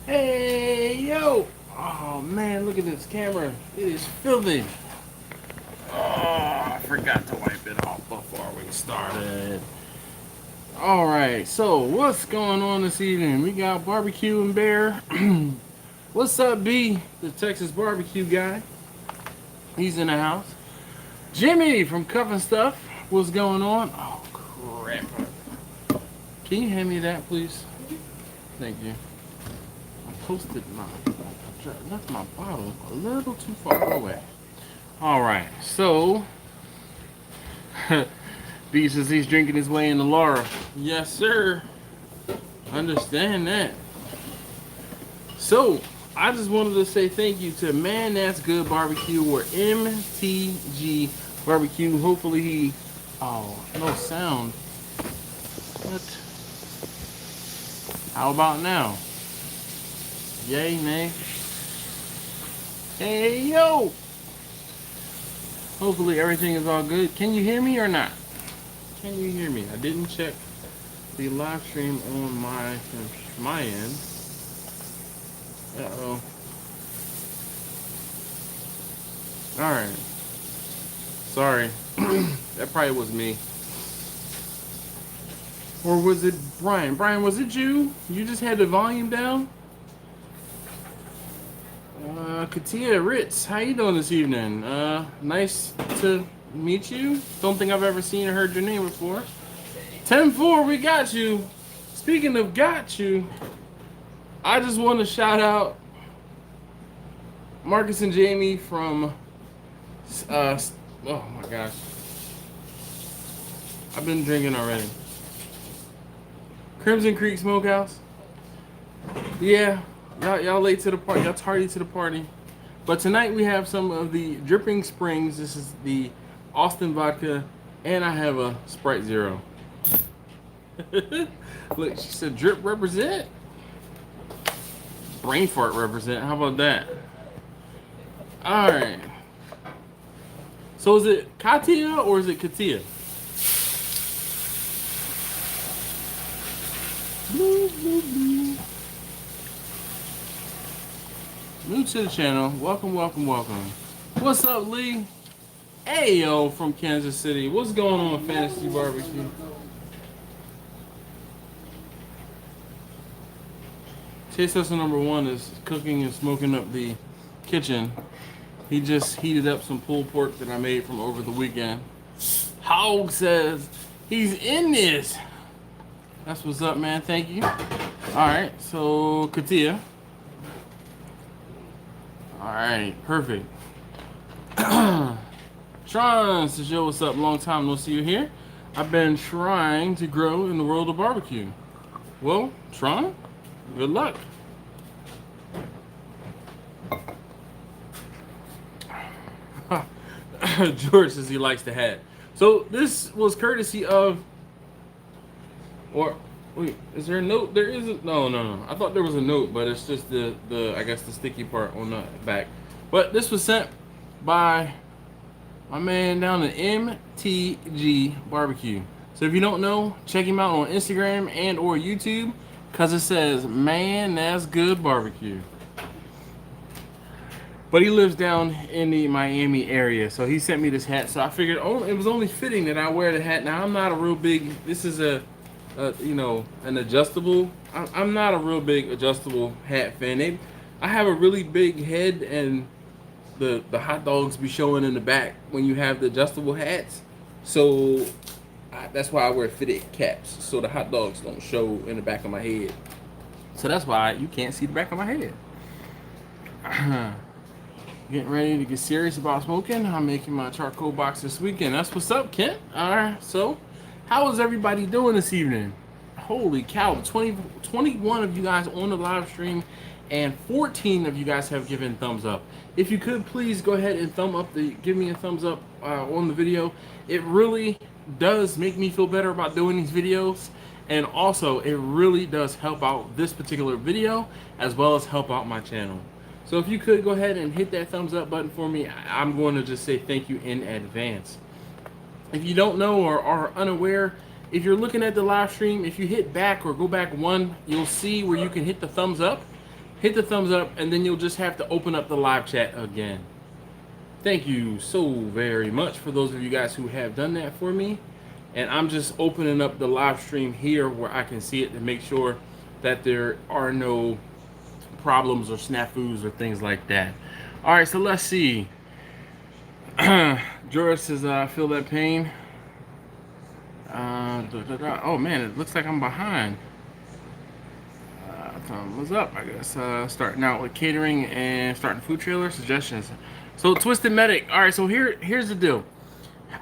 Hey, yo! Oh man, look at this camera. It is filthy. Oh, I forgot to wipe it off before we started. Alright, so what's going on this evening? We got Barbecue and Bear. What's up, B? The Texas barbecue guy. He's in the house. Jimmy from Cuff and Stuff. What's going on? Oh, crap. Can you hand me that, please? Thank you. Posted left my bottle a little too far away. All right, so B says he's drinking his way into Laura. Yes, sir. Understand that. So I just wanted to say thank you to Man That's Good Barbecue or MTG Barbecue. Hopefully he. Oh, no sound. What? How about now? Yay, nay. Hey, yo! Hopefully everything is all good. Can you hear me or not? Can you hear me? I didn't check the live stream on my end. Uh-oh. Alright. Sorry. That probably was me. Or was it Brian? Brian, was it you? You just had the volume down? Katia Ritz, how you doing this evening? Nice to meet you. Don't think I've ever seen or heard your name before. 10-4, we got you. Speaking of got you, I just want to shout out Marcus and Jamie from, oh my gosh. I've been drinking already. Crimson Creek Smokehouse. Yeah. Y'all late to the party. Y'all tardy to the party. But tonight we have some of the Dripping Springs. This is the Austin vodka. And I have a Sprite Zero. Look, she said drip represent. Brain fart represent. How about that? Alright. So is it Katia or is it Katia? Blue, blue, blue. New to the channel. Welcome, welcome, welcome. What's up, Lee? Hey, yo, from Kansas City. What's going on, Fantasy Barbecue? Taste tester number 1 is cooking and smoking up the kitchen. He just heated up some pulled pork that I made from over the weekend. Hog says he's in this. That's what's up, man. Thank you. All right, so Katia. Alright, perfect. Tron says, yo, what's up? Long time no see you here. I've been trying to grow in the world of barbecue. Well, Tron, good luck. George says he likes the hat. So this was courtesy of, or wait, is there a note? There isn't. No. I thought there was a note, but it's just the I guess the sticky part on the back. But this was sent by my man down at MTG Barbecue. So if you don't know, check him out on Instagram and or YouTube, cause it says Man That's Good Barbecue. But he lives down in the Miami area, so he sent me this hat. So I figured, it was only fitting that I wear the hat. Now I'm not a real big. This is a you know, an adjustable. I'm not a real big adjustable hat fan. I have a really big head, and the hot dogs be showing in the back when you have the adjustable hats. So that's why I wear fitted caps, so the hot dogs don't show in the back of my head. So that's why you can't see the back of my head. Getting ready to get serious about smoking. I'm making my charcoal box this weekend. That's what's up, Kent. All right, so. How is everybody doing this evening? Holy cow, 21 of you guys on the live stream and 14 of you guys have given thumbs up. If you could please go ahead and give me a thumbs up on the video. It really does make me feel better about doing these videos, and also it really does help out this particular video as well as help out my channel. So if you could go ahead and hit that thumbs up button for me, I'm going to just say thank you in advance. If you don't know or are unaware, if you're looking at the live stream, if you hit back or go back 1, you'll see where you can hit the thumbs up. hit the thumbs up, and then you'll just have to open up the live chat again. Thank you so very much for those of you guys who have done that for me. And I'm just opening up the live stream here where I can see it to make sure that there are no problems or snafus or things like that. All right, so let's see. George says, I feel that pain. Oh man, it looks like I'm behind. Thumbs up, I guess. Starting out with catering and starting food trailer suggestions. So Twisted Medic. All right, so here's the deal.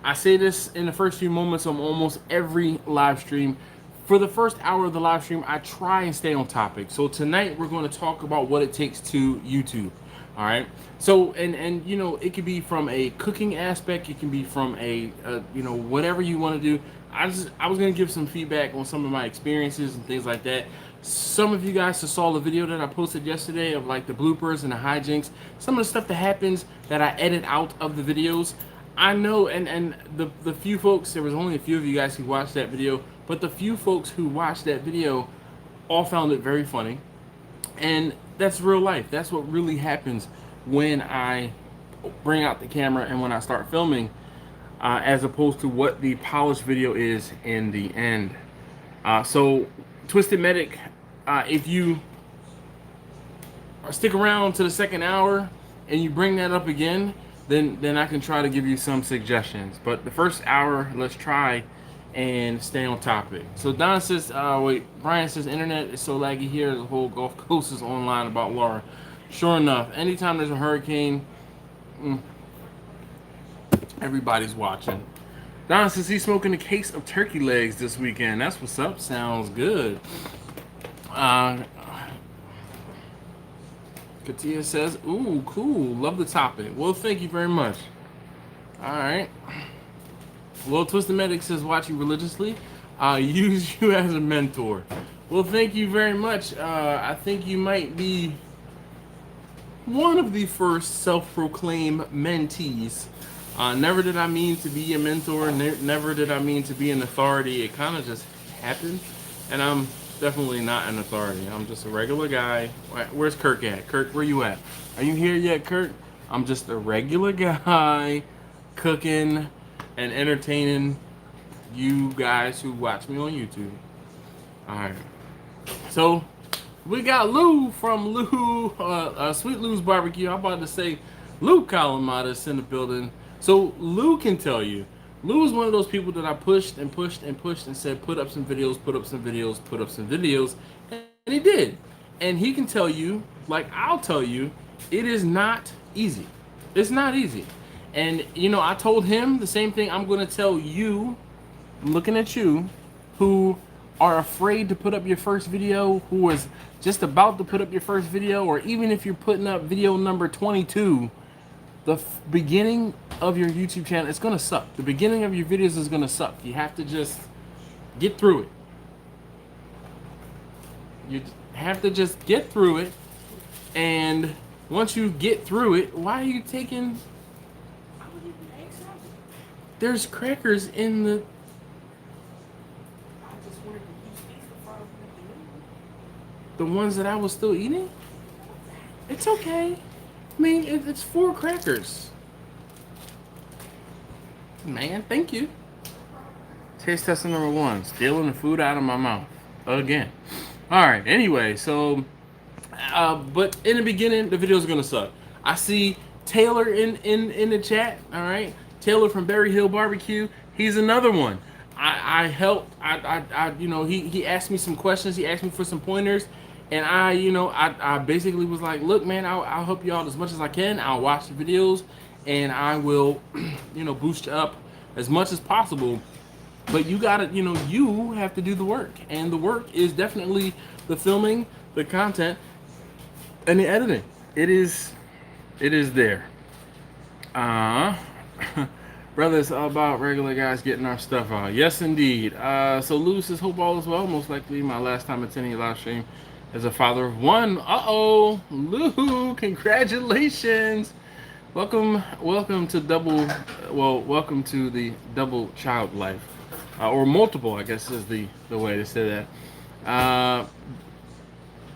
I say this in the first few moments of almost every live stream. For the first hour of the live stream, I try and stay on topic. So tonight we're going to talk about what it takes to YouTube. All right. So and you know, it could be from a cooking aspect. It can be from a you know, whatever you want to do. I was going to give some feedback on some of my experiences and things like that. Some of you guys saw the video that I posted yesterday of like the bloopers and the hijinks, some of the stuff that happens that I edit out of the videos. I know, and the few folks, there was only a few of you guys who watched that video, but the few folks who watched that video all found it very funny. And that's real life. That's what really happens when I bring out the camera and when I start filming, as opposed to what the polished video is in the end. So Twisted Medic, if you stick around to the second hour and you bring that up again, then I can try to give you some suggestions. But the first hour, let's try and stay on topic. So Don says, Brian says, internet is so laggy here, the whole Gulf Coast is online about Laura. Sure enough, anytime there's a hurricane, everybody's watching. Don says he's smoking a case of turkey legs this weekend. That's what's up. Sounds good. Katia says, ooh, cool. Love the topic. Well, thank you very much. All right. Well, Twisted Medic says, watch you religiously. Use you as a mentor. Well, thank you very much. I think you might be one of the first self-proclaimed mentees. Never did I mean to be a mentor. Never did I mean to be an authority. It kind of just happened. And I'm definitely not an authority. I'm just a regular guy. Where's Kirk at? Kirk, where you at? Are you here yet, Kirk? I'm just a regular guy cooking and entertaining you guys who watch me on YouTube. All right. So we got Lou from Sweet Lou's Barbecue. I'm about to say Lou Calamadas in the building. So Lou can tell you. Lou is one of those people that I pushed and pushed and pushed and said, put up some videos, put up some videos, put up some videos. And he did. And he can tell you, like I'll tell you, it is not easy. It's not easy. And, you know, I told him the same thing I'm going to tell you, I'm looking at you, who are afraid to put up your first video, who is just about to put up your first video, or even if you're putting up video number 22, the beginning of your YouTube channel, it's going to suck. The beginning of your videos is going to suck. You have to just get through it. You have to just get through it. And once you get through it, why are you taking... There's crackers in the... The ones that I was still eating? It's okay. I mean, it's 4 crackers. Man, thank you. Taste testing number 1. Stealing the food out of my mouth. Again. Alright, anyway, so... but in the beginning, the video's gonna suck. I see Taylor in the chat, alright? Taylor from Berry Hill Barbecue. He's another one. I helped, you know, he asked me some questions. He asked me for some pointers. And I basically was like, look, man, I'll help you out as much as I can. I'll watch the videos and I will, you know, boost you up as much as possible. But you gotta, you know, you have to do the work. And the work is definitely the filming, the content, and the editing. It is there. Brother, it's all about regular guys getting our stuff out. Yes, indeed. So Lou says, hope all is well. Most likely my last time attending a live stream as a father of 1. Uh-oh, Lou, congratulations. Welcome to welcome to the double child life. Or multiple, I guess is the way to say that.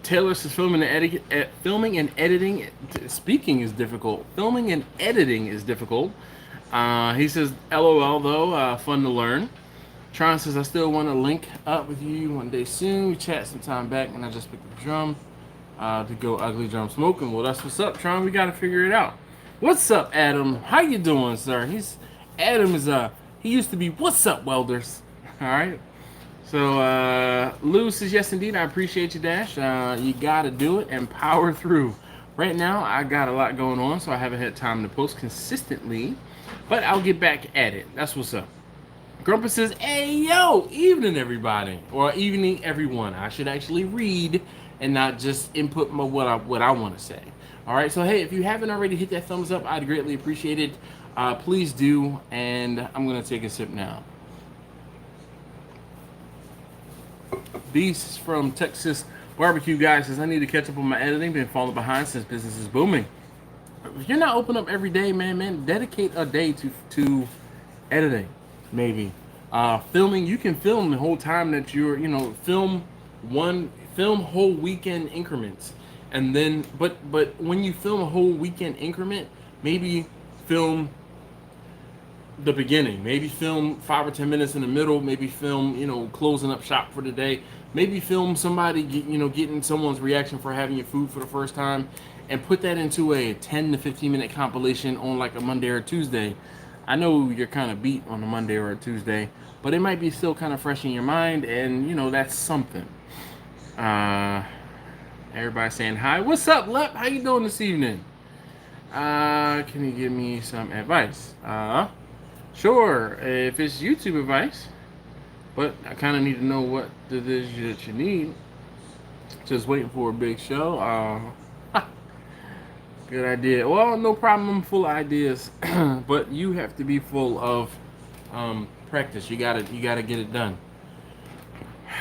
Taylor says filming and editing. Speaking is difficult. Filming and editing is difficult. He says, LOL though, fun to learn. Tron says, I still want to link up with you one day soon. We chat some time back, and I just picked up the drum to go ugly drum smoking. Well, that's what's up, Tron. We got to figure it out. What's up, Adam? How you doing, sir? Adam is he used to be what's up, welders. All right. So Lou says, yes, indeed. I appreciate you, Dash. You got to do it and power through. Right now, I got a lot going on, so I haven't had time to post consistently, but I'll get back at it. That's what's up. Grumpus says, hey, yo, evening, everybody. Or evening, everyone. I should actually read and not just input what I want to say. All right, so, hey, if you haven't already hit that thumbs up, I'd greatly appreciate it. Please do, and I'm going to take a sip now. Beast from Texas Barbecue Guy says, I need to catch up on my editing. Been falling behind since business is booming. If you're not open up every day, man, dedicate a day to editing. Maybe filming. You can film the whole time that you're, film whole weekend increments, and then but when you film a whole weekend increment, maybe film the beginning, maybe film 5 or 10 minutes in the middle, maybe film closing up shop for the day, maybe film somebody getting someone's reaction for having your food for the first time, and put that into a 10 to 15 minute compilation on like a Monday or Tuesday. I know you're kind of beat on a Monday or a Tuesday, but it might be still kind of fresh in your mind, and that's something. Everybody saying hi. What's up, Lep? How you doing this evening? Can you give me some advice? Sure, if it's YouTube advice, but I kind of need to know what it is that you need. Just waiting for a big show. Good idea. Well, no problem. I'm full of ideas, but you have to be full of practice. You gotta get it done.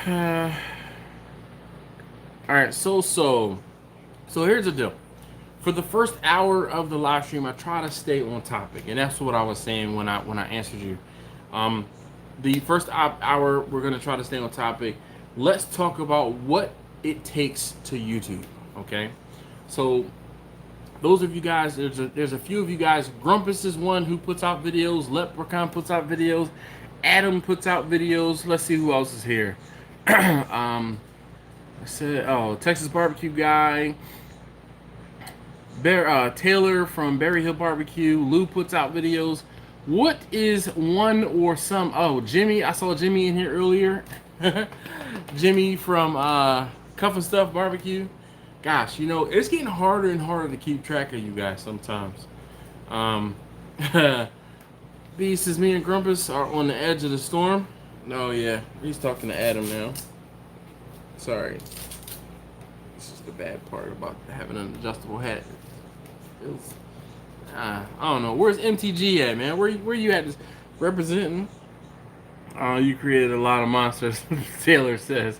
All right. So here's the deal. For the first hour of the live stream, I try to stay on topic, and that's what I was saying when I answered you. The first hour, we're gonna try to stay on topic. Let's talk about what it takes to YouTube. Okay. So those of you guys, there's a few of you guys. Grumpus is one who puts out videos. Leprechaun puts out videos. Adam puts out videos. Let's see who else is here. I said, Texas Barbecue Guy. Taylor from Berry Hill Barbecue. Lou puts out videos. What is one or some? Oh, Jimmy. I saw Jimmy in here earlier. Jimmy from Cuff and Stuff Barbecue. Gosh, it's getting harder and harder to keep track of you guys sometimes. Beast says, me and Grumpus are on the edge of the storm. Oh, yeah. He's talking to Adam now. Sorry. This is the bad part about having an adjustable hat. I don't know. Where's MTG at, man? Where you at representing? Oh, you created a lot of monsters, Taylor says.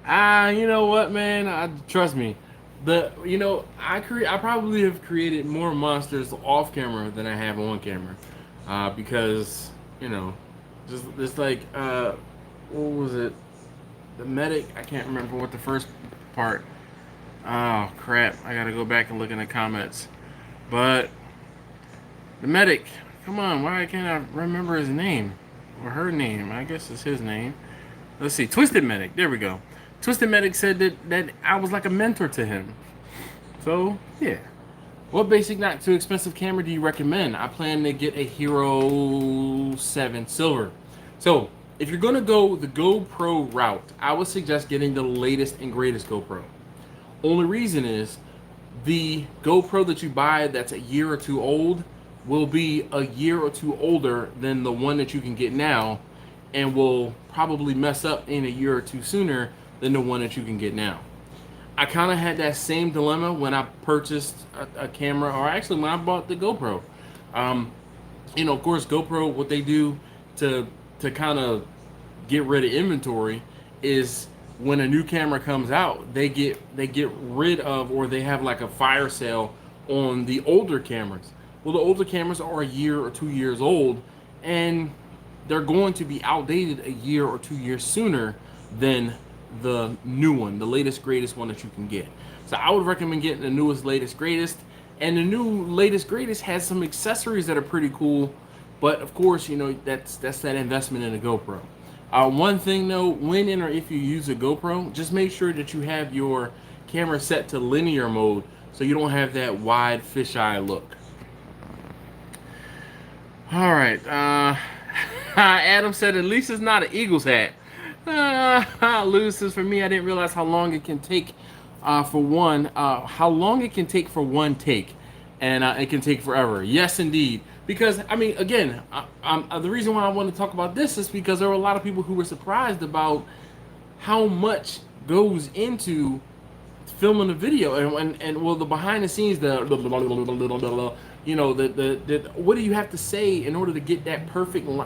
You know what, man? Trust me. I probably have created more monsters off camera than I have on camera, because just like what was it? The medic. I can't remember what the first part. Oh crap! I gotta go back and look in the comments. But the medic. Come on, why can't I remember his name or her name? I guess it's his name. Let's see. Twisted Medic. There we go. Twisted Medic said that I was like a mentor to him. So, yeah. What basic, not too expensive camera do you recommend? I plan to get a Hero 7 Silver. So, if you're going to go the GoPro route, I would suggest getting the latest and greatest GoPro. Only reason is the GoPro that you buy that's a year or two old will be a year or two older than the one that you can get now, and will probably mess up in a year or two sooner than the one that you can get now. I kind of had that same dilemma when I purchased a camera, or actually when I bought the GoPro. Of course, GoPro, what they do to kind of get rid of inventory is when a new camera comes out, they get rid of, or they have like a fire sale on the older cameras. Well, the older cameras are a year or 2 years old, and they're going to be outdated a year or 2 years sooner than the new one, the latest, greatest one that you can get. So I would recommend getting the newest, latest, greatest. And the new latest, greatest has some accessories that are pretty cool. But of course, you know, that's that investment in a GoPro. One thing though, when and or if you use a GoPro, just make sure that you have your camera set to linear mode so you don't have that wide fisheye look. All right. Adam said at least it's not an Eagles hat. Lou says for me, I didn't realize how long it can take for one. How long it can take for one take, and it can take forever. Yes, indeed. Because I mean, again, the reason why I want to talk about this is because there were a lot of people who were surprised about how much goes into filming a video, and well, the behind the scenes, you know, the what do you have to say in order to get that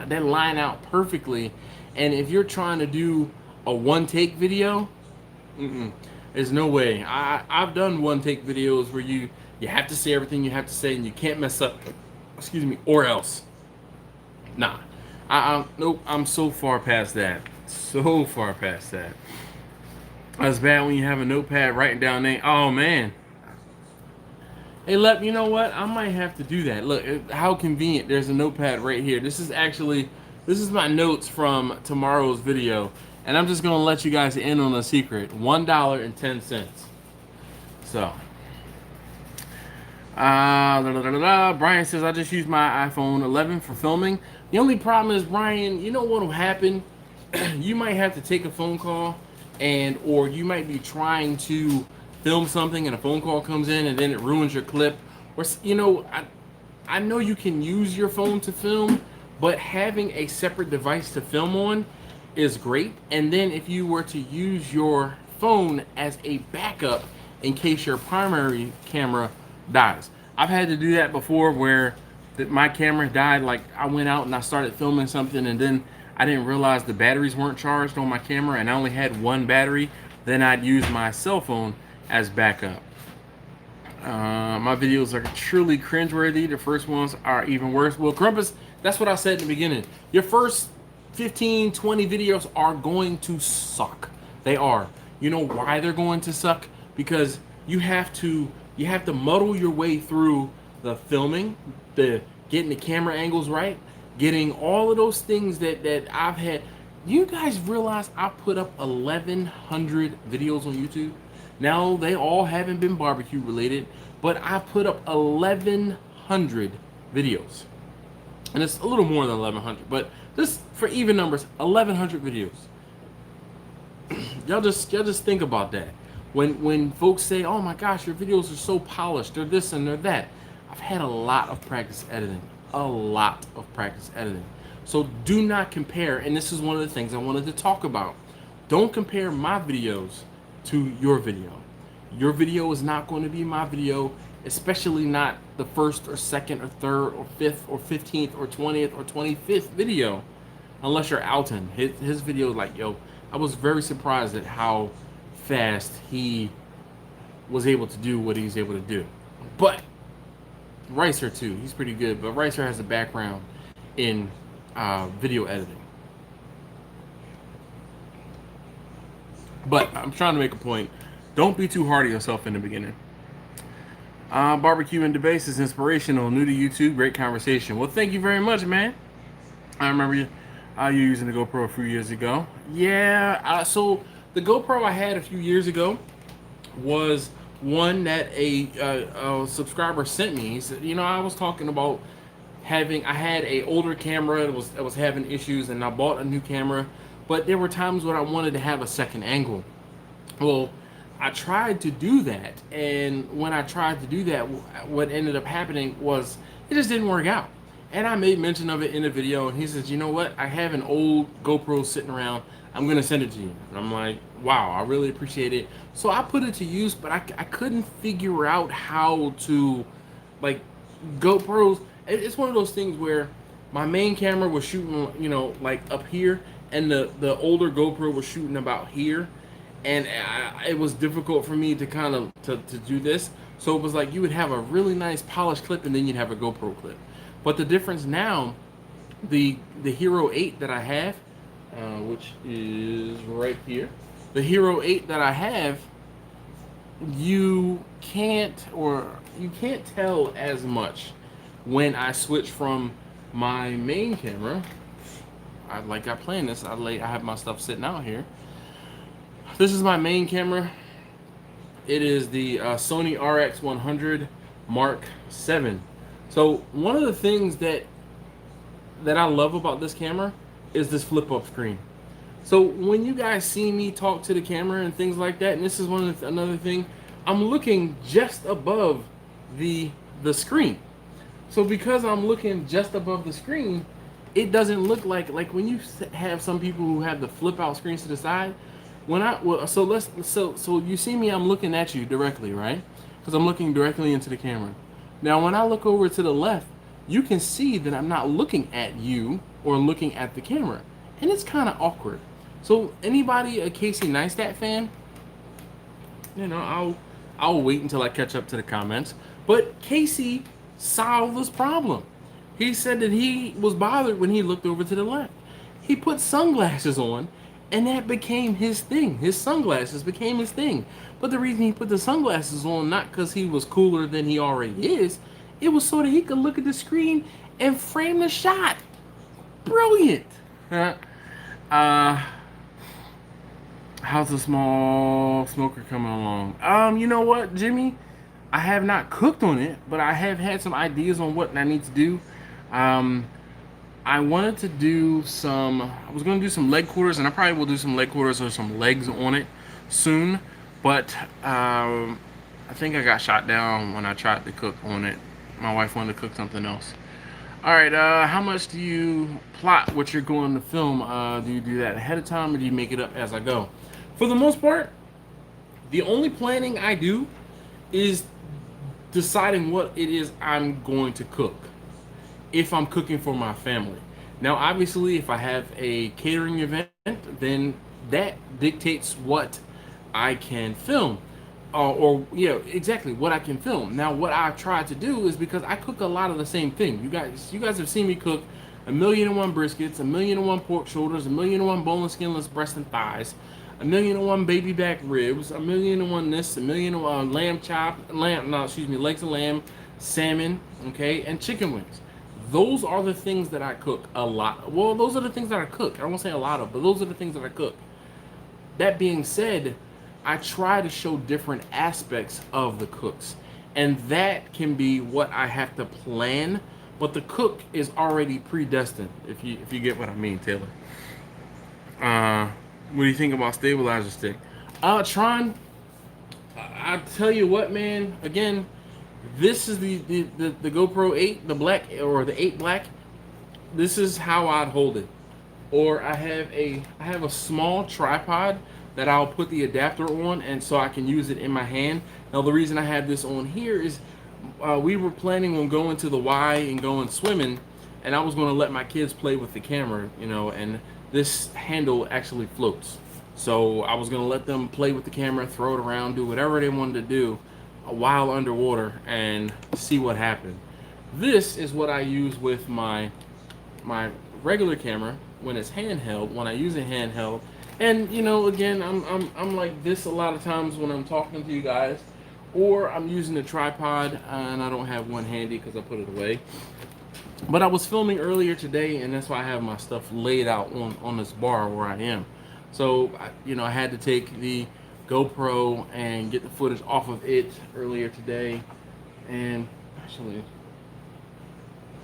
that line out perfectly? And if you're trying to do a one take video, there's no way. I've done one take videos where you have to say everything you have to say and you can't mess up. Excuse me, or else. Nah, nope. I'm so far past that. So far past that. That's bad when you have a notepad writing down name. Oh man. Hey, Lep, you know what? I might have to do that. Look, how convenient. There's a notepad right here. This is my notes from tomorrow's video. And I'm just going to let you guys in on a secret. $1.10. So. Brian says, I just used my iPhone 11 for filming. The only problem is, Brian, you know what will happen? You might have to take a phone call, or you might be trying to film something and a phone call comes in and then it ruins your clip. Or, you know, I know you can use your phone to film, but having a separate device to film on is great. And then if you were to use your phone as a backup in case your primary camera dies. I've had to do that before where my camera died. Like I went out and I started filming something and then I didn't realize the batteries weren't charged on my camera and I only had one battery. Then I'd use my cell phone as backup. My videos are truly cringeworthy. The first ones are even worse. Well, Grumpus, that's what I said in the beginning. Your first 15, 20 videos are going to suck. They are. You know why they're going to suck? Because you have to muddle your way through the filming, the getting the camera angles right, getting all of those things that I've had. You guys realize I put up 1,100 videos on YouTube? Now, they all haven't been barbecue related, but I put up 1,100 videos. And it's a little more than 1,100, but just for even numbers, 1,100 videos. y'all just think about that. When folks say, oh my gosh, your videos are so polished, they're this and they're that. I've had a lot of practice editing. A lot of practice editing. So do not compare, and this is one of the things I wanted to talk about. Don't compare my videos to your video. Your video is not going to be my video, especially not the first or second or third or fifth or 15th or 20th or 25th video, unless you're Alton. His video, like, yo, I was very surprised at how fast he was able to do what he's able to do. But Ricer too, he's pretty good, but Ricer has a background in video editing. But I'm trying to make a point. Don't be too hard on yourself in the beginning. Barbecue and Debase is inspirational. New to YouTube, great conversation. Well, thank you very much, man. I remember you using the GoPro a few years ago. Yeah, so the GoPro I had a few years ago was one that a subscriber sent me. He said, you know, I was talking about I had a older camera that was having issues, and I bought a new camera, but there were times when I wanted to have a second angle. Well, I tried to do that, and when I tried to do that, what ended up happening was it just didn't work out. And I made mention of it in the video, and he says, you know what, I have an old GoPro sitting around, I'm gonna send it to you. And I'm like, wow, I really appreciate it. So I put it to use, but I couldn't figure out how to, like, GoPros, it's one of those things where my main camera was shooting, you know, like up here, and the older GoPro was shooting about here. And it was difficult for me to kind of to do this. So it was like you would have a really nice polished clip and then you'd have a GoPro clip. But the difference now, the Hero 8 that I have, which is right here. The Hero 8 that I have, you can't tell as much when I switch from my main camera. I got playing this. I have my stuff sitting out here. This is my main camera. It is the Sony RX100 Mark 7. So one of the things that I love about this camera is this flip up screen. So when you guys see me talk to the camera and things like that, and this is another thing, I'm looking just above the screen. So because I'm looking just above the screen, it doesn't look like when you have some people who have the flip out screens to the side. So you see me, I'm looking at you directly, right? Because I'm looking directly into the camera. Now when I look over to the left, you can see that I'm not looking at you or looking at the camera, and it's kind of awkward. So anybody a Casey Neistat fan, I'll wait until I catch up to the comments. But Casey solved this problem. He said that he was bothered when he looked over to the left. He put sunglasses on, and that became his thing. His sunglasses became his thing. But the reason he put the sunglasses on, not because he was cooler than he already is, it was so that he could look at the screen and frame the shot. Brilliant. How's the small smoker coming along? You know what, Jimmy? I have not cooked on it, but I have had some ideas on what I need to do. I wanted to do I was going to do some leg quarters, and I probably will do some leg quarters or some legs on it soon. But I think I got shot down when I tried to cook on it. My wife wanted to cook something else. All right, how much do you plot what you're going to film? Do you do that ahead of time, or do you make it up as I go? For the most part, the only planning I do is deciding what it is I'm going to cook, if I'm cooking for my family. Now, obviously, if I have a catering event, then that dictates what I can film. Exactly what I can film. Now, what I've tried to do is, because I cook a lot of the same thing. You guys have seen me cook 1,000,001 briskets, 1,000,001 pork shoulders, 1,000,001 boneless, skinless breast and thighs, 1,000,001 baby back ribs, 1,000,001 this, 1,000,001 legs of lamb, salmon, okay, and chicken wings. Those are the things that I cook a lot. Well, those are the things that I cook. I won't say a lot of, but those are the things that I cook. That being said, I try to show different aspects of the cooks, and that can be what I have to plan, but the cook is already predestined, if you get what I mean, Taylor. What do you think about stabilizer stick? Tron, I tell you what, man, again, this is the GoPro 8, the black, or the 8 black. This is how I'd hold it. Or I have a small tripod that I'll put the adapter on, and so I can use it in my hand. Now, the reason I have this on here is we were planning on going to the Y and going swimming, and I was going to let my kids play with the camera, and this handle actually floats. So I was going to let them play with the camera, throw it around, do whatever they wanted to do while underwater, and see what happened. This is what I use with my regular camera when it's handheld, when I use a handheld. And again, I'm like this a lot of times when I'm talking to you guys, or I'm using a tripod and I don't have one handy because I put it away. But I was filming earlier today, and that's why I have my stuff laid out on this bar where I am. So I had to take the GoPro and get the footage off of it earlier today. And actually,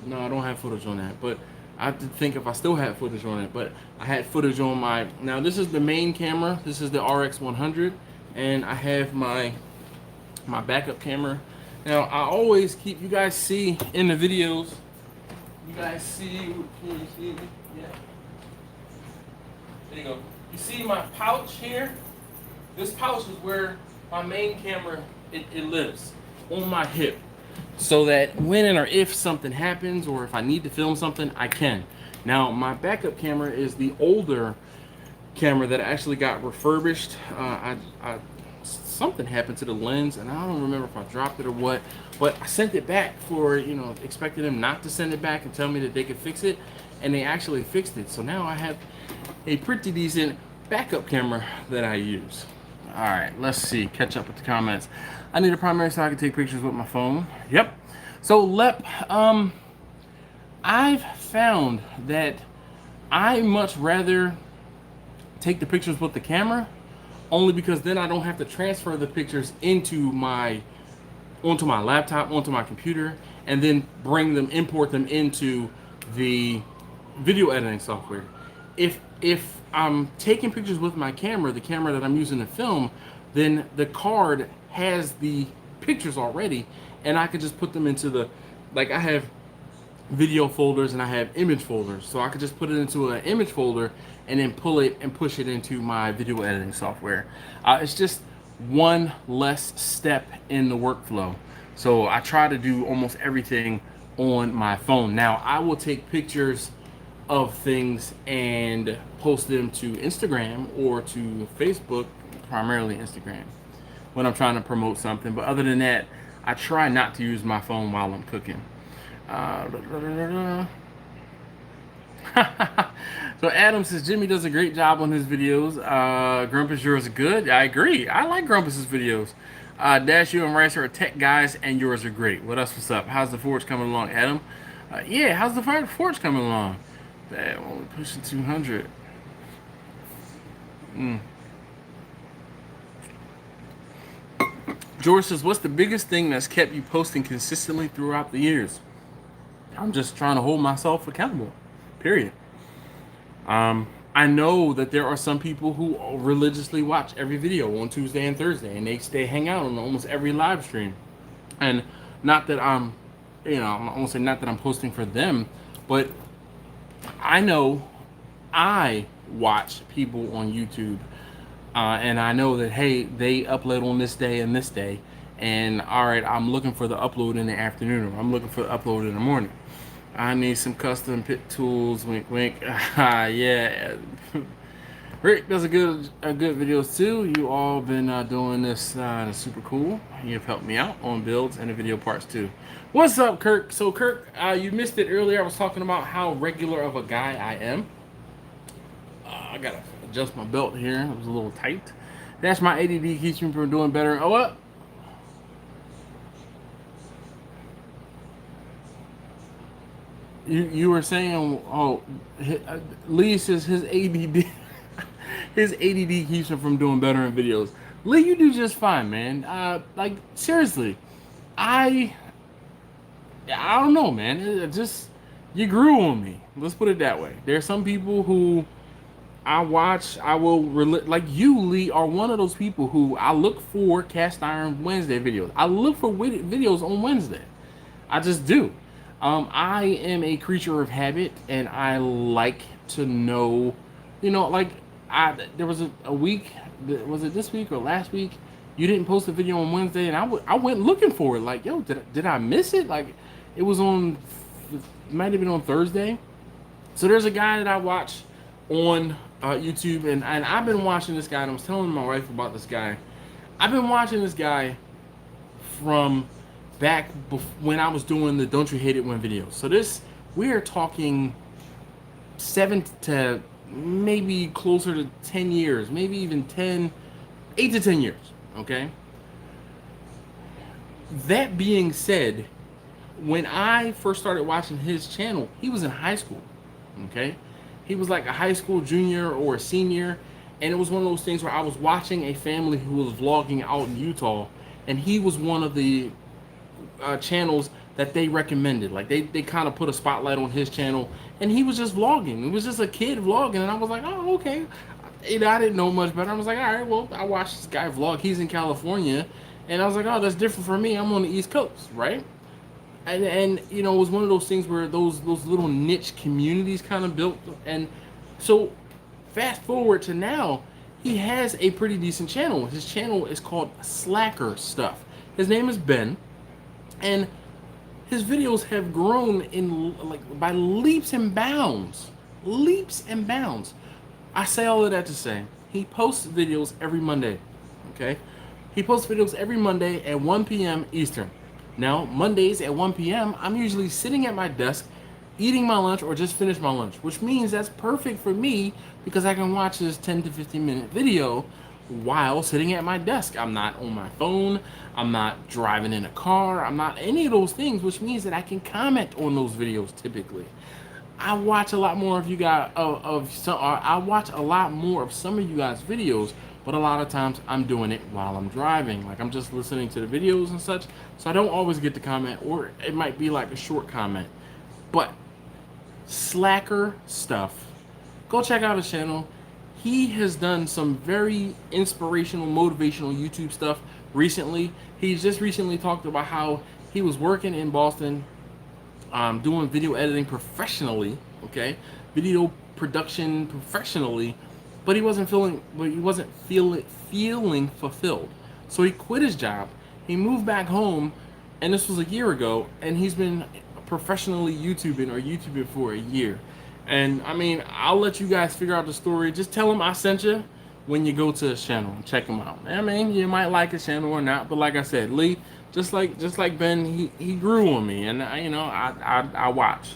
no, I don't have footage on that, but I have to think if I still have footage on it. But I had footage on now this is the main camera. This is the RX100, and I have my backup camera. Now, I always keep, you guys see in the videos, can you see me? Yeah. There you go. You see my pouch here? This pouch is where my main camera, it lives, on my hip. So that when or if something happens, or if I need to film something, I can. Now, my backup camera is the older camera that actually got refurbished. Something happened to the lens, and I don't remember if I dropped it or what, but I sent it back for, expected them not to send it back and tell me that they could fix it, and they actually fixed it. So now I have a pretty decent backup camera that I use. All right, let's see. Catch up with the comments. I need a primary so I can take pictures with my phone. Yep. So I've found that I much rather take the pictures with the camera, only because then I don't have to transfer the pictures onto my laptop, onto my computer, and then import them into the video editing software. If I'm taking pictures with my camera, the camera that I'm using to film, then the card has the pictures already, and I could just put them into I have video folders and I have image folders, so I could just put it into an image folder and then pull it and push it into my video editing software. It's just one less step in the workflow. So I try to do almost everything on my phone. Now I will take pictures of things and post them to Instagram or to Facebook, primarily Instagram, when I'm trying to promote something. But other than that, I try not to use my phone while I'm cooking. So Adam says Jimmy does a great job on his videos. Grumpus, yours are good. I agree. I like Grumpus's videos. Dash, you and Rice are tech guys, and yours are great. What else? What's up? How's the Forge coming along, Adam? Yeah, how's the Forge coming along? Bad, only pushing 200. George says, what's the biggest thing that's kept you posting consistently throughout the years? I'm just trying to hold myself accountable, period. I know that there are some people who religiously watch every video on Tuesday and Thursday, and they hang out on almost every live stream. And not that I'm not that I'm posting for them, but I know I watch people on YouTube, and I know that, hey, they upload on this day and this day, and all right, I'm looking for the upload in the afternoon, or I'm looking for the upload in the morning. I need some custom pit tools, wink wink. Yeah. Rick does a good videos too. You all been doing this, super cool. You've helped me out on builds and the video parts too. What's up, Kirk? So Kirk, you missed it earlier. I was talking about how regular of a guy I am. I gotta adjust my belt here. It was a little tight. That's my ADD keeps me from doing better. Oh, what? You were saying, Lee says his ADD his ADD keeps him from doing better in videos. Lee, you do just fine, man. Like seriously, I don't know, man. It just, you grew on me. Let's put it that way. There are some people who I watch. Like you, Lee, are one of those people who I look for Cast Iron Wednesday videos. I look for videos on Wednesday. I just do. I am a creature of habit, and I like to know, like there was a week, was it this week or last week? You didn't post a video on Wednesday, and I went looking for it. Like, yo, did I miss it? Like, it might have been on Thursday. So there's a guy that I watch on YouTube, and I've been watching this guy, and I was telling my wife about this guy. I've been watching this guy from back when I was doing the Don't You Hate It When videos. So we are talking 7 to maybe closer to 10 years, maybe even 8 to 10 years, okay? That being said, when I first started watching his channel, he was in high school, okay? He was like a high school junior or a senior, and it was one of those things where I was watching a family who was vlogging out in Utah, and he was one of the channels that they recommended. Like they kind of put a spotlight on his channel, and he was just vlogging. It was just a kid vlogging, and I was like, oh, okay. I didn't know much better. I was like, all right, well, I watched this guy vlog. He's in California, and I was like, oh, that's different for me. I'm on the East Coast, right? And it was one of those things where those little niche communities kind of built. And so fast forward to now, he has a pretty decent channel. His channel is called Slacker Stuff. His name is Ben. And his videos have grown by leaps and bounds. Leaps and bounds. I say all of that to say, he posts videos every Monday. Okay? He posts videos every Monday at 1 p.m. Eastern. Now, Mondays at 1 p.m., I'm usually sitting at my desk eating my lunch or just finished my lunch, which means that's perfect for me because I can watch this 10 to 15 minute video while sitting at my desk. I'm not on my phone. I'm not driving in a car. I'm not any of those things, which means that I can comment on those videos typically. I watch a lot more of you guys I watch a lot more of some of you guys' videos, but a lot of times I'm doing it while I'm driving. Like I'm just listening to the videos and such, so I don't always get to comment, or it might be like a short comment. But Slacker stuff, go check out his channel. He has done some very inspirational, motivational YouTube stuff recently. He's just recently talked about how he was working in Boston, doing video editing professionally, okay, video production professionally, but he wasn't feeling fulfilled. So he quit his job. He moved back home, and this was a year ago, and he's been professionally YouTubing for a year. And I mean, I'll let you guys figure out the story. Just tell him I sent you when you go to his channel and check him out. I mean, you might like his channel or not, but like I said, Lee, just like Ben, he grew on me, and I watch.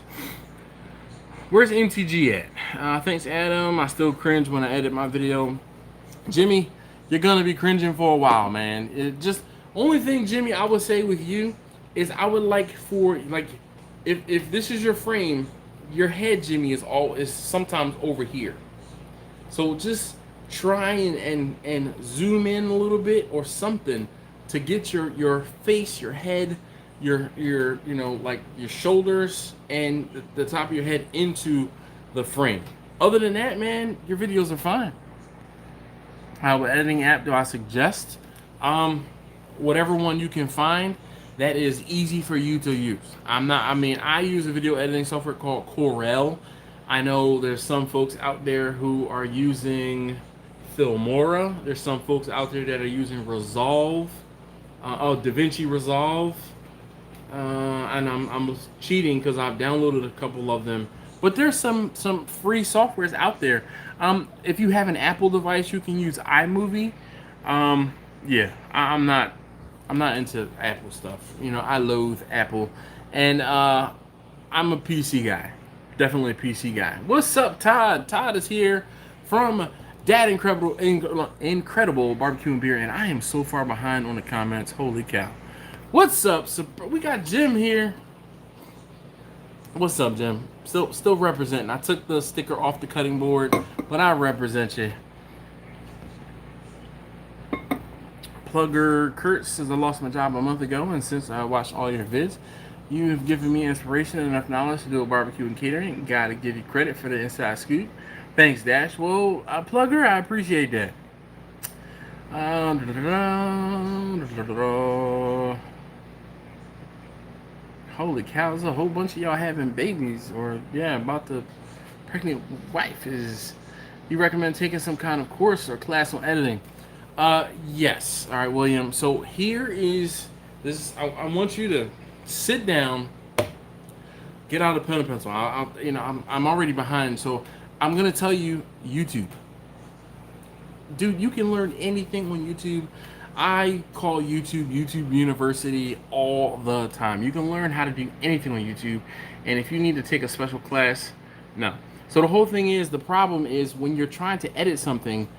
Where's MTG at? Thanks, Adam. I still cringe when I edit my video. Jimmy, you're gonna be cringing for a while, man. It just only thing, Jimmy, I would say with you is I would like for like if this is your frame, your head, Jimmy, is sometimes over here. So just try and zoom in a little bit or something to get your face, your head, your like your shoulders and the top of your head into the frame. Other than that, man, your videos are fine. What editing app do I suggest? Whatever one you can find that is easy for you to use. I use a video editing software called Corel. I know there's some folks out there who are using Filmora. There's some folks out there that are using Resolve. DaVinci Resolve. And I'm cheating because I've downloaded a couple of them. But there's some free softwares out there. If you have an Apple device, you can use iMovie. Yeah, I'm not into Apple stuff. I loathe Apple, and I'm a PC guy. Definitely a PC guy. What's up, Todd? Todd is here from Dad Incredible Barbecue and Beer, and I am so far behind on the comments. Holy cow! What's up? So we got Jim here. What's up, Jim? Still representing. I took the sticker off the cutting board, but I represent you. Plugger Kurt says, I lost my job a month ago, and since I watched all your vids, you have given me inspiration and enough knowledge to do a barbecue and catering. Gotta give you credit for the inside scoop. Thanks, Dash. Well, Plugger, I appreciate that. Holy cow, there's a whole bunch of y'all having babies, or about the pregnant wife. You recommend taking some kind of course or class on editing? Yes. All right, William. So here is this. I want you to sit down, get out a pen and pencil. I'm already behind, so I'm gonna tell you YouTube. Dude, you can learn anything on YouTube. I call YouTube University all the time. You can learn how to do anything on YouTube, and if you need to take a special class, no. So the whole thing is, the problem is when you're trying to edit something,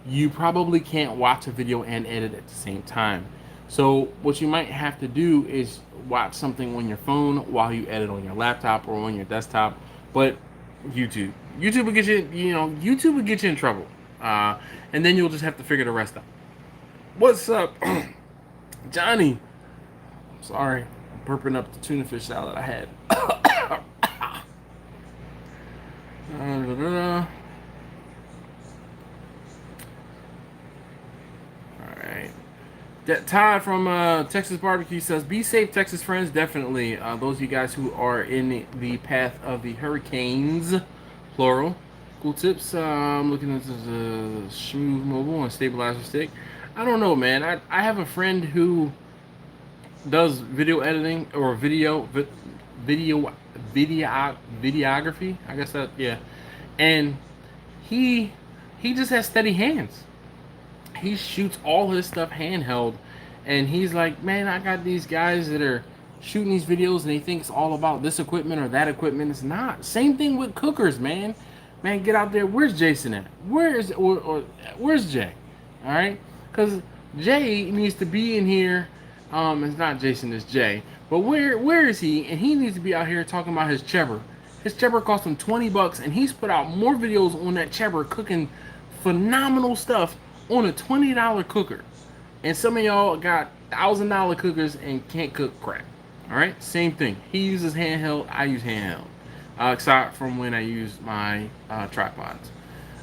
you probably can't watch a video and edit at the same time. So what you might have to do is watch something on your phone while you edit on your laptop or on your desktop. But YouTube will get you, YouTube will get you in trouble, and then you'll just have to figure the rest out. What's up, Johnny? Sorry, I'm burping up the tuna fish salad I had. Alright. Todd from Texas Barbecue says, be safe, Texas friends. Definitely. Those of you guys who are in the path of the hurricanes, plural. Cool tips. I'm looking at the Smooth Mobile and stabilizer stick. I don't know, man. I have a friend who does video editing or videography. I guess that, yeah. And he just has steady hands. He shoots all his stuff handheld, and he's like, man, I got these guys that are shooting these videos and they think it's all about this equipment or that equipment. It's not. Same thing with cookers, man. Man, get out there. Where's Jason at? Where's Jay? All right, because Jay needs to be in here. It's not Jason, it's Jay. But where is he? And he needs to be out here talking about his cheddar. His cheddar cost him $20, and he's put out more videos on that cheddar cooking phenomenal stuff on a $20 cooker. And some of y'all got $1,000 cookers and can't cook crap. All right, same thing. He uses handheld. I use handheld. Except from when I use my tripods.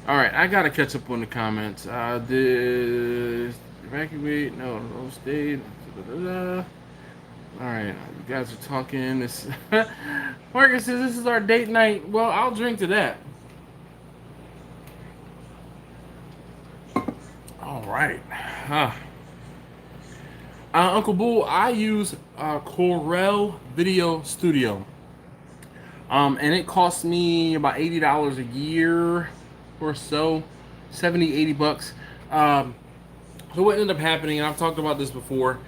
All right, I gotta catch up on the comments. The evacuate, no stayed. All right, you guys are talking. This Marcus says this is our date night. Well, I'll drink to that. All right. Uncle Bull, I use Corel Video Studio. And it costs me about $80 a year or so, 70, 80 bucks. So what ended up happening, and I've talked about this before,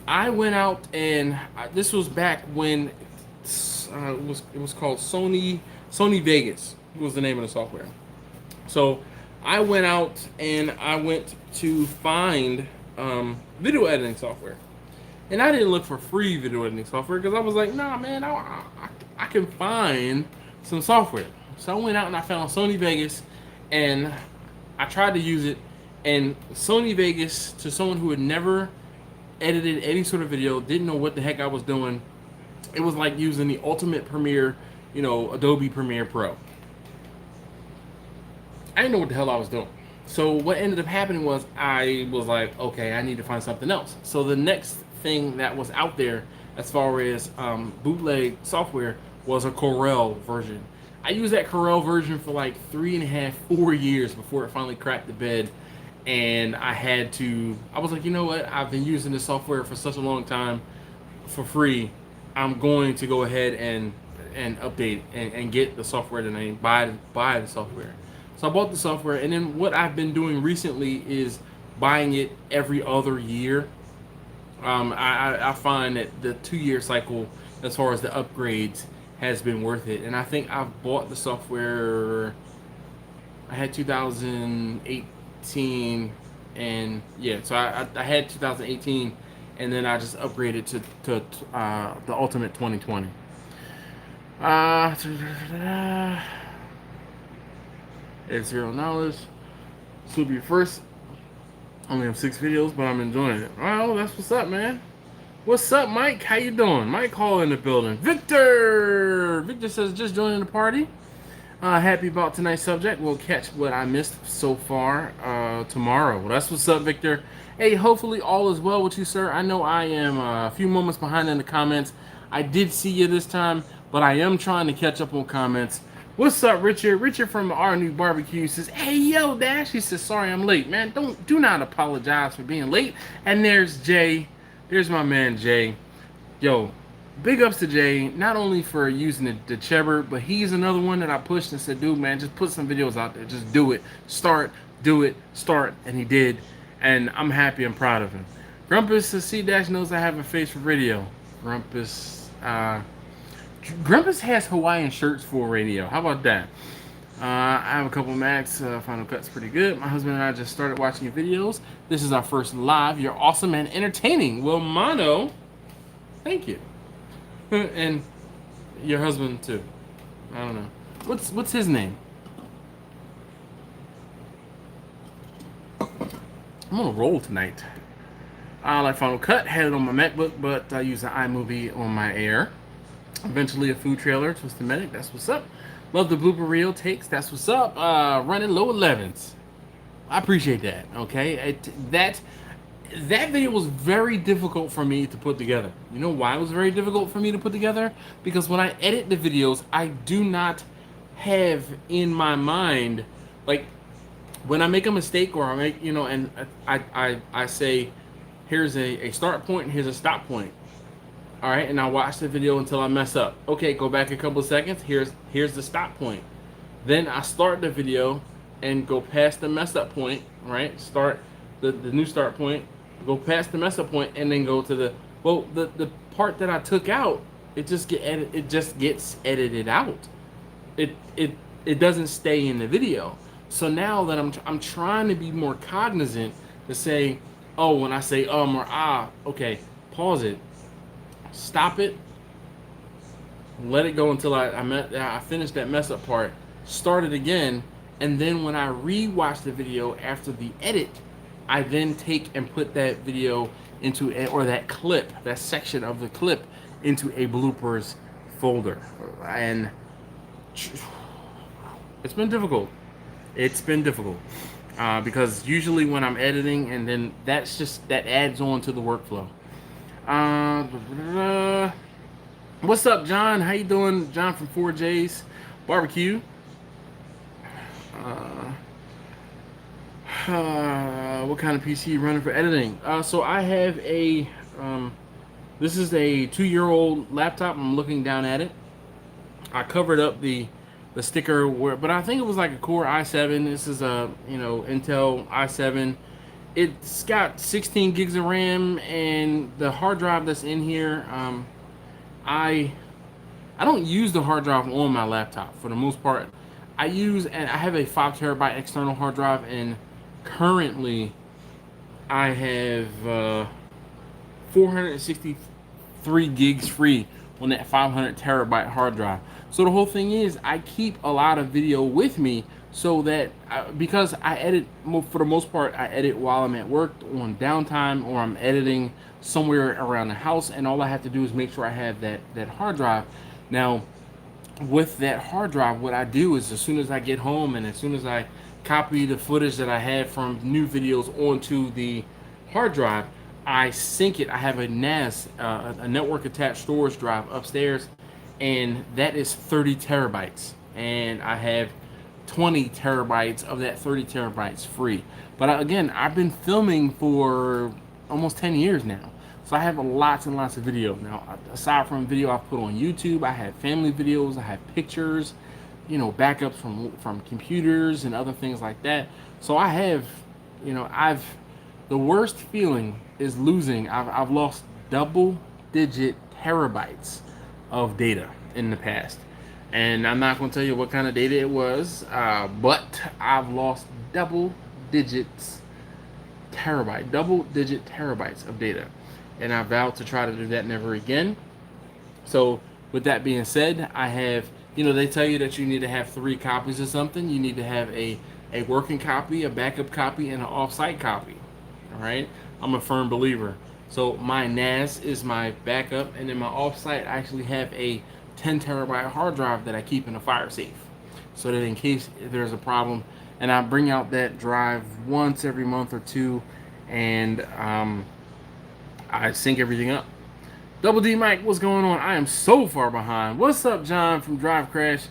I went out and this was back when it was called Sony Vegas was the name of the software. So I went out and I went to find video editing software. And I didn't look for free video editing software because I was like, nah, man, I can find some software. So I went out and I found Sony Vegas and I tried to use it. And Sony Vegas, to someone who had never edited any sort of video, didn't know what the heck I was doing, it was like using the Ultimate Premiere, Adobe Premiere Pro. I didn't know what the hell I was doing. So what ended up happening was I was like, okay, I need to find something else. So the next thing that was out there as far as bootleg software was a Corel version. I used that Corel version for like 3.5, 4 years before it finally cracked the bed. And I was like, you know what? I've been using this software for such a long time for free. I'm going to go ahead and update and get the software that I buy the software. So I bought the software, and then what I've been doing recently is buying it every other year. I find that the 2-year cycle, as far as the upgrades, has been worth it. And I think I've bought the software, I had 2018, and yeah, so I had 2018, and then I just upgraded to the Ultimate 2020. It's zero knowledge. This will be first. Only have 6 videos, but I'm enjoying it. Well, that's what's up, man. What's up, Mike? How you doing? Mike Hall in the building. Victor says just joining the party. Happy about tonight's subject. We'll catch what I missed so far tomorrow. Well, that's what's up, Victor. Hey, hopefully all is well with you, sir. I know I am a few moments behind in the comments. I did see you this time, but I am trying to catch up on comments. What's up, Richard? Richard from Our New Barbecue says, hey, yo, Dash. He says, sorry I'm late. Man, do not apologize for being late. And there's Jay. There's my man, Jay. Yo, big ups to Jay, not only for using the cheddar, but he's another one that I pushed and said, dude, man, just put some videos out there. Just do it. Start. And he did. And I'm happy and proud of him. Grumpus says, C-Dash knows I have a face for radio. Grumpus has Hawaiian shirts for radio. How about that? I have a couple Macs. Final Cut's pretty good. My husband and I just started watching your videos. This is our first live. You're awesome and entertaining. Well, Mono, thank you. And your husband too. I don't know. What's his name? I'm on a roll tonight. I like Final Cut. Had it on my MacBook, but I use the iMovie on my Air. Eventually a food trailer, Twisted Medic, that's what's up. Love the blooper reel takes, that's what's up. Running low 11s. I appreciate that, okay? That video was very difficult for me to put together. You know why it was very difficult for me to put together? Because when I edit the videos, I do not have in my mind, like, when I make a mistake or I make, and I say, here's a start point and here's a stop point. All right, and I watch the video until I mess up. Okay, go back a couple of seconds. Here's the stop point. Then I start the video and go past the mess up point. Right, start the new start point. Go past the mess up point and then go to Well, the part that I took out, it just gets edited out. It it it doesn't stay in the video. So now that I'm trying to be more cognizant to say, oh, when I say or ah, okay, pause it, stop it, let it go until I finish that mess up part, start it again, and then when I rewatch the video after the edit, I then take and put that video into or that clip, that section of the clip, into a bloopers folder. And it's been difficult. It's been difficult because usually when I'm editing, and then that adds on to the workflow. What's up, John? How you doing, John from 4J's BBQ? What kind of PC you running for editing? So I have this is a 2-year-old laptop. I'm looking down at it. I covered up the sticker, but I think it was like a Core i7. This is a Intel i7. It's got 16 gigs of RAM, and the hard drive that's in here, I don't use the hard drive on my laptop for the most part. I have a 5 terabyte external hard drive, and currently I have 463 gigs free on that 500 terabyte hard drive. So the whole thing is, I keep a lot of video with me so that because I edit, for the most part, I edit while I'm at work on downtime, or I'm editing somewhere around the house, and all I have to do is make sure I have that hard drive. Now, with that hard drive, what I do is, as soon as I get home and as soon as I copy the footage that I had from new videos onto the hard drive, I sync it. I have a NAS, a network attached storage drive upstairs, and that is 30 terabytes. And I have 20 terabytes of that 30 terabytes free. But again, I've been filming for almost 10 years now. So I have lots and lots of video. Now, aside from video I've put on YouTube, I have family videos, I have pictures, backups from computers and other things like that. So I have, the worst feeling is losing. I've lost double-digit terabytes of data in the past. And I'm not going to tell you what kind of data it was, but I've lost double-digit terabytes of data. And I vowed to try to do that never again. So with that being said, I have, they tell you that you need to have 3 copies of something. You need to have a working copy, a backup copy, and an off-site copy. All right, I'm a firm believer. So my NAS is my backup, and then my off-site, I actually have a 10 terabyte hard drive that I keep in a fire safe, so that in case there's a problem, and I bring out that drive once every month or two, and I sync everything up. Double D Mike, what's going on? I am so far behind. What's up, John from Drive Crash?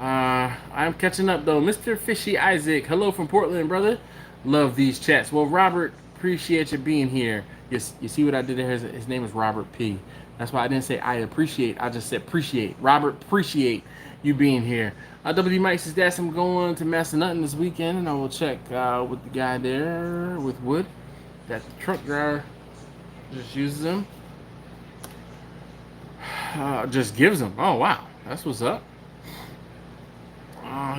I'm catching up though. Mr. Fishy Isaac, hello from Portland, brother. Love these chats. Well, Robert, appreciate you being here. You see what I did there? His name is Robert P. That's why I didn't say I appreciate. I just said appreciate. Robert, appreciate you being here. Double D Mike says, Dash, I'm going to Massanutten this weekend, and I will check with the guy there with wood. That the truck driver just uses them. Just gives them. Oh, wow. That's what's up.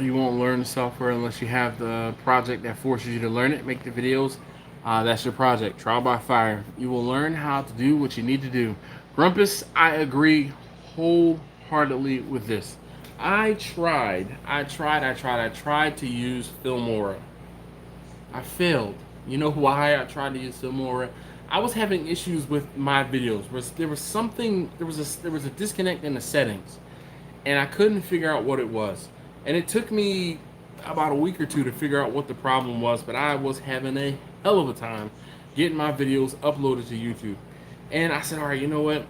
You won't learn the software unless you have the project that forces you to learn it. Make the videos. That's your project. Trial by fire. You will learn how to do what you need to do. Grumpus, I agree wholeheartedly with this. I tried to use Filmora. I failed. You know why I tried to use Filmora? I was having issues with my videos. There was a disconnect in the settings, and I couldn't figure out what it was. And it took me about a week or two to figure out what the problem was, but I was having a hell of a time getting my videos uploaded to YouTube. And I said, all right, you know what?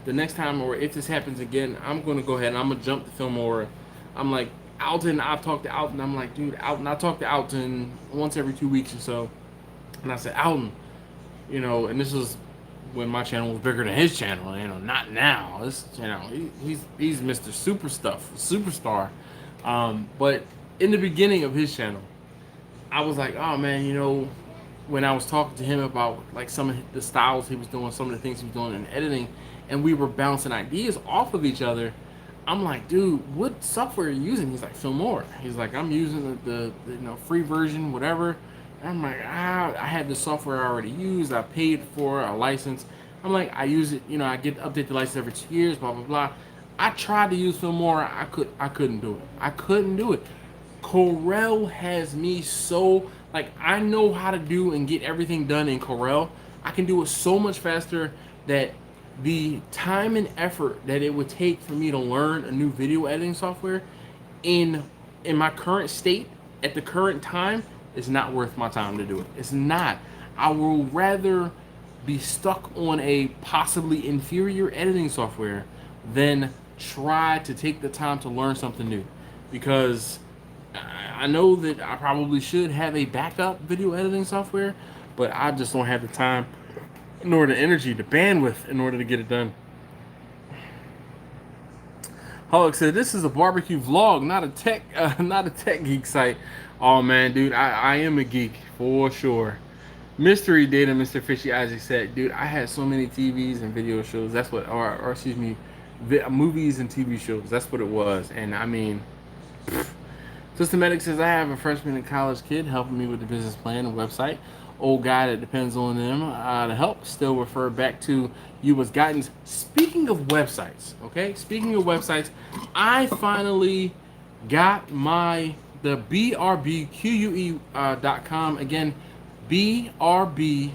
The next time, or if this happens again, I'm going to go ahead and I'm going to jump to Filmora. I'm like, Alton, I've talked to Alton. I'm like, dude, Alton, I talk to Alton once every 2 weeks or so. And I said, Alton, and this was when my channel was bigger than his channel, not now. This, he's Mr. Superstar. But in the beginning of his channel, I was like, oh man, when I was talking to him about like some of the styles he was doing, some of the things he was doing in editing, and we were bouncing ideas off of each other. I'm like, dude, what software are you using? He's like, Filmora. He's like, I'm using the free version, whatever. And I'm like, I had the software I already used. I paid for a license. I'm like, I use it. I get to update the license every 2 years. Blah blah blah. I tried to use Filmora. I couldn't do it. I couldn't do it. Corel has me so like I know how to do and get everything done in Corel. I can do it so much faster that the time and effort that it would take for me to learn a new video editing software in my current state at the current time is not worth my time to do it. It's not. I will rather be stuck on a possibly inferior editing software than try to take the time to learn something new, because I know that I probably should have a backup video editing software, but I just don't have the time nor the energy, the bandwidth in order to get it done. Hulk said, "This is a barbecue vlog, not a tech geek site." Oh man, dude, I am a geek for sure. Mystery Data, Mr. Fishy Isaac said, "Dude, I had so many TVs and video shows. That's what, or excuse me, movies and TV shows. That's what it was." And I mean, Systematic says, "I have a freshman in college kid helping me with the business plan and website. Old guy that depends on them to help. Still refer back to you as guidance." Speaking of websites, okay? Speaking of websites, I finally got the BRBQUE.com. Again, BRBQUE.com.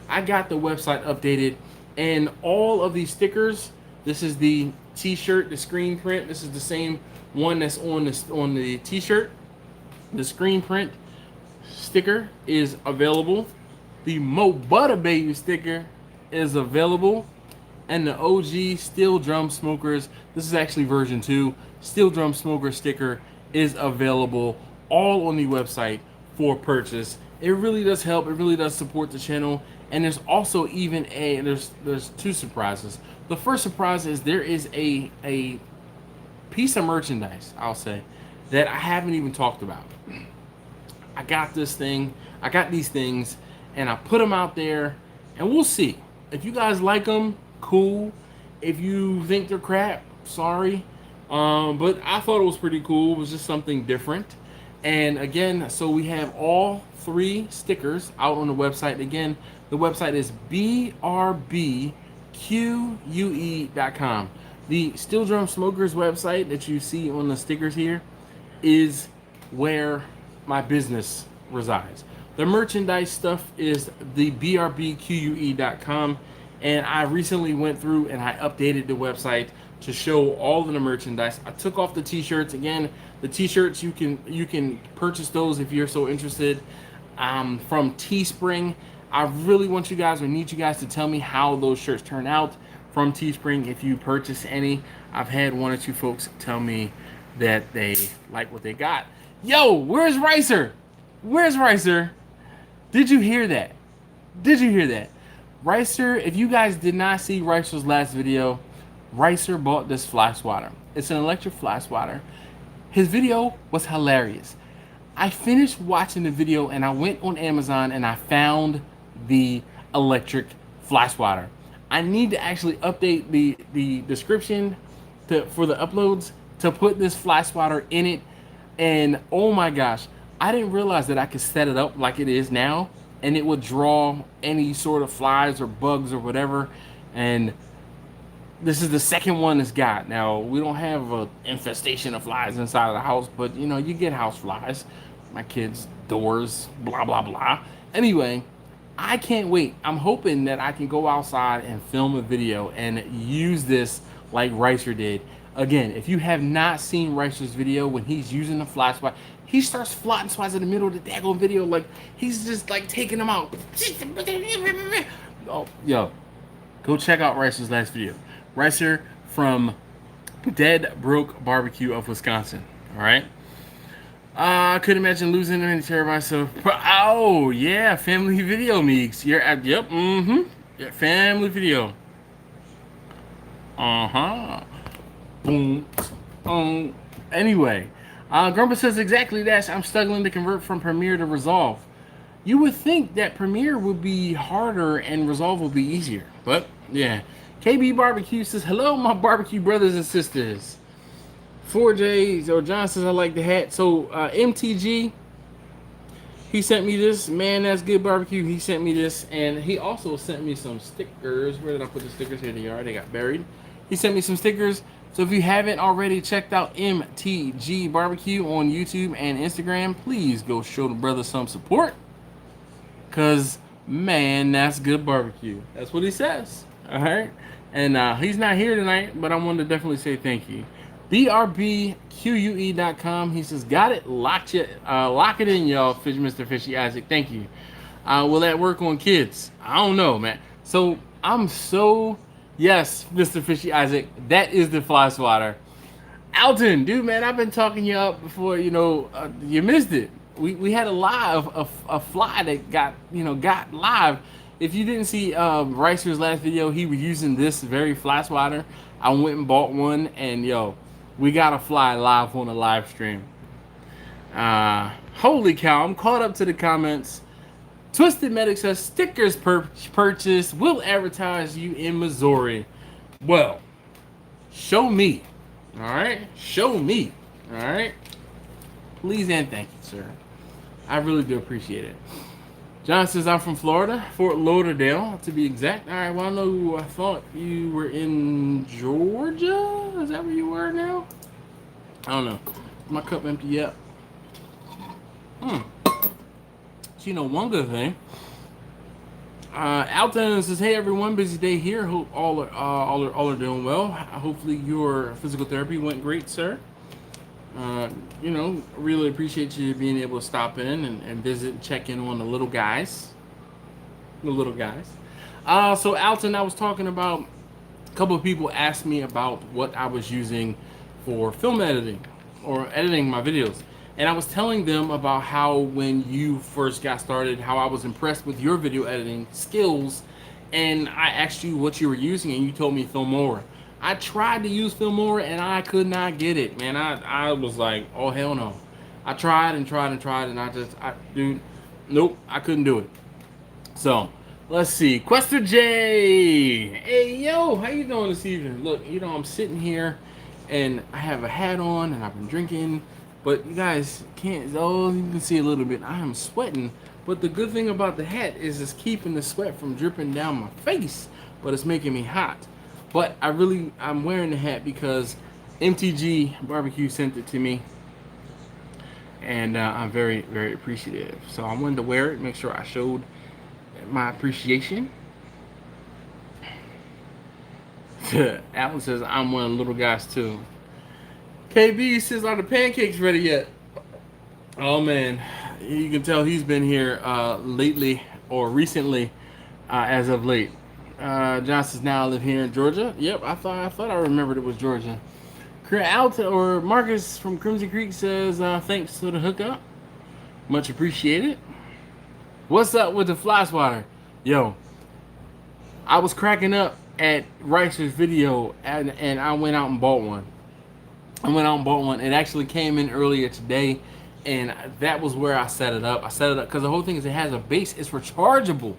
I got the website updated, and all of these stickers. This is the T-shirt, the screen print. This is the same one that's on the T-shirt. The screen print sticker is available. The Mo Butter Baby sticker is available, and the OG Steel Drum Smokers. This is actually version 2. Steel Drum Smoker sticker is available, all on the website for purchase. It really does help. It really does support the channel. And there's also even there's 2 surprises. The first surprise is there is a piece of merchandise, I'll say, that I haven't even talked about. I got these things, and I put them out there, and we'll see. If you guys like them, cool. If you think they're crap, sorry. But I thought it was pretty cool. It was just something different. And again, so we have all 3 stickers out on the website. Again, the website is BRBQUE.com. The Steel Drum Smokers website that you see on the stickers here is where my business resides. The merchandise stuff is the BRBQUE.com, and I recently went through and I updated the website to show all of the merchandise. I took off the T-shirts. Again, the T-shirts you can purchase those if you're so interested from Teespring. I really want you guys, or need you guys, to tell me how those shirts turn out from Teespring if you purchase any. I've had 1 or 2 folks tell me that they like what they got. Yo, where's Ricer? Where's Ricer? Did you hear that? Did you hear that? Ricer, if you guys did not see Ricer's last video, Ricer bought this fly swatter. It's an electric fly swatter. His video was hilarious. I finished watching the video and I went on Amazon and I found the electric fly swatter. I need to actually update the description for the uploads to put this fly swatter in it. And oh my gosh, I didn't realize that I could set it up like it is now, and it would draw any sort of flies or bugs or whatever. And this is the second one it's got. Now, we don't have an infestation of flies inside of the house, but you get house flies. My kids' doors, blah, blah, blah. Anyway, I can't wait. I'm hoping that I can go outside and film a video and use this like Ricer did. Again, if you have not seen Ricer's video when he's using the fly swatter, he starts flying swats in the middle of the daggone video like he's just like taking them out. Oh, yo, go check out Ricer's last video. Ricer from Dead Broke Barbecue of Wisconsin. All right. I couldn't imagine losing any terabytes. So, oh yeah, family video, Meeks. You're at yep, yeah, family video. Boom. Anyway, Grumpa says exactly that. I'm struggling to convert from Premiere to Resolve. You would think that Premiere would be harder and Resolve would be easier. But, yeah. KB Barbecue says, hello, my barbecue brothers and sisters. 4J, or John says, I like the hat. So, MTG, he sent me this. Man, that's good barbecue. He sent me this. And he also sent me some stickers. Where did I put the stickers? Here they are. They got buried. He sent me some stickers. So if you haven't already checked out MTG Barbecue on YouTube and Instagram, please go show the brother some support. Because, man, that's good barbecue. That's what he says. All right? And he's not here tonight, but I wanted to definitely say thank you. BRBQUE.com. He says, got it. Lock it in, y'all. Mr. Fishy Isaac. Thank you. Will that work on kids? I don't know, man. So, yes, Mr. Fishy Isaac, that is the fly swatter. Alton, dude, man, I've been talking you up before, you missed it. We had a fly that got live. If you didn't see Ricer's last video, he was using this very fly swatter. I went and bought one, and we got a fly live on a live stream. Holy cow, I'm caught up to the comments. Twisted Medic says, stickers purchased. Will advertise you in Missouri. Well, show me. All right? Show me. All right? Please and thank you, sir. I really do appreciate it. John says, I'm from Florida, Fort Lauderdale, to be exact. All right, well, I thought you were in Georgia. Is that where you were now? I don't know. My cup empty yet? So, one good thing. Alton says, hey, everyone, busy day here. Hope all are doing well. Hopefully your physical therapy went great, sir. Really appreciate you being able to stop in and visit and check in on the little guys. So Alton, I was talking about, a couple of people asked me about what I was using for film editing or editing my videos. And I was telling them about how when you first got started, how I was impressed with your video editing skills. And I asked you what you were using and you told me Filmora. I tried to use Filmora and I could not get it, man. I was like, oh, hell no. I tried and dude, nope, I couldn't do it. So, let's see. Quester J. Hey, yo, how you doing this evening? Look, I'm sitting here and I have a hat on and I've been drinking, but you guys can't, you can see a little bit. I am sweating, but the good thing about the hat is it's keeping the sweat from dripping down my face, but it's making me hot. But I'm wearing the hat because MTG Barbecue sent it to me. And I'm very, very appreciative. So I wanted to wear it, make sure I showed my appreciation. Alan says, I'm one of the little guys too. KB says, are the pancakes ready yet? Oh man, you can tell he's been here lately or recently as of late. John says, now I live here in Georgia. Yep, I thought I remembered it was Georgia. Marcus from Crimson Creek says, thanks for the hookup. Much appreciated. What's up with the fly swatter? Yo, I was cracking up at Ricer's video and I went out and bought one. It actually came in earlier today, and that was where I set it up. I set it up because the whole thing is it has a base. It's rechargeable.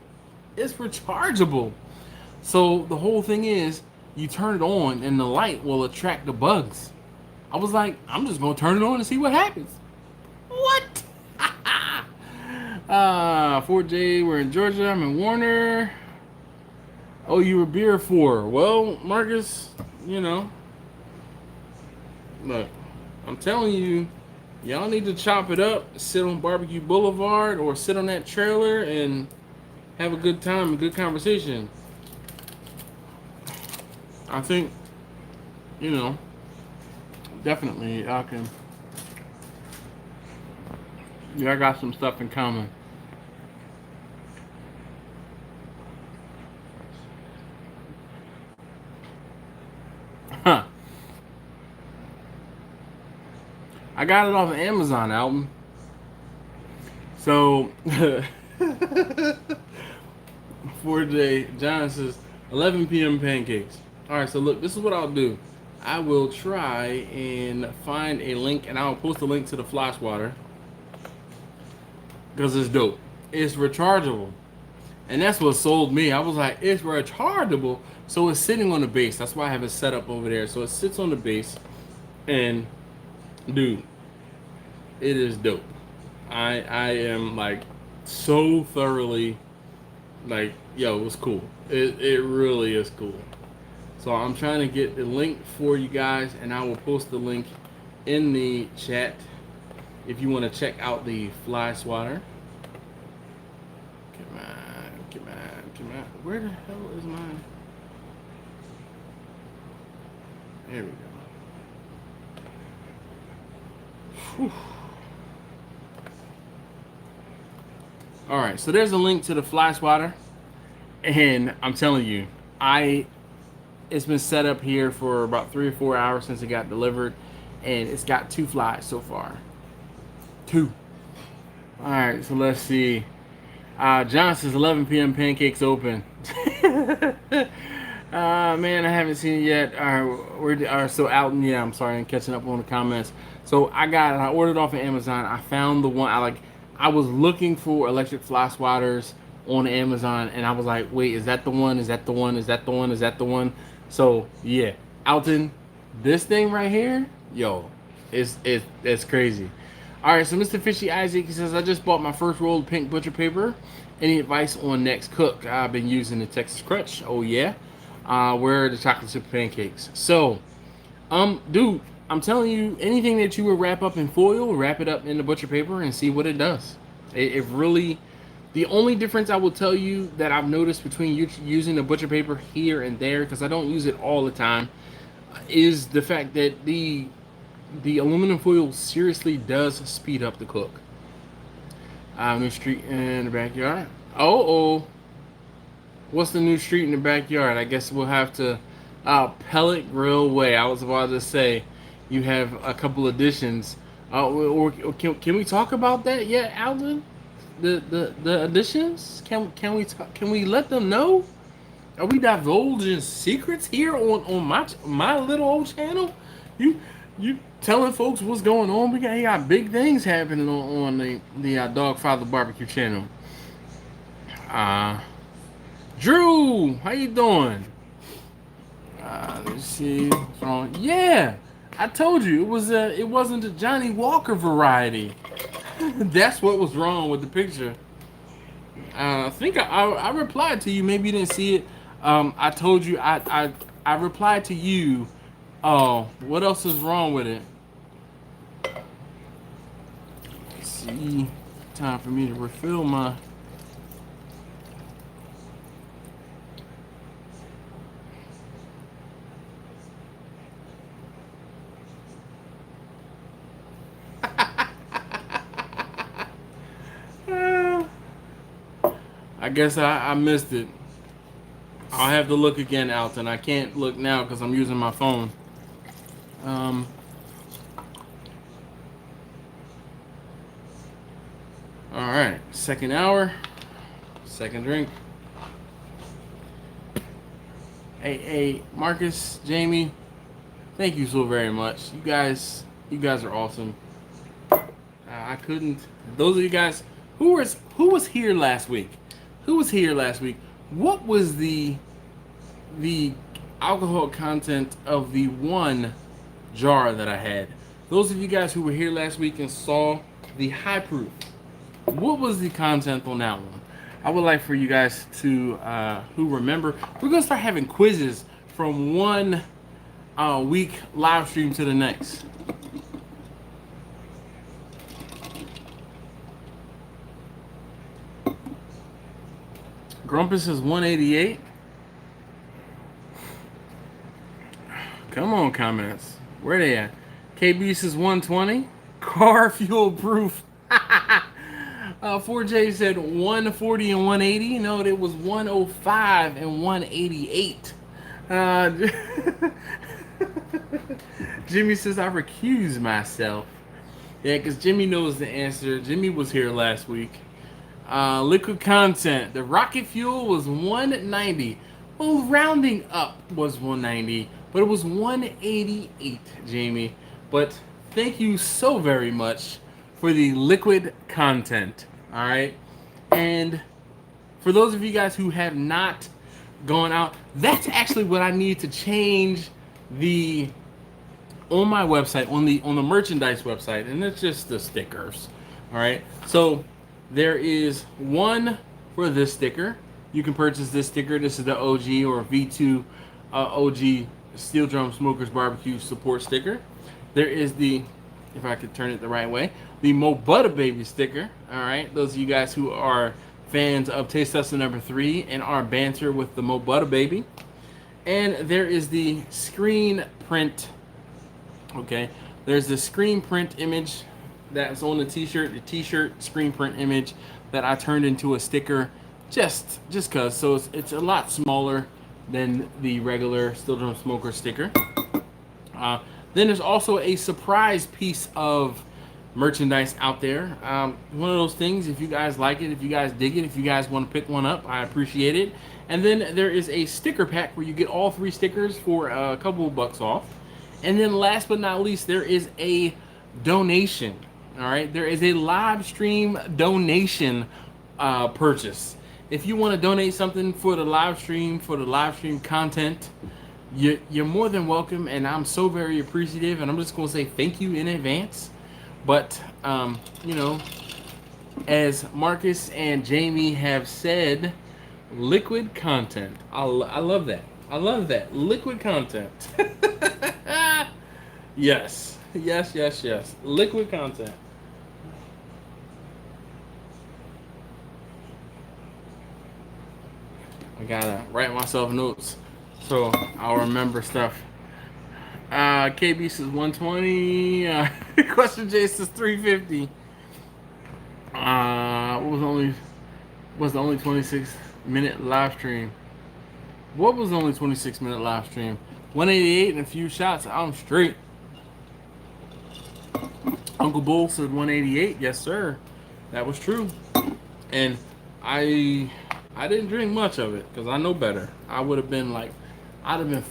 So the whole thing is you turn it on and the light will attract the bugs. I was like, I'm just going to turn it on and see what happens. What? 4J, we're in Georgia. I'm in Warner. Oh, you were beer for. Well, Marcus, look, I'm telling you, y'all need to chop it up, sit on Barbecue Boulevard or sit on that trailer and have a good time, a good conversation. I think, definitely I got some stuff in common. Huh. I got it off of Amazon album. So 4J John says 11 p.m. pancakes. All right, so look, this is what I'll do. I will try and find a link, and I'll post a link to the fly swatter because it's dope. It's rechargeable, and that's what sold me. I was like, it's rechargeable, so it's sitting on the base. That's why I have it set up over there. So it sits on the base, and dude, it is dope. I am like so thoroughly like, yo, it's cool. It really is cool. So I'm trying to get the link for you guys, and I will post the link in the chat if you want to check out the fly swatter. Come on, come on, come on. Where the hell is mine? There we go. Whew. All right, so there's a link to the fly swatter, and I'm telling you, it's been set up here for about 3 or 4 hours since it got delivered, and it's got 2 flies so far. 2. All right, so let's see. John says 11 p.m. pancakes open. Man, I haven't seen it yet. We're still out, and yeah, I'm sorry, I'm catching up on the comments. So I ordered off of Amazon. I found the one I was looking for electric fly swatters on Amazon, and I was like, wait, is that the one? Is that the one? Is that the one? Is that the one? So yeah, Alton, this thing right here, yo, it's crazy. All right, so Mr. Fishy Isaac, he says, I just bought my first roll of pink butcher paper. Any advice on next cook? I've been using the Texas Crutch. Oh yeah. Where are the chocolate chip pancakes? So, dude, I'm telling you, anything that you would wrap up in foil, wrap it up in the butcher paper and see what it does. It really, the only difference I will tell you that I've noticed between you using the butcher paper here and there, because I don't use it all the time, is the fact that the aluminum foil seriously does speed up the cook. New street in the backyard. Oh. What's the new street in the backyard? I guess we'll have to Pellet Grill Way. I was about to say you have a couple additions. Or can we talk about that yet, Alvin? The additions? Can we let them know? Are we divulging secrets here on my little old channel? You telling folks what's going on? We got big things happening on the Dogfather Barbecue channel. Drew, how you doing? Let's see what's wrong. Yeah, I told you it wasn't the Johnny Walker variety. That's what was wrong with the picture. I think I replied to you. Maybe you didn't see it. I told you I replied to you. Oh, what else is wrong with it? Let's see. Time for me to refill my. I guess I missed it. I'll have to look again, Alton. I can't look now because I'm using my phone. All right, second hour, second drink. Hey, Marcus, Jamie, thank you so very much. You guys are awesome. I couldn't. Those of you guys who was here last week. Who was here last week? What was the alcohol content of the one jar that I had? Those of you guys who were here last week and saw the high proof, what was the content on that one? I would like for you guys to who remember. We're gonna start having quizzes from one week live stream to the next. Grumpus is 188. Come on, comments. Where they at? KB says 120. Car fuel proof. 4J said 140 and 180. No, it was 105 and 188. Jimmy says I recuse myself. Yeah, because Jimmy knows the answer. Jimmy was here last week. Liquid content. The rocket fuel was 190. Well, rounding up was 190, but it was 188, Jamie. But thank you so very much for the liquid content. All right, and for those of you guys who have not gone out, that's actually what I need to change the on my website, on the merchandise website, and it's just the stickers. All right, so there is one for this sticker. You can purchase this sticker. This is the OG or V2 OG Steel Drum Smokers Barbecue support sticker. There is the, if I could turn it the right way, the Mo Butter Baby sticker. All right, those of you guys who are fans of Taste Tester number 3 and our banter with the Mo Butter Baby. And there is the screen print. Okay, there's the screen print image that's on the t-shirt, screen print image that I turned into a sticker just cause. So it's a lot smaller than the regular Steel Drum Smoker sticker. Then there's also a surprise piece of merchandise out there. One of those things, if you guys like it, if you guys dig it, if you guys want to pick one up, I appreciate it. And then there is a sticker pack where you get all 3 stickers for a couple of bucks off. And then last but not least, there is a donation. All right, there is a live stream donation purchase. If you want to donate something for the live stream, content, you're more than welcome, and I'm so very appreciative, and I'm just going to say thank you in advance. But, you know, as Marcus and Jamie have said, liquid content. I love that. I love that. Liquid content. Yes. Liquid content. I gotta write myself notes so I'll remember stuff. KB says 120. Question J says 350. Was the only 26-minute live stream? What was the only 26-minute live stream? 188 and a few shots. I'm straight. Uncle Bull said 188. Yes, sir. That was true. And I didn't drink much of it because I know better. I'd have been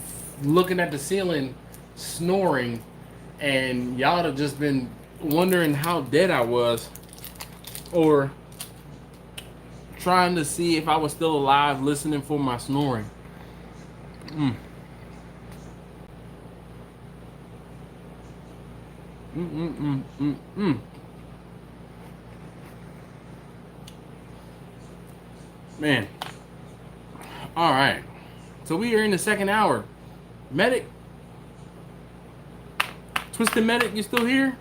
looking at the ceiling, snoring, and y'all would have just been wondering how dead I was, or trying to see if I was still alive, listening for my snoring. Man. All right. So we are in the second hour. Medic. Twisted Medic, you still here?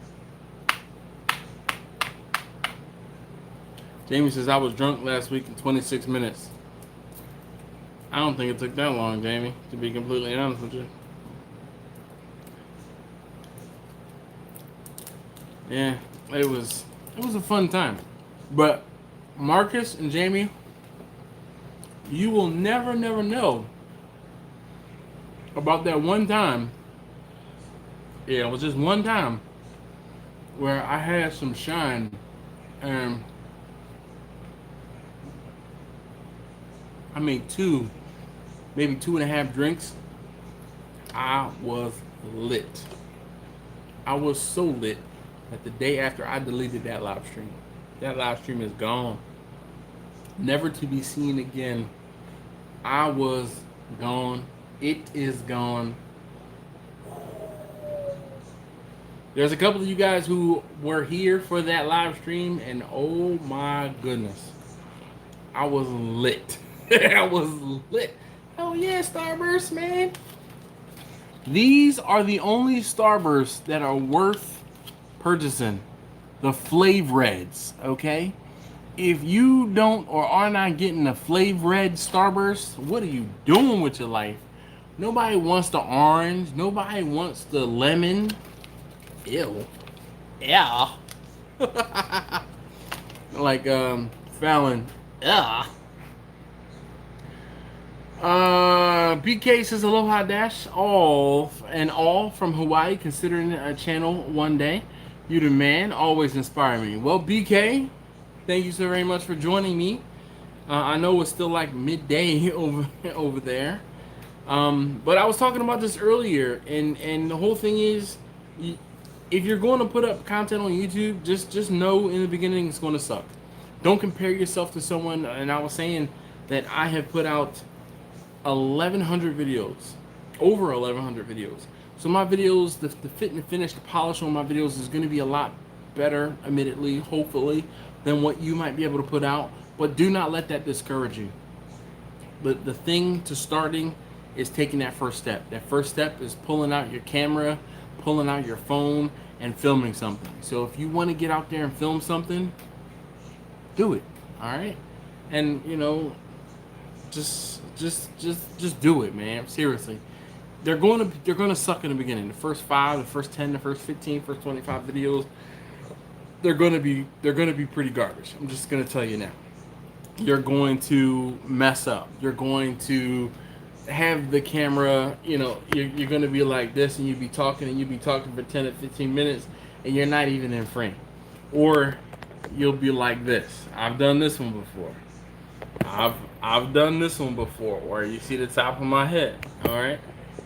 Jamie says, I was drunk last week in 26 minutes. I don't think it took that long, Jamie, to be completely honest with you. Yeah, it was a fun time. But Marcus and Jamie, you will never know about that one time. Yeah, it was just one time where I had some shine, and I made maybe 2.5 drinks. I was lit. I was so lit that the day after I deleted that live stream. That live stream is gone. Never to be seen again. I was gone. It is gone. There's a couple of you guys who were here for that live stream, and oh my goodness, I was lit. I was lit. Oh yeah, Starburst, man. These are the only Starbursts that are worth purchasing. The Flav Reds, okay? If you don't or are not getting the Flav Red Starburst, what are you doing with your life? Nobody wants the orange. Nobody wants the lemon. Ew. Yeah. Like Fallon. Yeah. BK says Aloha Dash all from Hawaii, considering a channel one day. You the man, always inspire me. Well, BK, thank you so very much for joining me. I know it's still like midday over there. But I was talking about this earlier, and the whole thing is, if you're going to put up content on YouTube, just know in the beginning it's going to suck. Don't compare yourself to someone. And I was saying that I have put out 1,100 videos, over 1,100 videos. So my videos, the fit and the finish, the polish on my videos is going to be a lot better, admittedly, hopefully, than what you might be able to put out. But do not let that discourage you. But the thing to starting is taking that first step. That first step is pulling out your camera, pulling out your phone, and filming something. So if you want to get out there and film something, do it. All right, and you know, just do it, man. Seriously, they're gonna suck in the beginning. The first 5, the first 10, the first 15, first 25 videos, they're gonna be pretty garbage. I'm just gonna tell you now. You're going to mess up. You're going to have the camera, you know, you're going to be like this, and you'd be talking for 10 to 15 minutes, and you're not even in frame. Or you'll be like this. I've done this one before. I've done this one before, or you see the top of my head, all right?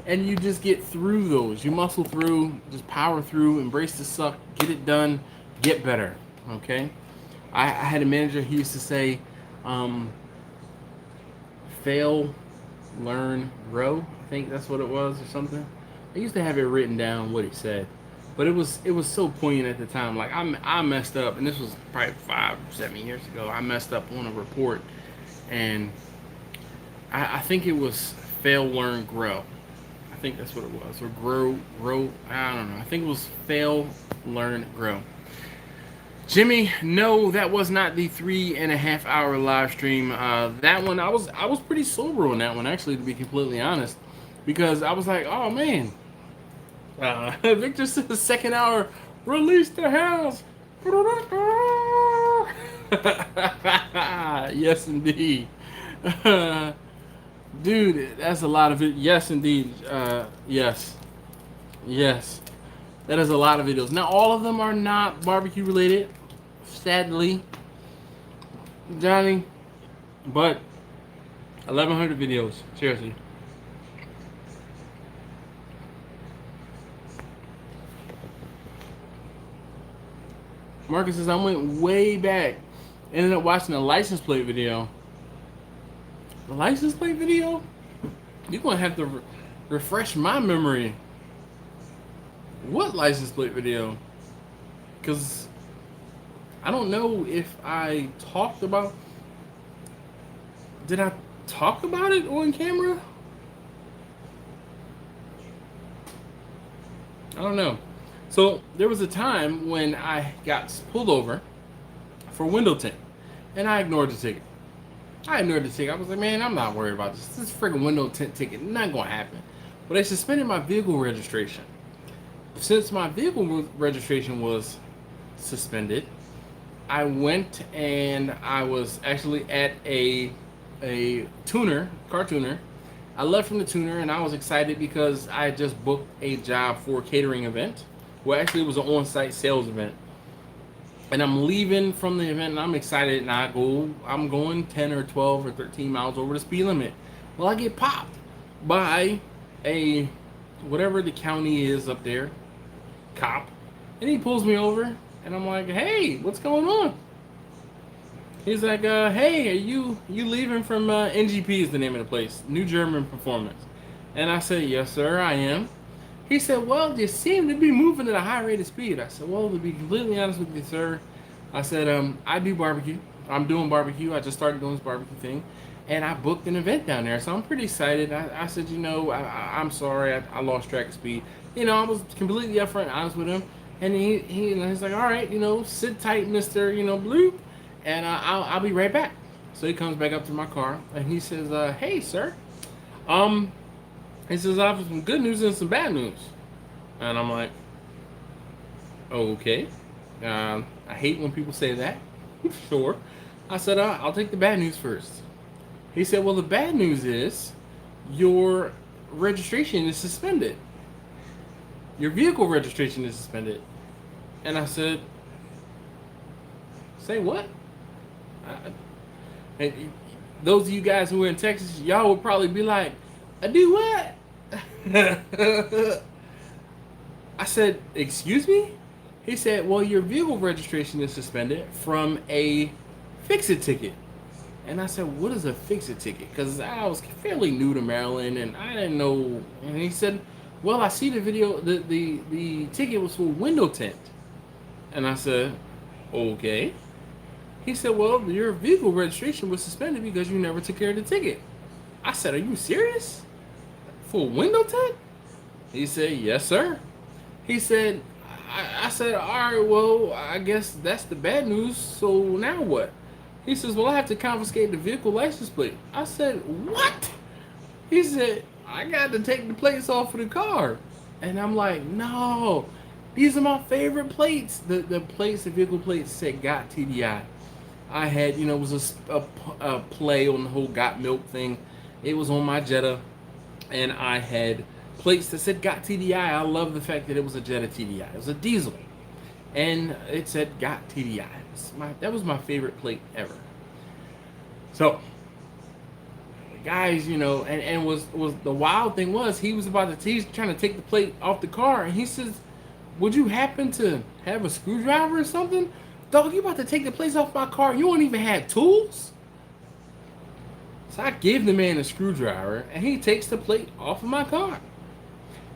And you just get through those. You muscle through, just power through, embrace the suck, get it done, get better, okay? I had a manager, he used to say, fail, learn, grow. I think that's what it was, or something. I used to have it written down what he said, but it was so poignant at the time. Like I messed up, and this was probably 5-7 years ago. I messed up on a report, and I think it was fail, learn, grow. I think that's what it was, or grow. I don't know. I think it was fail, learn, grow. Jimmy, no, that was not the 3.5 hour live stream. That one, I was pretty sober on that one, actually, to be completely honest, because I was like, oh man, Victor said the second hour, release the house. Yes, indeed. Dude, that's a lot of it. Yes, indeed. Yes. That is a lot of videos. Now, all of them are not barbecue related, sadly, Johnny, but 1,100 videos, seriously. Marcus says, I went way back, ended up watching a license plate video. The license plate video? You're going to have to refresh my memory. What license plate video? Because I don't know if I talked about... Did I talk about it on camera? I don't know. So there was a time when I got pulled over for window tint, and I ignored the ticket. I was like, man, I'm not worried about this. This freaking window tint ticket, not going to happen. But they suspended my vehicle registration. Since my vehicle registration was suspended, I went and I was actually at a tuner, car tuner. I left from the tuner and I was excited because I had just booked a job for a catering event. Well, actually, it was an on-site sales event. And I'm leaving from the event and I'm excited, and I'm going 10 or 12 or 13 miles over the speed limit. Well, I get popped by a, whatever the county is up there, cop, and he pulls me over, and I'm like, hey, what's going on? He's like, hey, are you leaving from NGP is the name of the place, New German Performance. And I said, yes, sir, I am. He said, well, you seem to be moving at a high rate of speed. I said, well, to be completely honest with you, sir, I said, I do barbecue. I'm doing barbecue. I just started doing this barbecue thing. And I booked an event down there, so I'm pretty excited. I said, you know, I'm sorry, I lost track of speed. You know, I was completely upfront and honest with him. And he's like, all right, you know, sit tight, Mr. You know, Blue, and I'll be right back. So he comes back up to my car, and he says, hey, sir, he says, I have some good news and some bad news. And I'm like, okay. I hate when people say that. Sure. I said, I'll take the bad news first. He said, well, the bad news is your registration is suspended. Your vehicle registration is suspended. And I said, say what? And those of you guys who are in Texas, y'all would probably be like, I do what? I said, excuse me? He said, well, your vehicle registration is suspended from a fix-it ticket. And I said, what is a fix-it ticket? Because I was fairly new to Maryland and I didn't know. And he said, well, I see the video, the ticket was for window tint. And I said, okay. He said, well, your vehicle registration was suspended because you never took care of the ticket. I said, are you serious? For window tint? He said, yes, sir. He said, I said, all right, well, I guess that's the bad news. So now what? He says, well, I have to confiscate the vehicle license plate. I said, what? He said, I got to take the plates off of the car. And I'm like, no, these are my favorite plates. The plates, the vehicle plates said got TDI. I had, it was a play on the whole got milk thing. It was on my Jetta. And I had plates that said got TDI. I love the fact that it was a Jetta TDI. It was a diesel. And it said got TDI. That was my favorite plate ever. So, guys, and was the wild thing was he was about to, he's trying to take the plate off the car, and he says, would you happen to have a screwdriver or something? Dog, you about to take the plates off my car? You don't even have tools? So I give the man a screwdriver, and he takes the plate off of my car.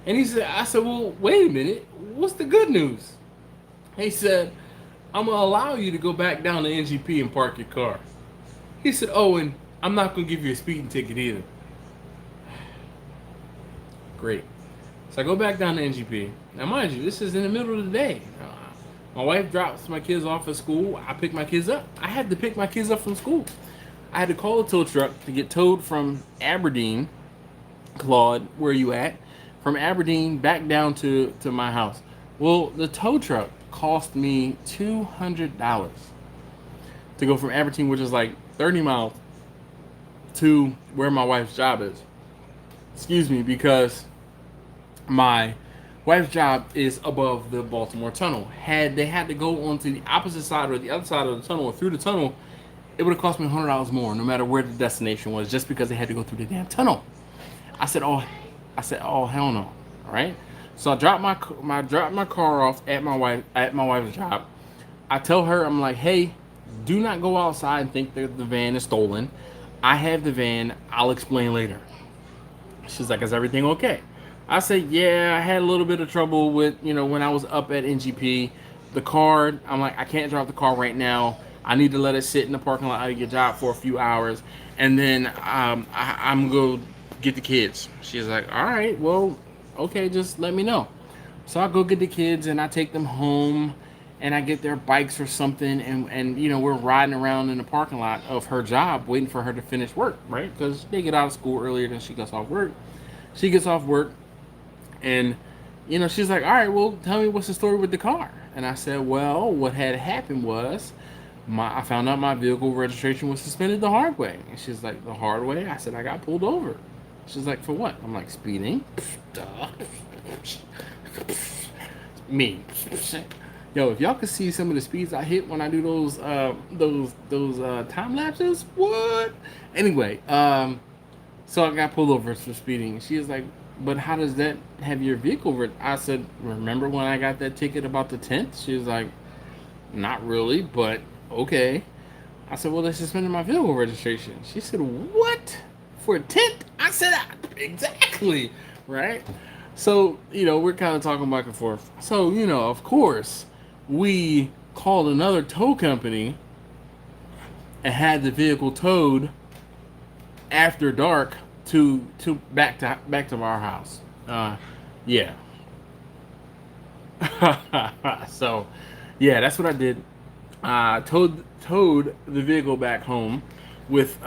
And I said, well, wait a minute, what's the good news? He said, I'm going to allow you to go back down to NGP and park your car. He said, oh, and I'm not going to give you a speeding ticket either. Great. So I go back down to NGP. Now, mind you, this is in the middle of the day. My wife drops my kids off at school. I pick my kids up. I had to pick my kids up from school. I had to call a tow truck to get towed from Aberdeen. Claude, where you at? From Aberdeen back down to my house. Well, the tow truck cost me $200 to go from Aberdeen, which is like 30 miles, to where my wife's job is. Excuse me, because my wife's job is above the Baltimore tunnel. Had they had to go onto the opposite side or the other side of the tunnel or through the tunnel, it would have cost me $100 more, no matter where the destination was, just because they had to go through the damn tunnel. I said, oh hell no. All right. So I dropped my car off at my wife's job. I tell her, I'm like, hey, do not go outside and think that the van is stolen. I have the van. I'll explain later. She's like, is everything okay? I said, yeah, I had a little bit of trouble with, when I was up at NGP. The car, I'm like, I can't drive the car right now. I need to let it sit in the parking lot of your job for a few hours. And then I'm going to get the kids. She's like, all right, well, okay, just let me know. So I go get the kids and I take them home and I get their bikes or something. And we're riding around in the parking lot of her job waiting for her to finish work, right? Because they get out of school earlier than she gets off work. She gets off work and, she's like, all right, well, tell me what's the story with the car. And I said, well, what had happened was I found out my vehicle registration was suspended the hard way. And she's like, the hard way? I said, I got pulled over. She's like, for what? I'm like, speeding. Duh. Me. Yo, if y'all could see some of the speeds I hit when I do those time lapses, what? Anyway, so I got pulled over for speeding. She was like, but how does that have your vehicle? I said, remember when I got that ticket about the tint? She was like, not really, but okay. I said, well, they suspended my vehicle registration. She said, what? For a tint? I said, exactly, right? So, we're kind of talking back and forth. So, of course, we called another tow company and had the vehicle towed after dark to back to our house. Yeah. So, yeah, that's what I did. Towed the vehicle back home with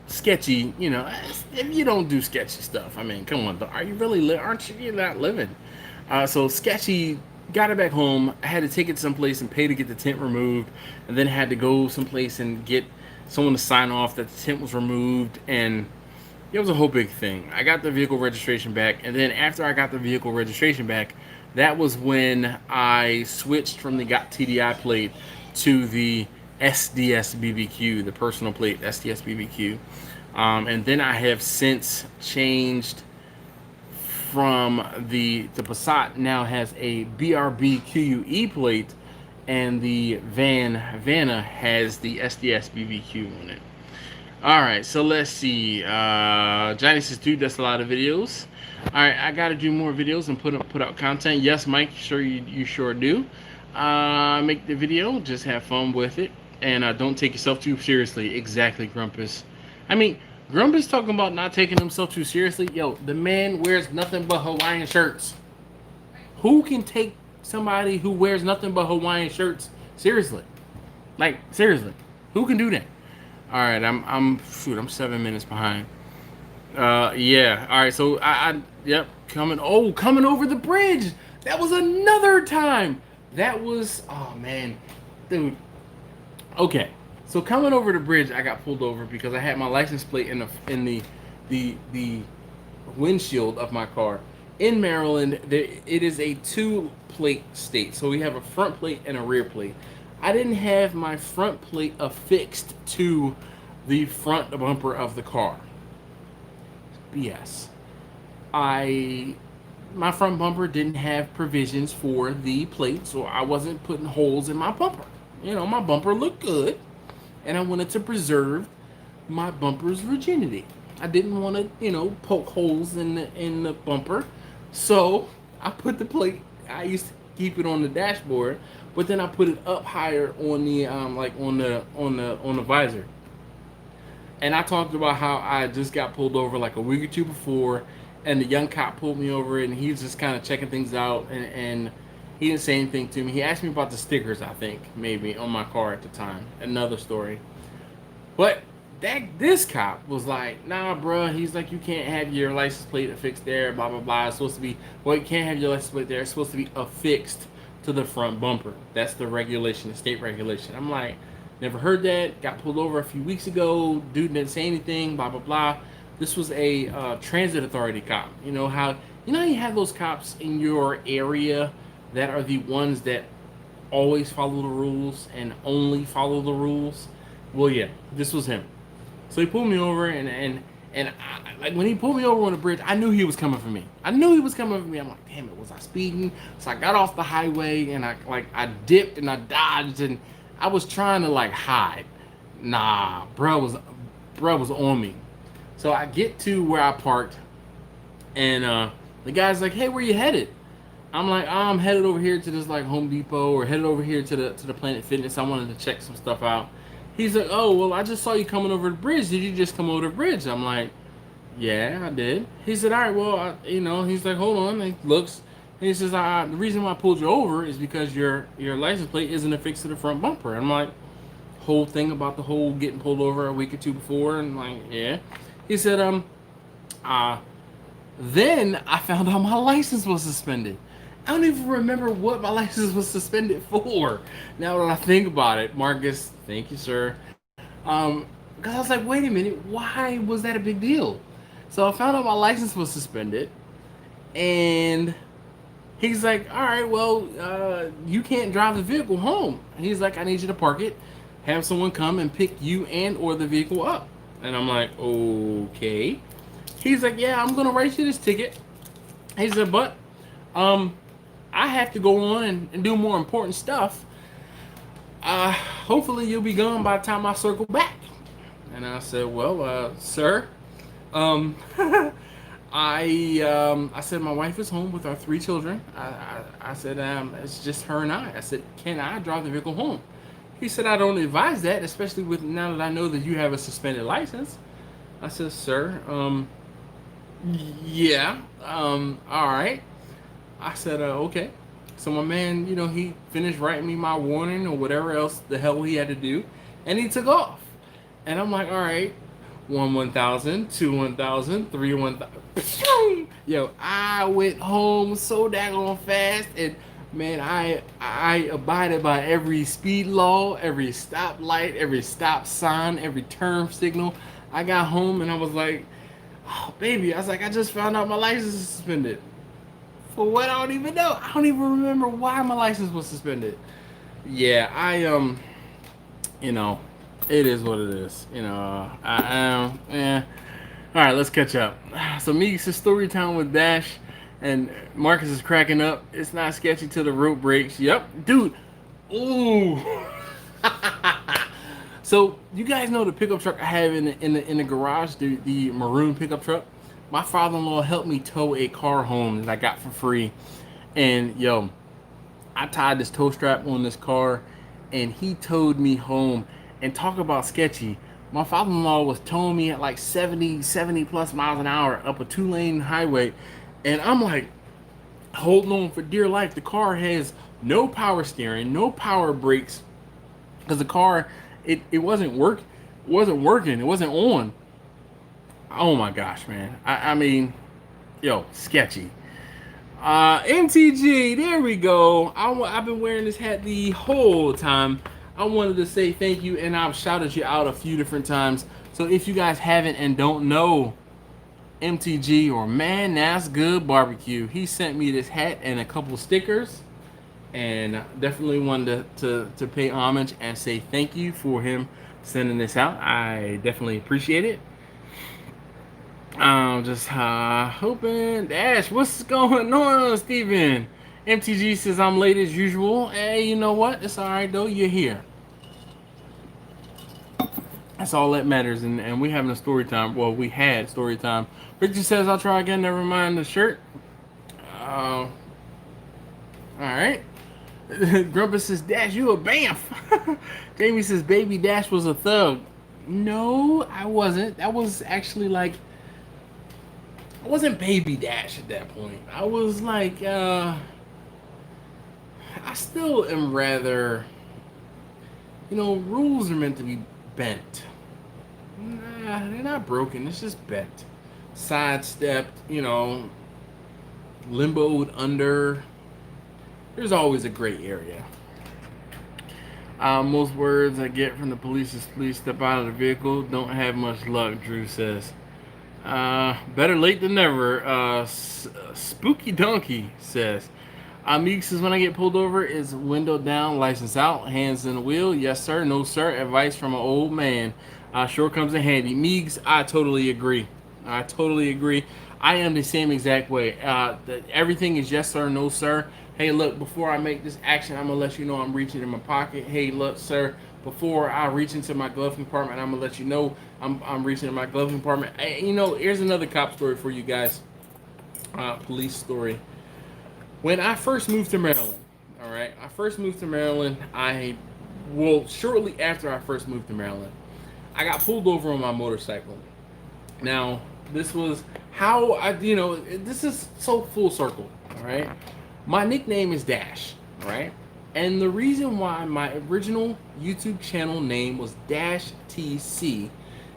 sketchy. If you don't do sketchy stuff, I mean, come on, are you really? Aren't you? You're not living. So sketchy. Got it back home. I had to take it someplace and pay to get the tint removed, and then had to go someplace and get someone to sign off that the tint was removed, and it was a whole big thing. I got the vehicle registration back, and then after I got the vehicle registration back, that was when I switched from the got TDI plate to the SDSBBQ, the personal plate SDSBBQ. And then I have since changed from the Passat now has a BRBQUE plate, and the Vanna has the SDSBBQ on it. All right, so let's see. Johnny says, "Dude, that's a lot of videos." All right, I got to do more videos and put out content. Yes, Mike, sure you sure do. Make the video, just have fun with it, and don't take yourself too seriously. Exactly, Grumpus. I mean, Grumpus talking about not taking himself too seriously. Yo, the man wears nothing but Hawaiian shirts. Who can take somebody who wears nothing but Hawaiian shirts seriously? Like seriously, who can do that? All right, I'm 7 minutes behind. Yeah. All right, so yep, coming over the bridge. That was another time. That was, oh man, dude. Okay, so coming over the bridge, I got pulled over because I had my license plate in the windshield of my car. In Maryland, it is a two-plate state, so we have a front plate and a rear plate. I didn't have my front plate affixed to the front bumper of the car. BS. My front bumper didn't have provisions for the plate, so I wasn't putting holes in my bumper. You know, my bumper looked good, and I wanted to preserve my bumper's virginity. I didn't want to, poke holes in the bumper, so I put the plate. I used to keep it on the dashboard, but then I put it up higher on the on the visor. And I talked about how I just got pulled over like a week or two before, and the young cop pulled me over, and he was just kind of checking things out, and he didn't say anything to me. He asked me about the stickers, I think, maybe, on my car at the time. Another story. But this cop was like, nah, bro. He's like, you can't have your license plate affixed there, blah, blah, blah. It's supposed to be, well, you can't have your license plate there. It's supposed to be affixed to the front bumper. That's the regulation, the state regulation. I'm like, never heard that. Got pulled over a few weeks ago. Dude didn't say anything, blah, blah, blah. This was a transit authority cop. You know how you have those cops in your area that are the ones that always follow the rules and only follow the rules? Well, yeah, this was him. So he pulled me over, and like when he pulled me over on the bridge, I knew he was coming for me. I'm like, damn it, was I speeding? So I got off the highway, and I dipped and I dodged, and I was trying to like hide. Nah, bro was on me. So I get to where I parked, and the guy's like, hey, where you headed? I'm like, I'm headed over here to this like Home Depot, or headed over here to the Planet Fitness. I wanted to check some stuff out. He's like, oh, well, I just saw you coming over the bridge. Did you just come over the bridge? I'm like, yeah, I did. He said, all right, well, he's like, hold on. He looks, and he says, the reason why I pulled you over is because your license plate isn't affixed to the front bumper. I'm like, whole thing about the whole getting pulled over a week or two before, and like, yeah. He said, then I found out my license was suspended. I don't even remember what my license was suspended for. Now that I think about it, Marcus, thank you, sir. Because I was like, wait a minute, why was that a big deal? So I found out my license was suspended, and he's like, all right, well, you can't drive the vehicle home. He's like, I need you to park it, have someone come and pick you and or the vehicle up. And I'm like, okay. He's like, yeah, I'm gonna write you this ticket. He said, but I have to go on and do more important stuff. Hopefully you'll be gone by the time I circle back. And I said, well, sir, I said my wife is home with our 3 children. I said, it's just her and I. I said, can I drive the vehicle home? He said, I don't advise that, especially with now that I know that you have a suspended license. I said, sir, yeah, all right. I said, okay. So my man, he finished writing me my warning or whatever else the hell he had to do, and he took off. And I'm like, all right, 1,000, 2,000, 3,000. Yo, I went home so daggone fast, and man, I abided by every speed law, every stoplight, every stop sign, every turn signal. I got home and I was like, oh baby, I was like, I just found out my license is suspended. For what? I don't even know. I don't even remember why my license was suspended. Yeah, It is what it is. You know, I am. All right, let's catch up. So Meeks' story time with Dash, and Marcus is cracking up. It's not sketchy till the rope breaks. Yep, dude. Ooh. So you guys know the pickup truck I have in the garage, the maroon pickup truck. My father-in-law helped me tow a car home that I got for free, and yo, I tied this tow strap on this car, and he towed me home. And talk about sketchy. My father-in-law was towing me at like 70 plus miles an hour up a 2-lane highway, and I'm like holding on for dear life. The car has no power steering, no power brakes, because the car it wasn't working, it wasn't on. Oh my gosh, man! I mean, yo, sketchy. MTG, there we go. I've been wearing this hat the whole time. I wanted to say thank you, and I've shouted you out a few different times. So if you guys haven't and don't know MTG or Man That's Good Barbecue, he sent me this hat and a couple stickers, and definitely wanted to pay homage and say thank you for him sending this out. I definitely appreciate it. I'm just hoping. Dash, what's going on, Steven? MTG says I'm late as usual. Hey, you know what? It's alright though. You're here. That's all that matters. And we having a story time. Well, we had story time. Richard says I'll try again. Never mind the shirt. Alright. Grumpus says Dash, you a bamf. Jamie says Baby Dash was a thug. No, I wasn't. That was actually like, I wasn't Baby Dash at that point. I was like, I still am rather, rules are meant to be bent. Nah, they're not broken. It's just bent. Sidestepped, limboed under. There's always a gray area. Most words I get from the police is please step out of the vehicle. Don't have much luck, Drew says. Better late than never. Spooky Donkey says. Meek says when I get pulled over, is window down, license out, hands in the wheel. Yes, sir. No, sir. Advice from an old man. Sure comes in handy. Meeks, I totally agree. I totally agree. I am the same exact way. Everything is yes, sir. No, sir. Hey, look, before I make this action, I'm going to let you know I'm reaching in my pocket. Hey, look, sir, before I reach into my glove compartment, I'm going to let you know I'm reaching in my glove compartment. Hey, here's another cop story for you guys. Police story. When I first moved to Maryland, all right, shortly after I first moved to Maryland, I got pulled over on my motorcycle. Now, this was how this is so full circle, all right? My nickname is Dash, all right? And the reason why my original YouTube channel name was Dash TC,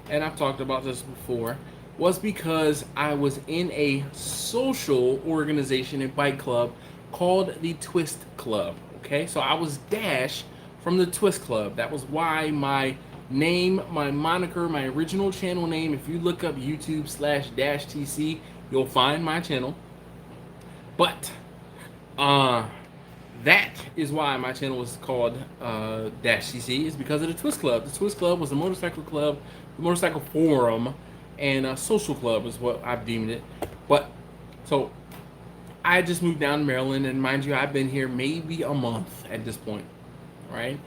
and I've talked about this before, was because I was in a social organization, a bike club called the Twist Club, okay? So I was Dash from the Twist Club. That was why my name, my moniker, my original channel name, if you look up YouTube/Dash TC, you'll find my channel. But that is why my channel was called Dash TC, is because of the Twist Club. The Twist Club was a motorcycle club, the motorcycle forum, and a social club is what I've deemed it. But so I just moved down to Maryland, and mind you, I've been here maybe a month at this point, right?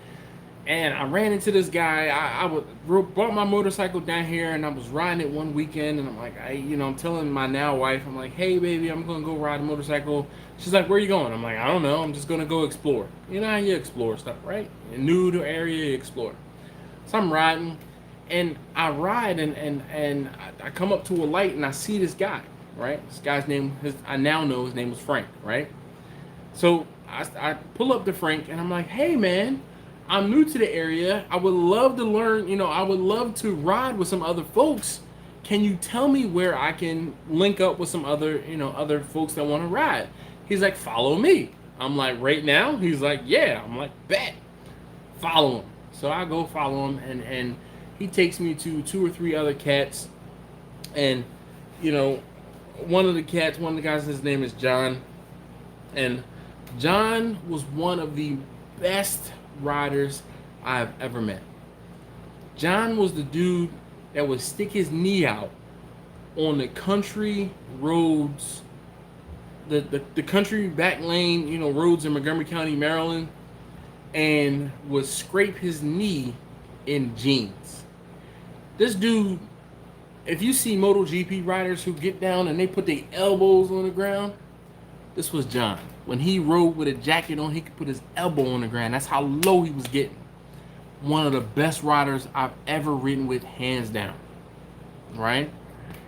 And I ran into this guy. I brought my motorcycle down here, and I was riding it one weekend, and I'm like, I'm telling my now wife, I'm like, hey baby, I'm gonna go ride a motorcycle. She's like, where are you going? I'm like, I don't know. I'm just gonna go explore. You know how you explore stuff, right? A new area, you explore. So I'm riding, and I ride, and I come up to a light, and I see this guy, right? This guy's name, I now know his name was Frank, right? So I pull up to Frank, and I'm like, hey man, I'm new to the area. I would love to learn, I would love to ride with some other folks. Can you tell me where I can link up with some other, other folks that want to ride? He's like, follow me. I'm like, right now? He's like, yeah. I'm like, bet. Follow him. So I go follow him, and he takes me to 2 or 3 other cats. And, one of the guys, his name is John. And John was one of the best riders I've ever met. John was the dude that would stick his knee out on the country roads, the country back lane, roads in Montgomery County, Maryland, and would scrape his knee in jeans. This dude, if you see MotoGP riders who get down and they put their elbows on the ground, this was John. When he rode with a jacket on, he could put his elbow on the ground. That's how low he was getting. One of the best riders I've ever ridden with, hands down. Right?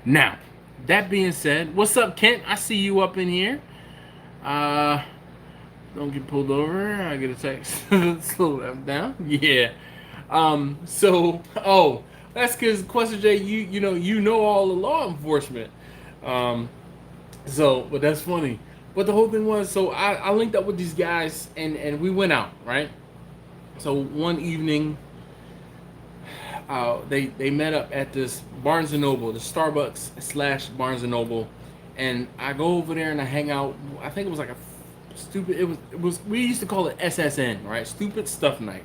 Now, that being said, what's up, Kent? I see you up in here. Don't get pulled over. I get a text. Slow that down. Yeah. That's because Question J, you know all the law enforcement. But that's funny. But the whole thing was, so I linked up with these guys and we went out, right? So one evening, they met up at this Barnes & Noble, the Starbucks / Barnes & Noble, and I go over there and I hang out. I think it was like a stupid, it was we used to call it SSN, right? Stupid Stuff Night.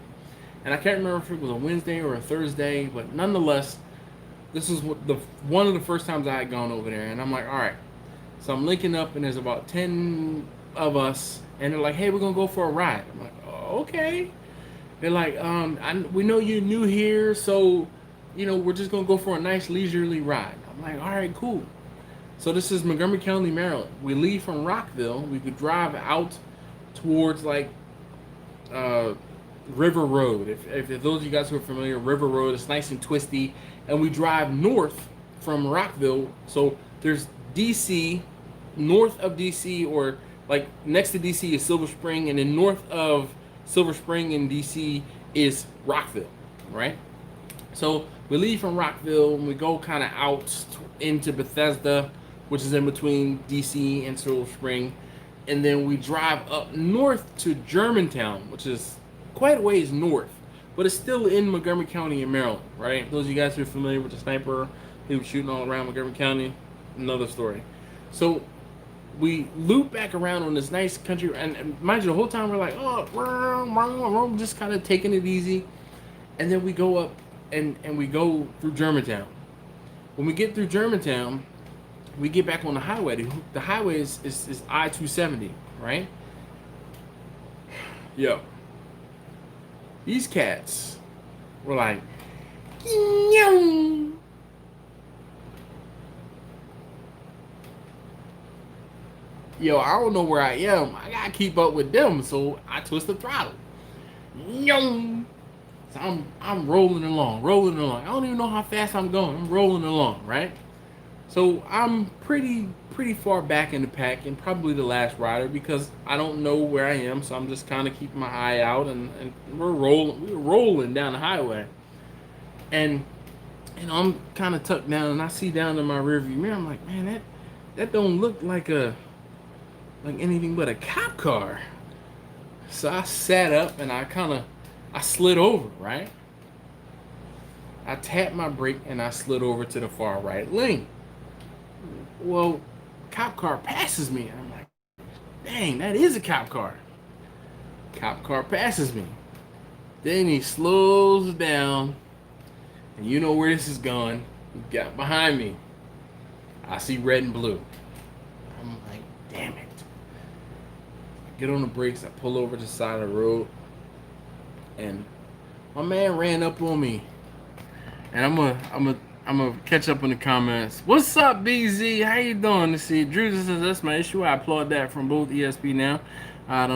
And I can't remember if it was a Wednesday or a Thursday, but nonetheless, this is one of the first times I had gone over there, and I'm like, all right. So I'm linking up, and there's about 10 of us, and they're like, hey, we're gonna go for a ride. I'm like, oh, okay. They're like, we know you're new here, so we're just gonna go for a nice leisurely ride. I'm like, all right, cool. So this is Montgomery County, Maryland. We leave from Rockville. We could drive out towards like River Road. If those of you guys who are familiar, River Road, it's nice and twisty. And we drive north from Rockville. So there's DC, north of DC, or like next to DC is Silver Spring, and then north of Silver Spring and DC is Rockville, right? So we leave from Rockville and we go kind of out into Bethesda, which is in between DC and Silver Spring, and then we drive up north to Germantown, which is quite a ways north, but it's still in Montgomery County in Maryland, right? Those of you guys who are familiar with the sniper, he was shooting all around Montgomery County, another story. So we loop back around on this nice country, and mind you, the whole time we're like, we're just kind of taking it easy, and then we go up and we go through Germantown. When we get through Germantown, we get back on the highway. The highway is I-270, right? Yo. These cats were like, Nyong. Yo, I don't know where I am. I gotta keep up with them, so I twist the throttle. Nyong. So I'm rolling along. I don't even know how fast I'm going. I'm rolling along, right? So I'm pretty far back in the pack and probably the last rider because I don't know where I am. So I'm just kind of keeping my eye out, and we're rolling down the highway. And I'm kind of tucked down, and I see down in my rearview mirror. I'm like, man, that don't look like anything but a cop car. So I sat up and I slid over, right? I tapped my brake and I slid over to the far right lane. Well, cop car passes me. I'm like, dang, that is a cop car. Cop car passes me. Then he slows down, and you know where this is going. He got behind me. I see red and blue. I'm like, damn it. I get on the brakes. I pull over to the side of the road, and my man ran up on me. And I'm gonna catch up in the comments. What's up, BZ? How you doing? Let's see. Drew says that's my issue. I applaud that from both ESP now. I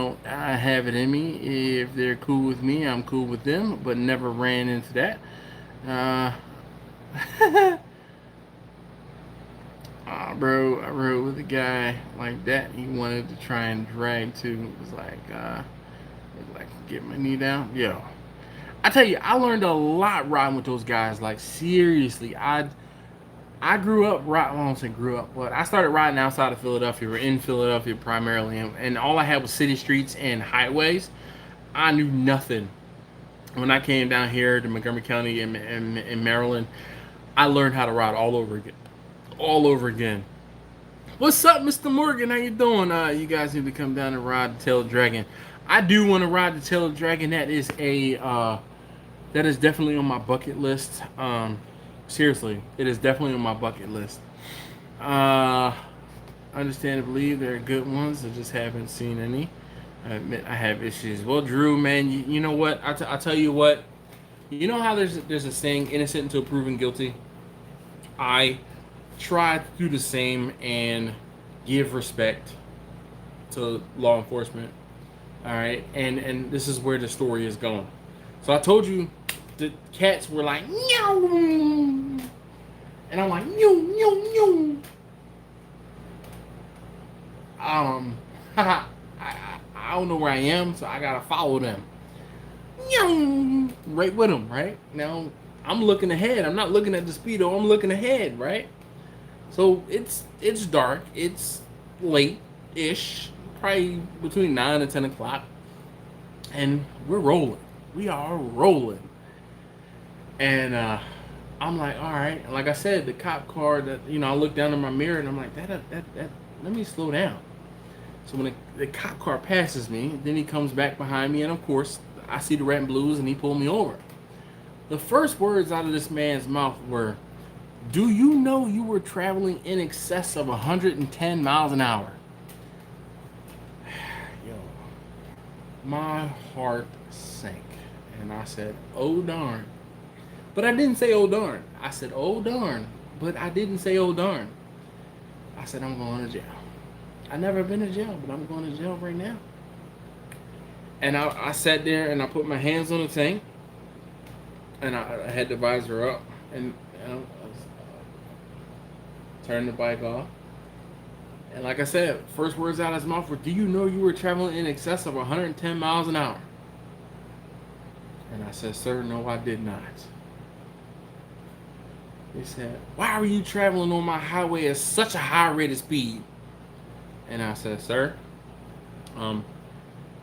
have it in me. If they're cool with me, I'm cool with them, but never ran into that. Bro, I rode with a guy like that. He wanted to try and drag too. It was like get my knee down. Yo. I tell you, I learned a lot riding with those guys. Like, seriously, I grew up riding. I don't say grew up, but I started riding outside of Philadelphia, or in Philadelphia primarily, and all I had was city streets and highways. I knew nothing. When I came down here to Montgomery County in Maryland, I learned how to ride all over again. What's up, Mr. Morgan? How you doing? You guys need to come down and ride the Tail of the Dragon. I do want to ride the Tail of the Dragon. That is a that is definitely on my bucket list. Seriously, it is definitely on my bucket list. Understand and believe there are good ones. I just haven't seen any. I admit I have issues. Well, Drew, man, you know what? I'll tell you what. You know how there's a saying, innocent until proven guilty? I try to do the same and give respect to law enforcement. All right, and this is where the story is going. So I told you the cats were like meow, and I'm like meow meow meow. I don't know where I am, so I gotta follow them. Meow, right with them, right? Now I'm looking ahead. I'm not looking at the speedo. I'm looking ahead, right? So it's dark. It's late-ish, probably between 9 and 10 o'clock, and we're rolling. We are rolling, and I'm like, all right. And like I said, the cop car that I look down in my mirror and I'm like, that. Let me slow down. So when the cop car passes me, then he comes back behind me, and of course I see the red and blues, and he pulled me over. The first words out of this man's mouth were, "Do you know you were traveling in excess of 110 miles an hour?" Yo, my heart sank, and I said, "Oh darn!" But I didn't say "oh darn." I said, "Oh darn," but I didn't say "oh darn." I said, "I'm going to jail." I never been to jail, but I'm going to jail right now. And I sat there and I put my hands on the tank, and I had the visor up, and I turned the bike off. And like I said, first words out of his mouth were, "Do you know you were traveling in excess of 110 miles an hour?" And I said, "Sir, no, I did not." He said, "Why were you traveling on my highway at such a high rate of speed?" And I said, "Sir,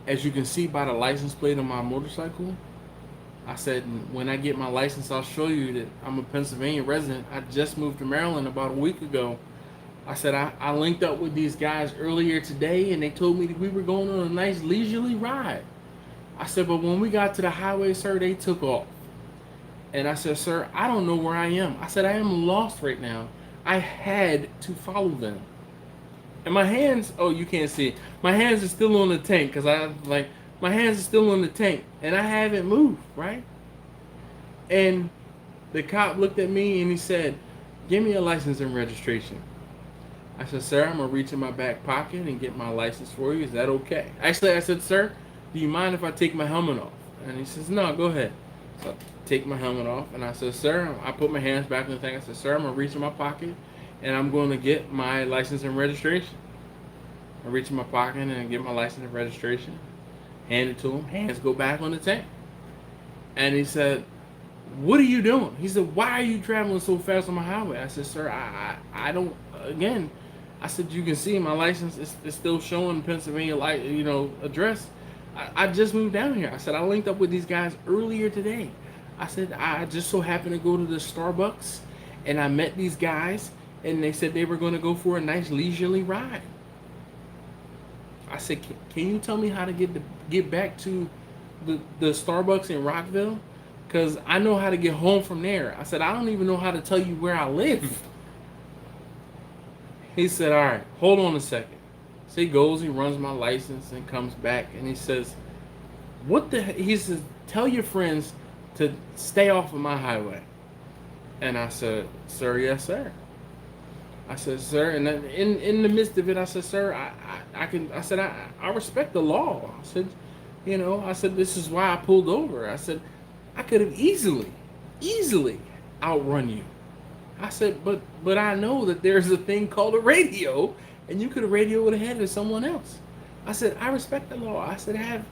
as you can see by the license plate on my motorcycle," I said, "when I get my license, I'll show you that I'm a Pennsylvania resident. I just moved to Maryland about a week ago." I said, I linked up with these guys earlier today, and they told me that we were going on a nice leisurely ride. I said, "But when we got to the highway, sir, they took off." And I said, "Sir, I don't know where I am." I said, "I am lost right now. I had to follow them." And my hands, oh, you can't see it. My hands are still on the tank, because my hands are still on the tank, and I haven't moved, right? And the cop looked at me and he said, "Give me a license and registration." I said, "Sir, I'm going to reach in my back pocket and get my license for you. Is that okay?" Actually, I said, "Sir, do you mind if I take my helmet off?" And he says, "No, go ahead." So I take my helmet off, and I said, "Sir," I put my hands back in the thing. I said, "Sir, I'm going to reach in my pocket, and I'm going to get my license and registration." I reach in my pocket and get my license and registration. Hand it to him. Hands go back on the tank. And he said, "What are you doing?" He said, "Why are you traveling so fast on my highway?" I said, "Sir, I don't, again," I said, "You can see my license is still showing Pennsylvania address. I just moved down here." I said, "I linked up with these guys earlier today." I said, "I just so happened to go to the Starbucks, and I met these guys, and they said they were going to go for a nice leisurely ride." I said, "Can you tell me how to get back to the Starbucks in Rockville? Because I know how to get home from there." I said, "I don't even know how to tell you where I live." He said, "All right, hold on a second." So he goes, he runs my license and comes back, and he says, he says, "Tell your friends to stay off of my highway." And I said, "Sir, yes, sir." I said, "Sir," and in the midst of it, I said, "Sir, I respect the law." I said, I said, "This is why I pulled over." I said, "I could have easily outrun you." I said, but I know that there's a thing called a radio, and you could have radioed ahead of someone else." I said, "I respect the law." I said, "I have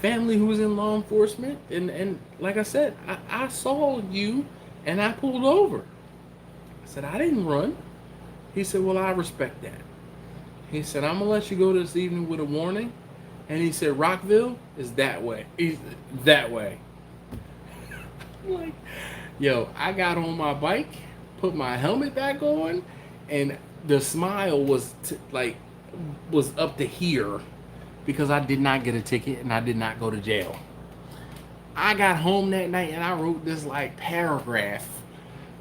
family who's in law enforcement, and like I said, I saw you, and I pulled over." I said, "I didn't run." He said, "Well, I respect that." He said, "I'm going to let you go this evening with a warning." And he said, "Rockville is that way." He's that way. Like, yo, I got on my bike, put my helmet back on, and the smile was up to here, because I did not get a ticket and I did not go to jail. I got home that night and I wrote this like paragraph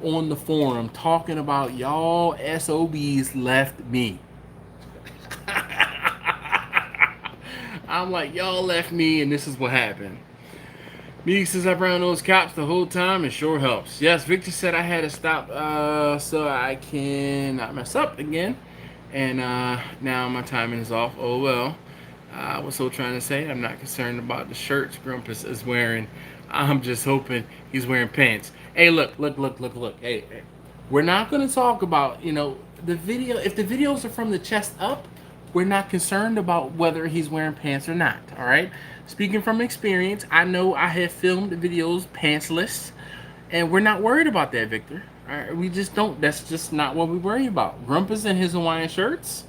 on the forum talking about y'all SOBs left me. I'm like, y'all left me and this is what happened. Me says I've around those cops the whole time, it sure helps. Yes, Victor said I had to stop so I can not mess up again. And now my timing is off. Oh well. I was so trying to say I'm not concerned about the shirts Grumpus is wearing. I'm just hoping he's wearing pants. Hey, look. Hey, we're not going to talk about, the video. If the videos are from the chest up, we're not concerned about whether he's wearing pants or not. All right. Speaking from experience, I know I have filmed videos pantsless, and we're not worried about that, Victor. All right, we just don't. That's just not what we worry about. Grumpus and his Hawaiian shirts.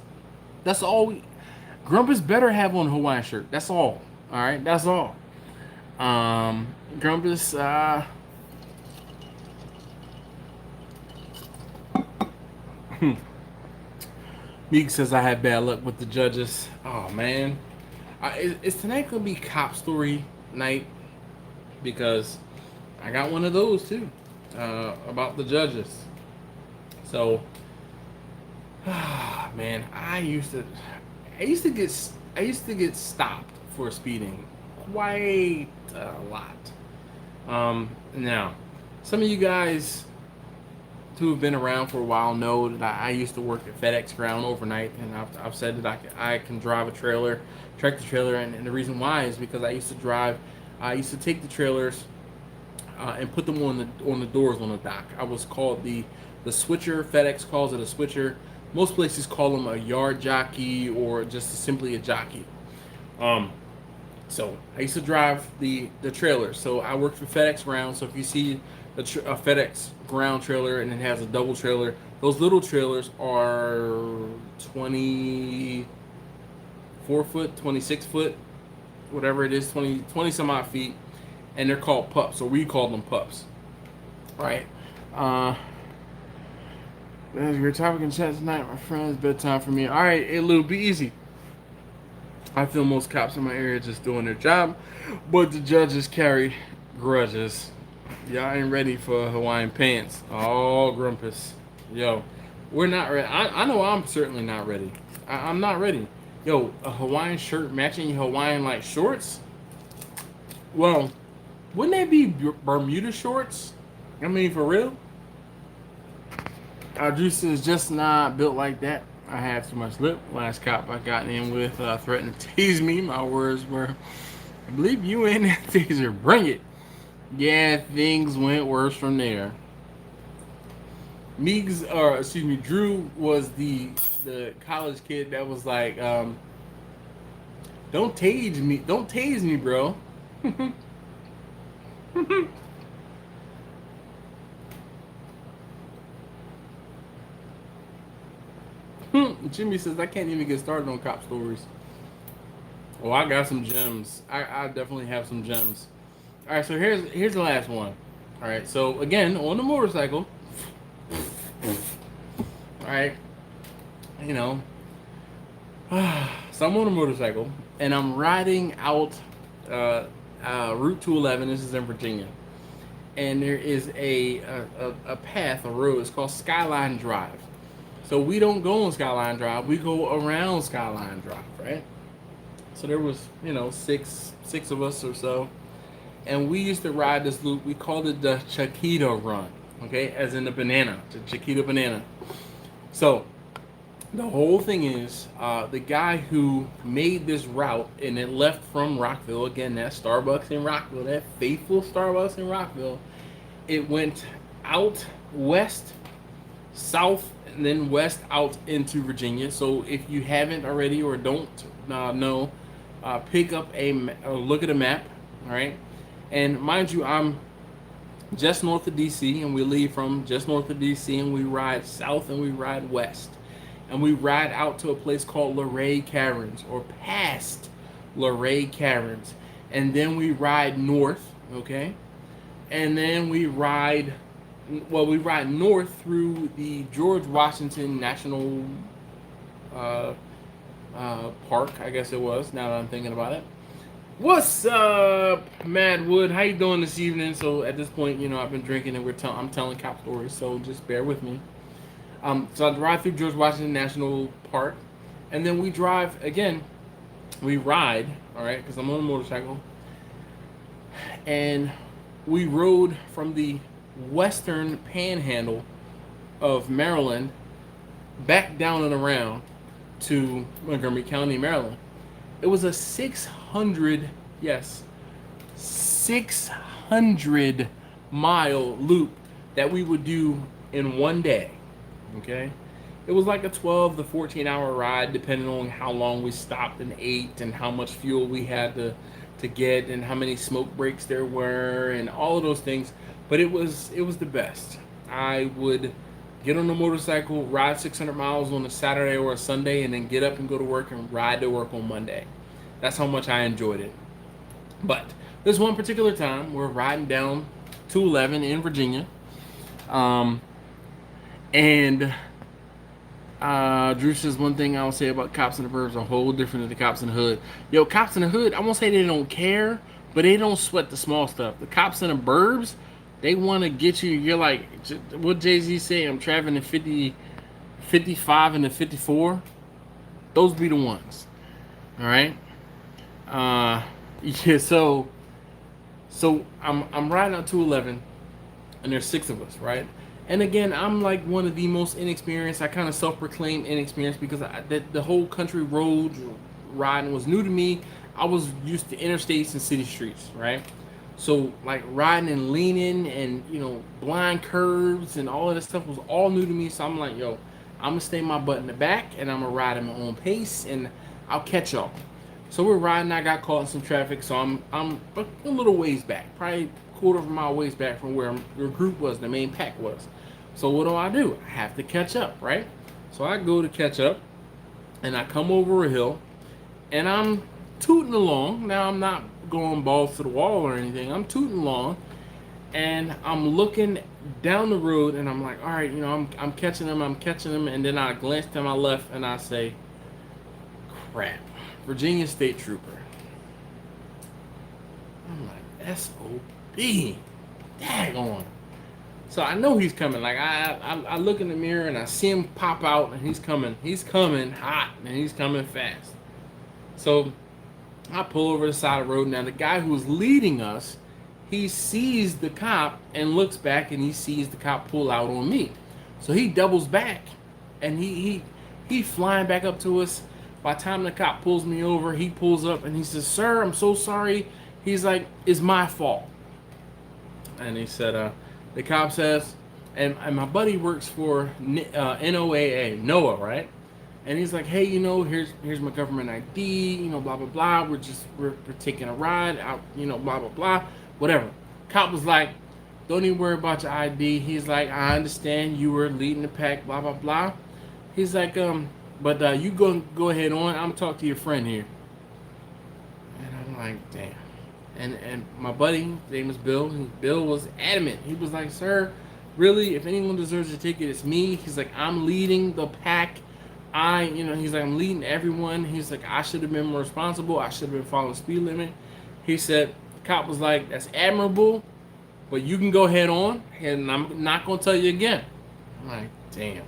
That's all we. Grumpus better have on a Hawaiian shirt. That's all. All right, that's all. Grumpus. Meek says I had bad luck with the judges. Oh man, is tonight gonna be cop story night? Because I got one of those too about the judges. So, man, I used to get stopped for speeding quite a lot. Now, some of you guys who have been around for a while know that I used to work at FedEx Ground overnight, and I've said that I can drive a trailer, tractor trailer, and the reason why is because I used to take the trailers and put them on the doors on the dock. I was called the switcher. FedEx calls it a switcher. Most places call them a yard jockey or just simply a jockey. So I used to drive the trailer. So I worked for FedEx Ground. So if you see a FedEx Ground trailer and it has a double trailer, those little trailers are 24 foot, 26 foot, whatever it is, 20 some odd feet, and they're called pups, or we call them pups. Right? As your topic in chat tonight, my friends, bedtime for me. All right, it'll be easy. I feel most cops in my area just doing their job, but the judges carry grudges. Y'all ain't ready for Hawaiian pants. Oh, Grumpus. Yo, we're not ready. I know I'm certainly not ready. I'm not ready. Yo, a Hawaiian shirt matching Hawaiian like shorts? Well, wouldn't that be Bermuda shorts? I mean, for real? Our juice is just not built like that. I have too much lip. Last cop I got in with threatened to tase me. My words were, I believe you in that taser. Bring it. Yeah, things went worse from there. Drew was the college kid that was like, don't tase me, bro. Jimmy says I can't even get started on cop stories. Oh, I got some gems. I definitely have some gems. All right, so here's the last one. All right, so again on the motorcycle. All right, so I'm on a motorcycle and I'm riding out Route 211. This is in Virginia, and there is a path, a road. It's called Skyline Drive. So we don't go on Skyline Drive. We go around Skyline Drive, right? So there was, six of us or so. And we used to ride this loop. We called it the Chiquita Run, okay? As in the banana, the Chiquita banana. So the whole thing is the guy who made this route and it left from Rockville, again, that Starbucks in Rockville, that faithful Starbucks in Rockville, it went out west, south, and then west out into Virginia. So if you haven't already or don't know, pick up look at a map, all right? And mind you, I'm just north of DC, and we leave from just north of DC, and we ride south and we ride west. And we ride out to a place called Luray Caverns, or past Luray Caverns. And then we ride north, okay? And then we ride north through the George Washington National Park, I guess it was, now that I'm thinking about it. What's up, Mad Wood? How you doing this evening? So at this point, I've been drinking and I'm telling cop stories, so just bear with me. So I drive through George Washington National Park, and then we drive again. We ride, all right, because I'm on a motorcycle, and we rode from the western panhandle of Maryland back down and around to Montgomery County, Maryland. It was a 600, yes, 600-mile loop that we would do in one day. Okay? It was like a 12 to 14-hour ride, depending on how long we stopped and ate and how much fuel we had to get and how many smoke breaks there were and all of those things. But it was the best. I would get on a motorcycle, ride 600 miles on a Saturday or a Sunday, and then get up and go to work and ride to work on Monday. That's how much I enjoyed it. But this one particular time, we're riding down 211 in Virginia. And Drew says one thing I'll say about cops in the burbs a whole different than the cops in the hood. Yo, cops in the hood, I won't say they don't care, but they don't sweat the small stuff. The cops in the burbs, they want to get you. You're like, what Jay-Z say? I'm traveling in 50, 55 and the 54. Those be the ones. All right. Yeah. So I'm riding on 211, and there's 6 of us, right? And again, I'm like one of the most inexperienced. I kind of self-proclaim inexperienced because the whole country road riding was new to me. I was used to interstates and city streets, right? So like riding and leaning and blind curves and all of this stuff was all new to me. So I'm like, yo, I'm gonna stay my butt in the back and I'm gonna ride at my own pace and I'll catch y'all. So we're riding. I got caught in some traffic, so I'm a little ways back, probably quarter of a mile ways back from where your group was, the main pack was. So what do? I have to catch up, right? So I go to catch up, and I come over a hill, and I'm tooting along. Now I'm not going balls to the wall or anything. I'm tooting along, and I'm looking down the road, and I'm like, all right, I'm catching them, and then I glance to my left, and I say, crap, Virginia State Trooper. I'm like, S.O.B. Daggone. So I know he's coming. Like I look in the mirror and I see him pop out, and he's coming. He's coming hot, and he's coming fast. So I pull over the side of the road. Now the guy who's leading us, he sees the cop and looks back, and he sees the cop pull out on me. So he doubles back, and he flying back up to us. By the time the cop pulls me over, he pulls up and he says, "Sir, I'm so sorry." He's like, "It's my fault." And he said, the cop says, and my buddy works for NOAA, NOAA, right? And he's like, "Hey, here's my government ID, blah, blah, blah. We're taking a ride out, blah, blah, blah, whatever." Cop was like, "Don't even worry about your ID." He's like, "I understand you were leading the pack, blah, blah, blah." He's like, but you go ahead on. I'm talking to your friend here." And I'm like, damn. And my buddy, his name is Bill. Bill was adamant. He was like, "Sir, really, if anyone deserves a ticket, it's me." He's like, "I'm leading the pack. He's like, I'm leading everyone." He's like, "I should have been more responsible. I should have been following the speed limit." He said, the cop was like, "That's admirable, but you can go head on, and I'm not going to tell you again." I'm like, damn.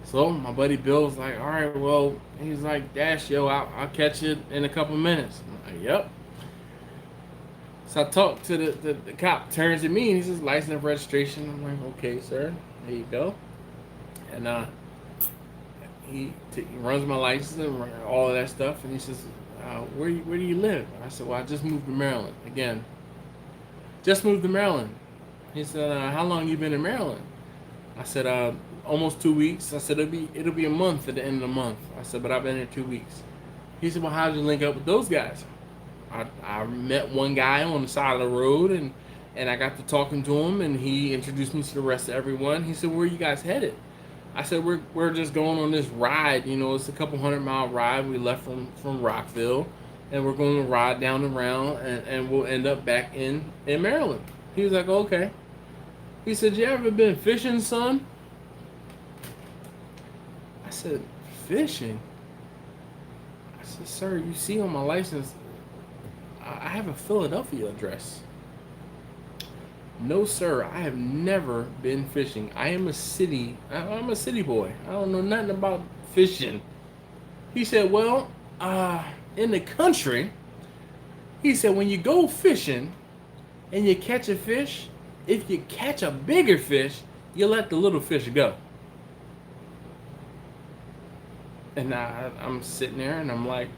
So my buddy Bill's like, "All right, well," he's like, "Dash, yo, I'll catch you in a couple minutes." I'm like, "Yep." So I talk to the cop, turns to me, and he says, "License and registration." I'm like, "Okay, sir, there you go." And he runs my license and all of that stuff, and he says, where do you live?" I said, "Well, I just moved to Maryland." Again, just moved to Maryland. He said, "How long you been in Maryland?" I said, "Almost 2 weeks." I said, it'll be a month at the end of the month." I said, "But I've been here 2 weeks." He said, "Well, how did you link up with those guys?" I met one guy on the side of the road, and I got to talking to him, and he introduced me to the rest of everyone. He said, "Where are you guys headed?" I said, we're just going on this ride. It's a couple 100-mile ride. We left from Rockville, and we're going to ride down around, and we'll end up back in Maryland." He was like, "Okay." He said, "You ever been fishing, son?" I said, "Fishing?" I said, "Sir, you see on my license, I have a Philadelphia address. No, sir, I have never been fishing. I'm a city boy. I don't know nothing about fishing. He said, well, in the country, he said, when you go fishing and you catch a fish, if you catch a bigger fish, you let the little fish go. And I'm sitting there and I'm like,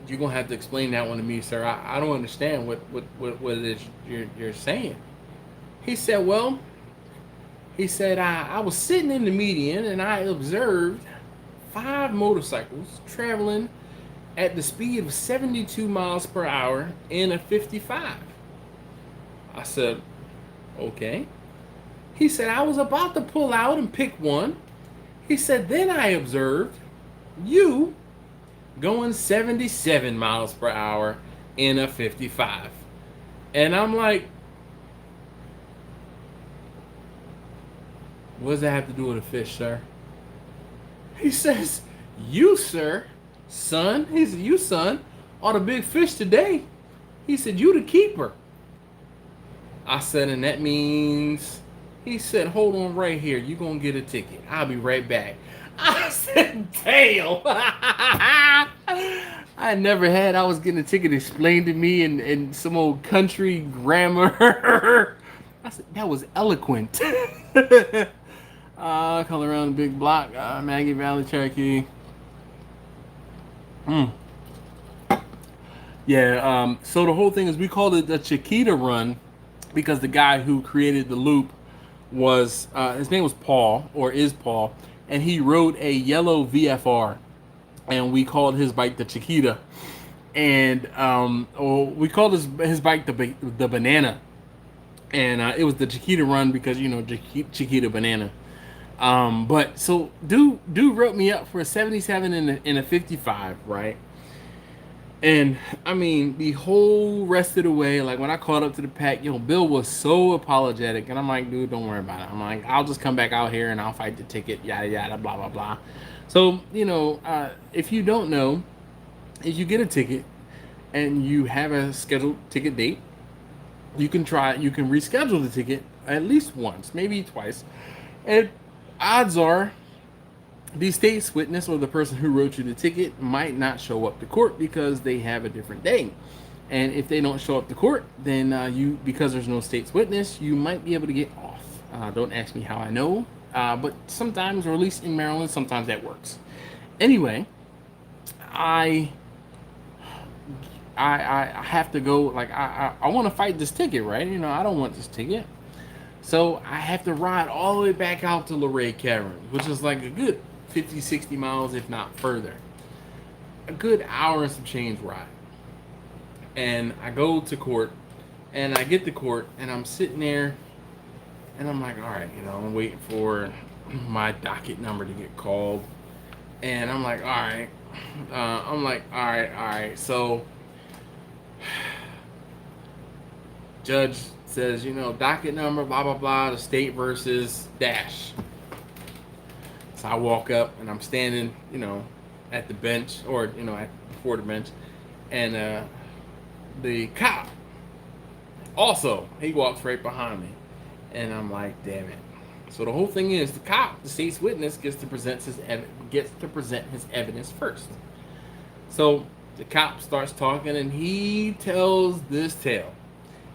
you're gonna have to explain that one to me, sir. I don't understand what it is you're saying. He said, well, he said, I was sitting in the median and I observed 5 motorcycles traveling at the speed of 72 miles per hour in a 55. I said, okay. He said, I was about to pull out and pick one. He said, then I observed you going 77 miles per hour in a 55. And I'm like, what does that have to do with a fish, sir? He says, you, sir, son, he said, you, son, are the big fish today. He said, you the keeper. I said, and that means, he said, hold on right here. You're going to get a ticket. I'll be right back. I said, damn. I never had. I was getting a ticket explained to me in some old country grammar. I said, that was eloquent. Color around the big block. Maggie Valley, Cherokee. Yeah, so the whole thing is we called it the Chiquita Run because the guy who created the loop was, his name was Paul, or is Paul, and he rode a yellow VFR, and we called his bike the Chiquita, and we called his bike the Banana, and it was the Chiquita Run because, you know, Chiquita Banana. But so dude wrote me up for a 77 in a 55, right? And I mean, the whole rest of the way, like when I caught up to the pack, you know, Bill was so apologetic, and I'm like, dude, don't worry about it. I'm like, I'll just come back out here and I'll fight the ticket, yada yada, blah blah blah. So, you know, if you don't know, if you get a ticket and you have a scheduled ticket date, you can reschedule the ticket at least once, maybe twice, and odds are the state's witness or the person who wrote you the ticket might not show up to court because they have a different day. And if they don't show up to court, then because there's no state's witness, you might be able to get off. Don't ask me how I know, but sometimes, or at least in Maryland, sometimes that works. Anyway, I have to go, like, I want to fight this ticket, right? You know, I don't want this ticket. So I have to ride all the way back out to Luray Cavern, which is like a good 50, 60 miles, if not further. A good hour and some change ride. And I go to court, and I get to court, and I'm sitting there, and I'm like, all right, you know, I'm waiting for my docket number to get called. And I'm like, all right. So, judge says, you know, docket number, blah, blah, blah, the state versus dash. So I walk up and I'm standing, you know, at the bench, or, you know, before the bench, and the cop also, he walks right behind me, and I'm like, damn it. So the whole thing is, the cop, the state's witness, gets to present his evidence first. So the cop starts talking, and he tells this tale.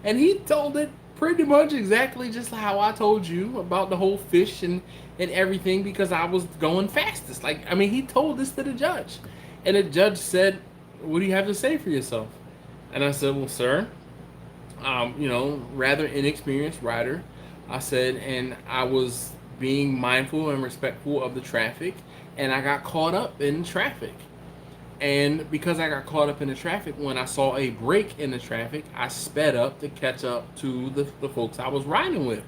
And he told it pretty much exactly just how I told you about the whole fish and everything, because I was going fastest. Like, I mean, he told this to the judge. And the judge said, what do you have to say for yourself? And I said, well, sir, you know, rather inexperienced rider. I said, and I was being mindful and respectful of the traffic, and I got caught up in traffic. And because I got caught up in the traffic, when I saw a break in the traffic, I sped up to catch up to the folks I was riding with.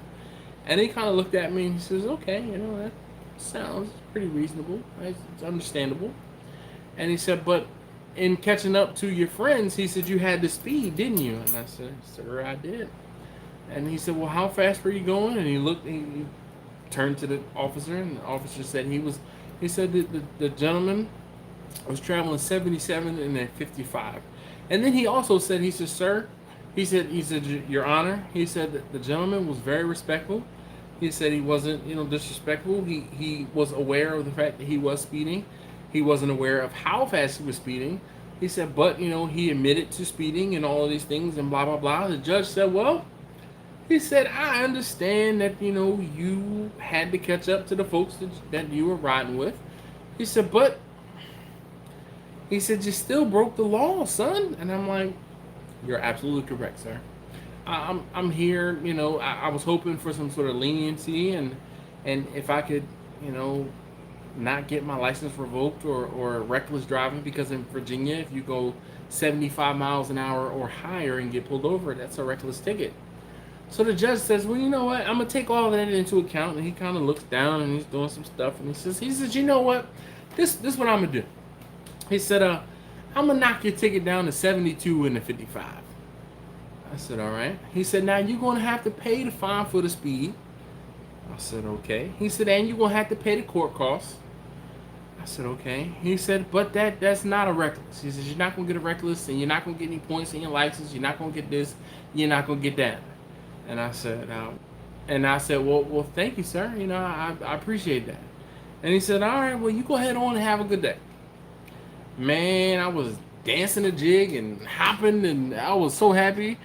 And he kind of looked at me and he says, okay, you know, that sounds pretty reasonable. It's understandable. And he said, but in catching up to your friends, he said, you had the speed, didn't you? And I said, sir, I did. And he said, well, how fast were you going? And he looked, and he turned to the officer, and the officer said he said the gentleman I was traveling 77 and then 55. And then he also said, he said, sir, he said, Your Honor, he said that the gentleman was very respectful. He said he wasn't, disrespectful. He was aware of the fact that he was speeding. He wasn't aware of how fast he was speeding. He said, but, he admitted to speeding and all of these things and blah, blah, blah. The judge said, well, he said, I understand that, you had to catch up to the folks that you were riding with. He said, but, he said, you still broke the law, son. And I'm like, you're absolutely correct, sir. I'm here, I was hoping for some sort of leniency and if I could, not get my license revoked or reckless driving, because in Virginia, if you go 75 miles an hour or higher and get pulled over, that's a reckless ticket. So the judge says, well, you know what? I'm going to take all of that into account. And he kind of looks down and he's doing some stuff. And he says, you know what? This is what I'm going to do. He said, I'm going to knock your ticket down to 72 and the 55. I said, all right. He said, now you're going to have to pay the fine for the speed. I said, okay. He said, and you're going to have to pay the court costs. I said, okay. He said, but that's not a reckless. He says, you're not going to get a reckless and you're not going to get any points in your license. You're not going to get this. You're not going to get that. And I said, well, thank you, sir. I appreciate that. And he said, all right, well, you go ahead on and have a good day. Man, I was dancing a jig and hopping, and I was so happy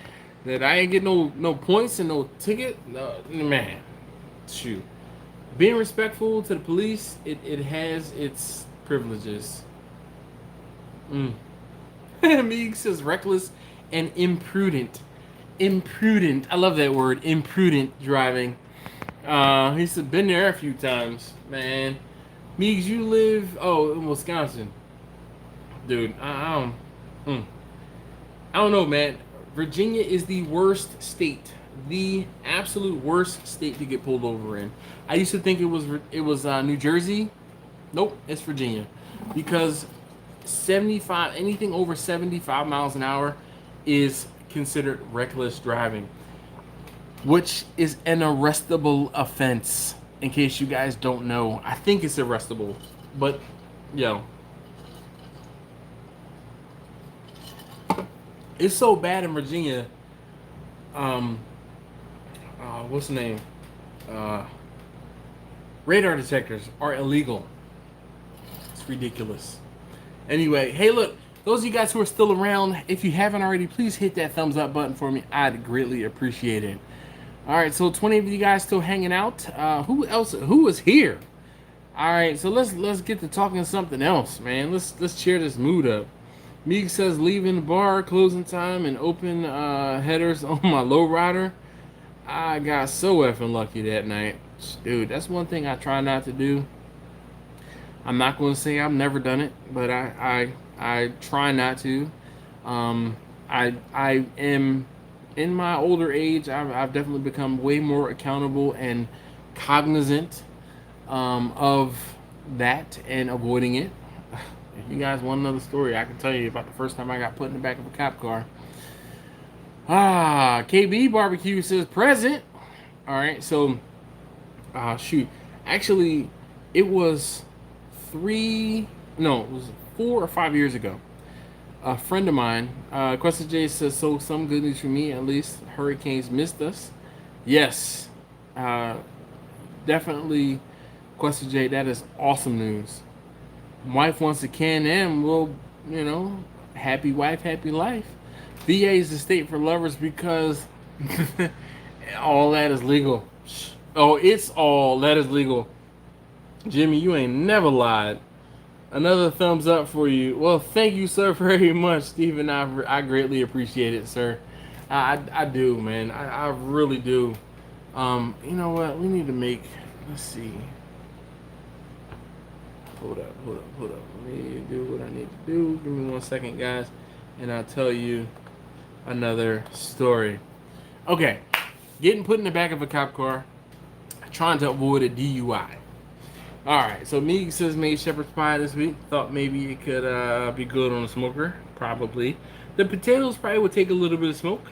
that I ain't get no points and no ticket. No, man, shoot. Being respectful to the police, it has its privileges. Meek says reckless and imprudent. Imprudent. I love that word. Imprudent driving. He said, been there a few times, man. Meeks, you live in Wisconsin. Dude, I don't know, man. Virginia is the worst state. The absolute worst state to get pulled over in. I used to think it was New Jersey. Nope, it's Virginia. Because 75, anything over 75 miles an hour is considered reckless driving, which is an arrestable offense. In case you guys don't know, I think it's arrestable, but it's so bad in Virginia. What's the name? Radar detectors are illegal. It's ridiculous. Anyway, hey, look. Those of you guys who are still around, if you haven't already, please hit that thumbs up button for me. I'd greatly appreciate it. All right, so 20 of you guys still hanging out. Who else? Who is here? All right, so let's get to talking something else, man. Let's cheer this mood up. Meek says leaving the bar, closing time, and open headers on my lowrider. I got so effing lucky that night, dude. That's one thing I try not to do. I'm not going to say I've never done it, but I try not to. I am in my older age. I've definitely become way more accountable and cognizant of that and avoiding it. If you guys want another story, I can tell you about the first time I got put in the back of a cop car. KB Barbecue says present. All right, so shoot. Actually, it was 4 or 5 years ago. A friend of mine, Questa J says, so some good news for me, at least hurricanes missed us. Yes, definitely, Questa J, that is awesome news. Wife wants a Can-Am, well, happy wife, happy life. VA is the state for lovers because all that is legal. Oh, it's all that is legal. Jimmy, you ain't never lied. Another thumbs up for you. Well, thank you, sir, very much, Stephen. I greatly appreciate it, sir. I do, man. I really do. You know what? We need to make. Let's see. Hold up. Let me do what I need to do. Give me 1 second, guys, and I'll tell you another story. Okay, getting put in the back of a cop car, trying to avoid a DUI. All right, so Meek says made shepherd's pie this week. Thought maybe it could be good on a smoker. Probably. The potatoes probably would take a little bit of smoke.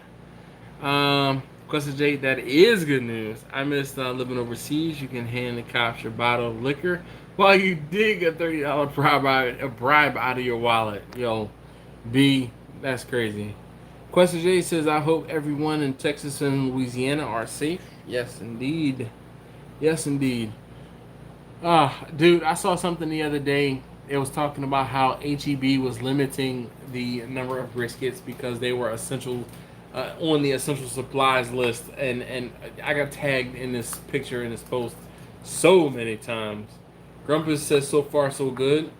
Question J, that is good news. I missed living overseas. You can hand the cops your bottle of liquor while you dig a $30 bribe out of your wallet. Yo, B, that's crazy. Question J says, I hope everyone in Texas and Louisiana are safe. Yes, indeed. Yes, indeed. Dude, I saw something the other day. It was talking about how HEB was limiting the number of briskets because they were essential on the essential supplies list, and I got tagged in this picture in this post so many times. Grumpus says, so far so good.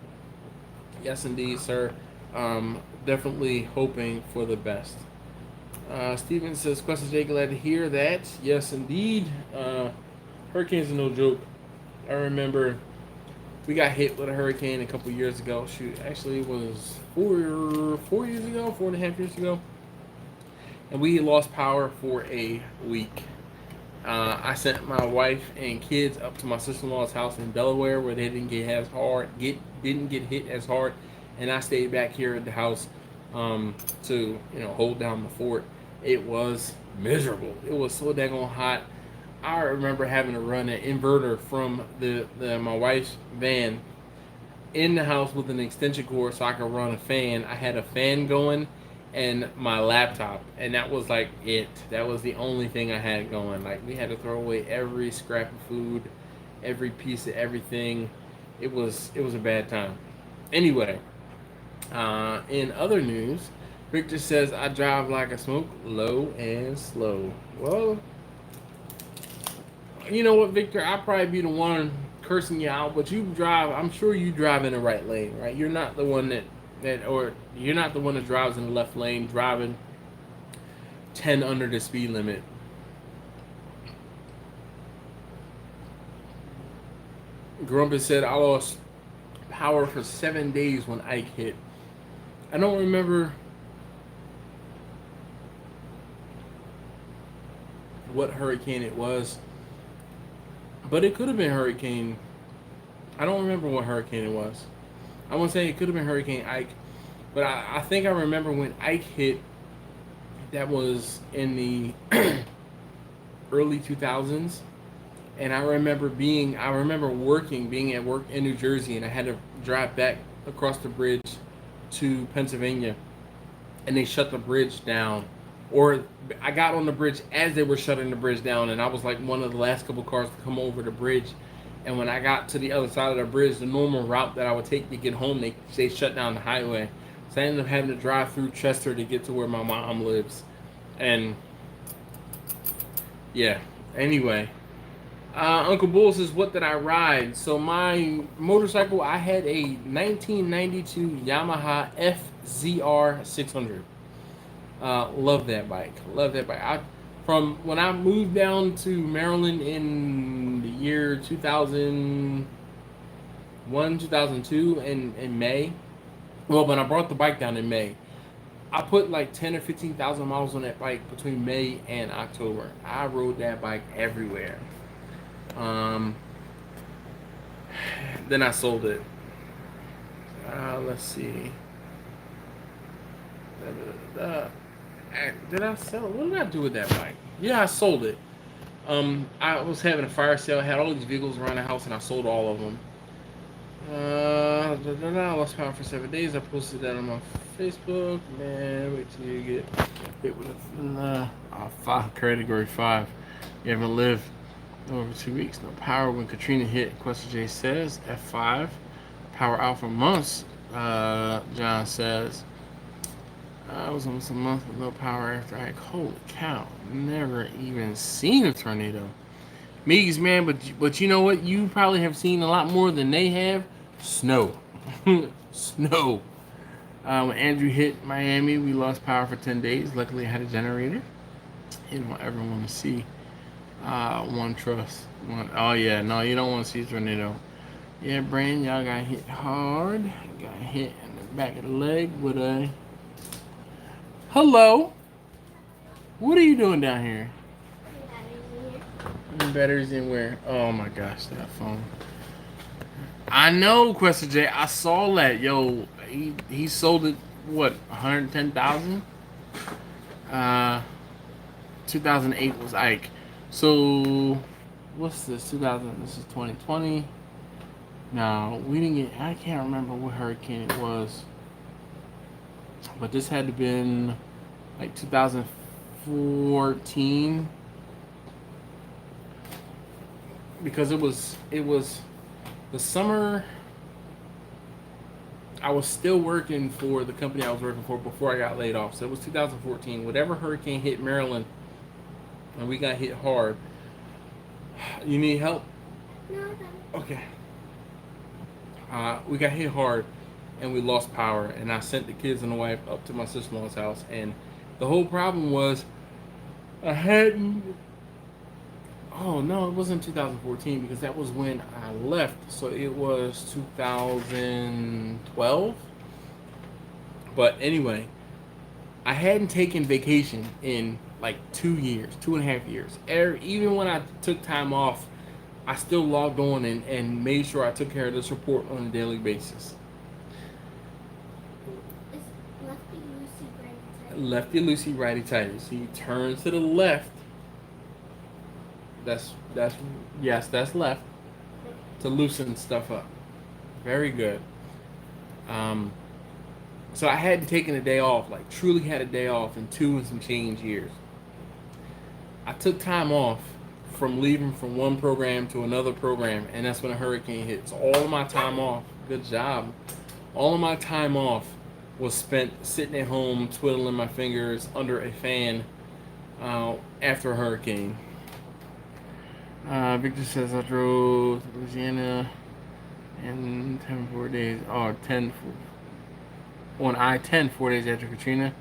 Yes, indeed, sir. Definitely hoping for the best. Steven says, Question J, glad to hear that. Yes, indeed. Hurricanes are no joke. I remember we got hit with a hurricane a couple years ago. Shoot, actually it was 4 years ago, 4.5 years ago. And we lost power for a week. I sent my wife and kids up to my sister-in-law's house in Delaware where they didn't get hit as hard, and I stayed back here at the house to hold down the fort. It was miserable. It was so daggone hot. I remember having to run an inverter from my wife's van in the house with an extension cord so I could run a fan. I had a fan going and my laptop, and that was like it. That was the only thing I had going. Like, we had to throw away every scrap of food, every piece of everything. It was a bad time. Anyway, in other news, Victor says, I drive like I smoke, low and slow. Well, you know what, Victor? I'll probably be the one cursing you out, but you drive, I'm sure you drive in the right lane, right? You're not the one or you're not the one that drives in the left lane, driving 10 under the speed limit. Grumpus said, I lost power for 7 days when Ike hit. I don't remember what hurricane it was, but it could have been Hurricane. I don't remember what hurricane it was. I want to say it could have been Hurricane Ike, but I think I remember when Ike hit. That was in the early 2000s, and I remember being at work in New Jersey, and I had to drive back across the bridge to Pennsylvania, and they shut the bridge down. Or I got on the bridge as they were shutting the bridge down, and I was like one of the last couple cars to come over the bridge. And when I got to the other side of the bridge, the normal route that I would take to get home, they shut down the highway. So I ended up having to drive through Chester to get to where my mom lives. And yeah, anyway. Uncle Bull says, what did I ride? So my motorcycle, I had a 1992 Yamaha FZR 600. Love that bike. From when I moved down to Maryland in the year 2001, 2002 in May. Well, when I brought the bike down in May, I put like 10 or 15,000 miles on that bike between May and October. I rode that bike everywhere. Then I sold it. Let's see. Did I sell it? What did I do with that bike? Yeah, I sold it. I was having a fire sale. I had all these vehicles around the house, and I sold all of them. I lost power for 7 days. I posted that on my Facebook. Man, wait till you get hit with a category 5. You haven't lived over 2 weeks. No power when Katrina hit. Question J says F5. Power out for months. John says. I was almost a month with no power after Ike. Holy cow. Never even seen a tornado. Meeks, man, but you know what? You probably have seen a lot more than they have. Snow. Snow. When Andrew hit Miami, we lost power for 10 days. Luckily, I had a generator. You don't ever want to see one trust. Oh, yeah. No, you don't want to see a tornado. Yeah, Brandon, y'all got hit hard. Got hit in the back of the leg with a... Hello. What are you doing down here? Batteries in where? Oh my gosh, that phone. I know, Question J. I saw that. Yo, he sold it. What? 110,000. 2008 was Ike. So, what's this? 2000. This is 2020. No, we didn't get. I can't remember what hurricane it was, but this had to been like 2014 because it was the summer. I was still working for the company I was working for before I got laid off. So it was 2014. Whatever hurricane hit Maryland, and we got hit hard. You need help? No. Okay. We got hit hard, and we lost power. And I sent the kids and the wife up to my sister-in-law's house. And the whole problem was I hadn't... Oh, no, it wasn't 2014 because that was when I left. So it was 2012. But anyway, I hadn't taken vacation in like 2 years, 2.5 years. Even when I took time off, I still logged on and made sure I took care of this report on a daily basis. Is lefty loosey, righty tighty? Lefty loosey, righty tighty. So you turn to the left. That's left to loosen stuff up. Very good. So I hadn't taken a day off, like truly had a day off in 2 and some change years. I took time off from leaving from one program to another program, and that's when a hurricane hit. So all of my time off, good job. All of my time off was spent sitting at home, twiddling my fingers under a fan after a hurricane. Victor says I drove to Louisiana in 4 days. Oh, 10 on I-10 4 days after Katrina.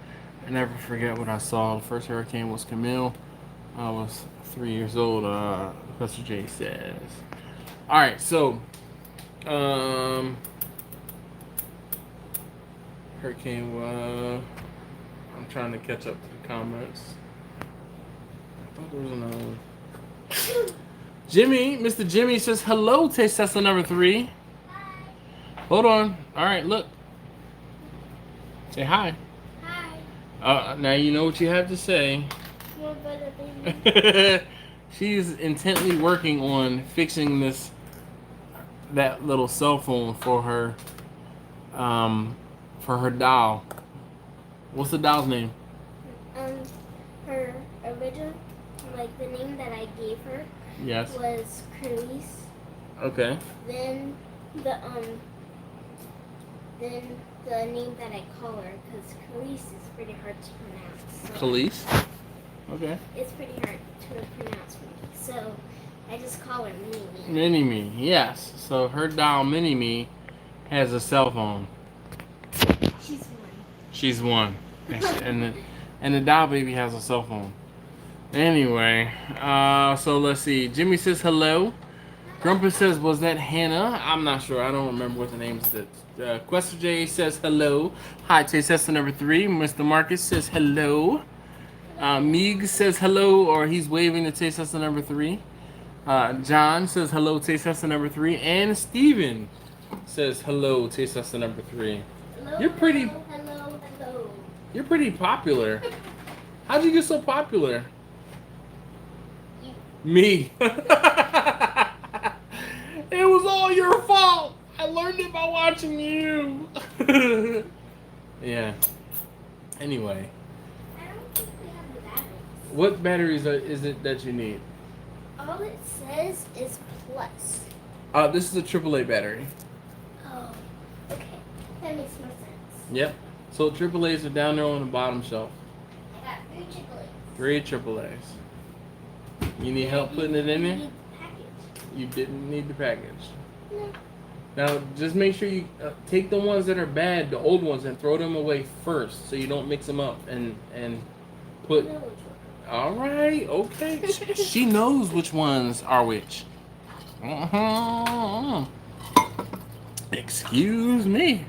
I never forget what I saw. The first hurricane was Camille. I was 3 years old. Professor J says. All right, so hurricane. I'm trying to catch up to the comments. I thought there was another one. Jimmy, Mr. Jimmy says hello. Taste tester number 3. Hi. Hold on. All right, look. Say hi. Hi. Now you know what you have to say. More better, baby. She's intently working on fixing that little cell phone for her doll. What's the doll's name? Her original, like the name that I gave her, Yes. was Khalees. Okay. Then the name that I call her, because Khalees is pretty hard to pronounce. So Khalees. Okay. it's pretty hard to pronounce for me, so I just call her Mini Me. Mini Me. Yes. So her doll Mini Me has a cell phone. She's one. She's one. And the doll baby has a cell phone. Anyway, so let's see. Jimmy says hello. Grumpy says, was that Hannah? I'm not sure. I don't remember what the name is. Quester J says hello. Hi, taste tester number 3. Mr. Marcus says hello. Meeg says hello, or he's waving to taste tester number 3. John says hello, taste tester number 3. And Steven says hello, taste tester number 3. Hello, You're pretty... Hello. You're pretty popular. How'd you get so popular? You. Me. It was all your fault. I learned it by watching you. Yeah. Anyway. I don't think we have the batteries. What batteries is it that you need? All it says is plus. This is a AAA battery. Oh, okay. That makes more sense. Yep. So AAAs are down there on the bottom shelf. I got 3 chocolates. 3 AAAs. You need help putting it in there? Need the package. You didn't need the package. No. Now, just make sure you take the ones that are bad, the old ones, and throw them away first, so you don't mix them up and put. No, which one? All right, okay. She knows which ones are which. Excuse me.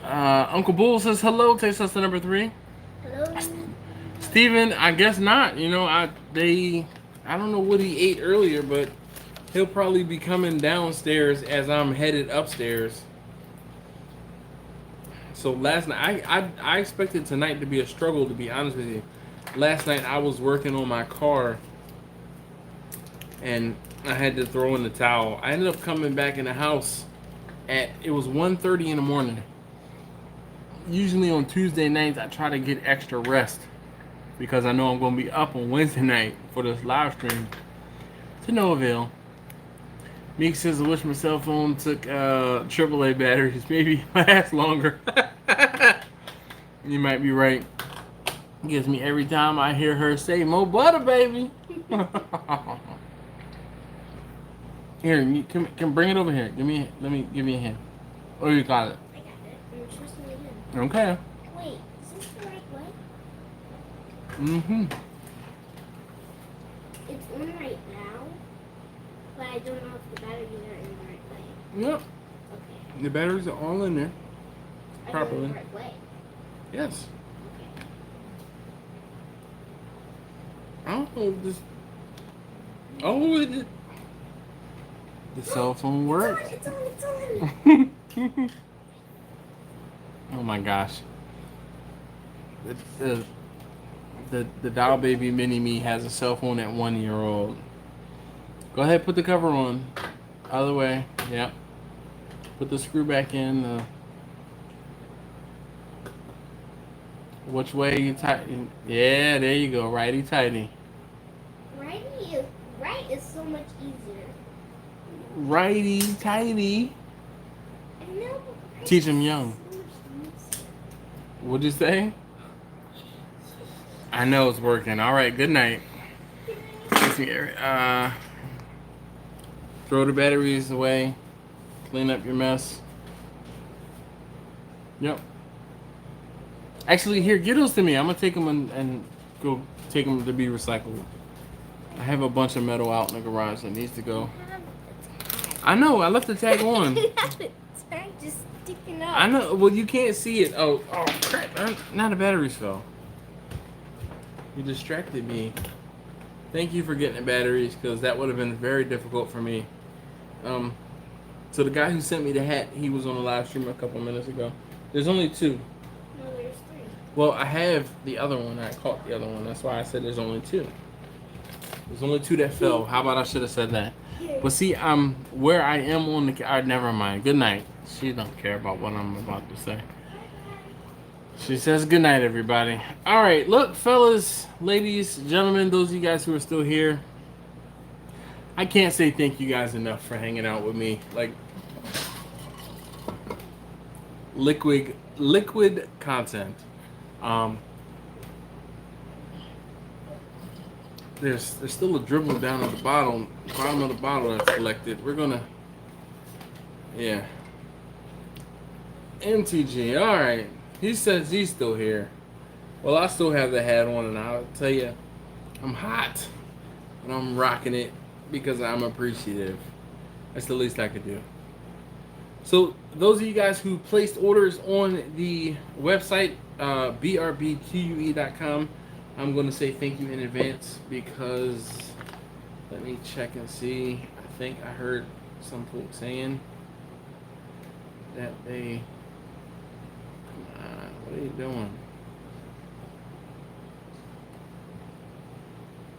Uncle Bull says hello. Taste tester number 3. Hello. Steven, I guess not. You know, I don't know what he ate earlier, but he'll probably be coming downstairs as I'm headed upstairs. So last night, I expected tonight to be a struggle, to be honest with you. last night I was working on my car and I had to throw in the towel. I ended up coming back in the house it was 1:30 in the morning. Usually on Tuesday nights I try to get extra rest because I know I'm going to be up on Wednesday night for this live stream. To no avail. Meek says, I wish my cell phone took AAA batteries. Maybe last longer. You might be right. Gives me every time I hear her say, "More butter, baby." Here, you can bring it over here. Give me a hand. What do you call it? I got it. I'm trusting it in. Okay. Wait, is this the right way? Mm-hmm. It's on right now, but I don't know if the batteries are in the right way. Yep. Okay. The batteries are all in there. I Properly. go in the right way. Yes. Okay. I don't know if this. Oh, it. The cell phone works. It's on. Oh my gosh. The doll baby mini me has a cell phone at 1 year old. Go ahead, put the cover on. Other way. Yep. Put the screw back in. Which way you tighten? Yeah, there you go. Righty tighty. Right is so much easier. Righty tighty. I know. Teach him young. What'd you say? I know it's working. All right. Good night. Throw the batteries away. Clean up your mess. Yep. Actually, here, get those to me. I'm gonna take them and go take them to be recycled. I have a bunch of metal out in the garage that needs to go. I know. I left the tag on. The tag just sticking up. I know. Well, you can't see it. Oh crap! Now the batteries fell. You distracted me. Thank you for getting the batteries because that would have been very difficult for me. So the guy who sent me the hat, he was on a live stream a couple minutes ago. There's only 2. No, there's 3. Well, I have the other one. I caught the other one. That's why I said there's only 2. There's only 2 that fell. How about I should have said that? But see, where I am on the. Never mind. Good night. She don't care about what I'm about to say. She says good night, everybody. All right, look, fellas, ladies, gentlemen, those of you guys who are still here. I can't say thank you guys enough for hanging out with me. Like liquid content. There's still a dribble down at the bottom of the bottle that's collected. We're gonna, yeah. MTG, all right. He says he's still here. Well, I still have the hat on, and I'll tell you, I'm hot, and I'm rocking it because I'm appreciative. That's the least I could do. So those of you guys who placed orders on the website, brbque.com, I'm going to say thank you in advance because, let me check and see. I think I heard some folks saying that they, come on, what are you doing?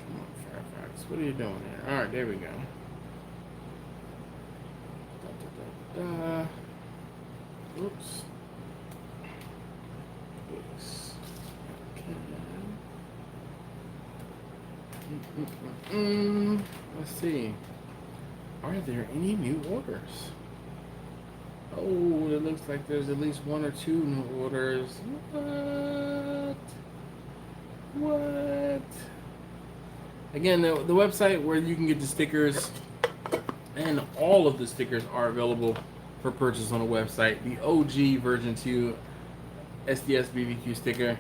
Come on, Firefox, what are you doing here? All right, there we go. Oops. Let's see. Are there any new orders? Oh, it looks like there's at least 1 or 2 new orders. What? Again, the website where you can get the stickers, and all of the stickers are available for purchase on the website. The OG version 2 SDSBBQ sticker,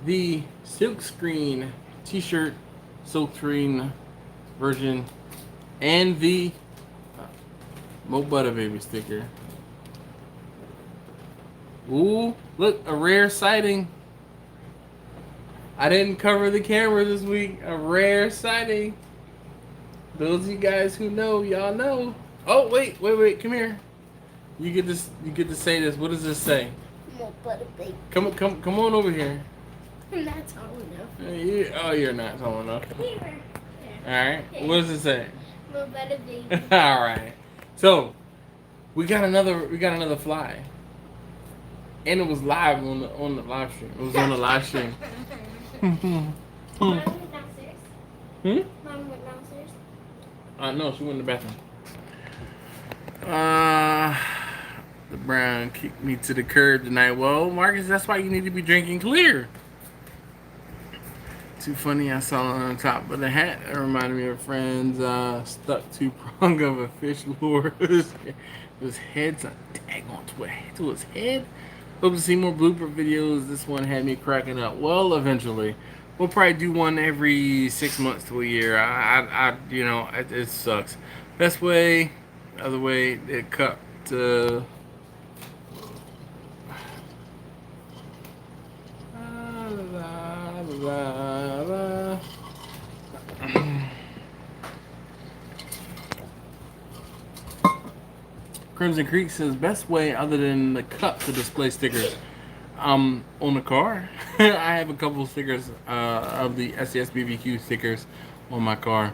the silkscreen t-shirt silkscreen version, and the Mo Butter Baby sticker. Ooh, look, a rare sighting. I didn't cover the camera this week. A rare sighting. Those of you guys who know, y'all know. Oh, wait, come here. You get to say this. What does this say? Mo Butter Baby. Come on over here. I'm not tall enough. Oh, you're not tall enough. Here. All right. What does it say? Little better baby. All right. So we got another fly, and it was live on the live stream. It was on the live stream. Mom went downstairs. Hmm? Mom went downstairs. No, she went in the bathroom. The brown kicked me to the curb tonight. Well, Marcus, that's why you need to be drinking clear. Too funny, I saw it on top of the hat. It reminded me of friends stuck two prong of a fish lure. His head's a daggone to his head. Hope to see more blooper videos. This one had me cracking up. Well, eventually. We'll probably do one every 6 months to a year. It sucks. Best way, other way, it cut to... Crimson Creek says best way other than the cup to display stickers. On the car, I have a couple of stickers of the SDSBBQ stickers on my car.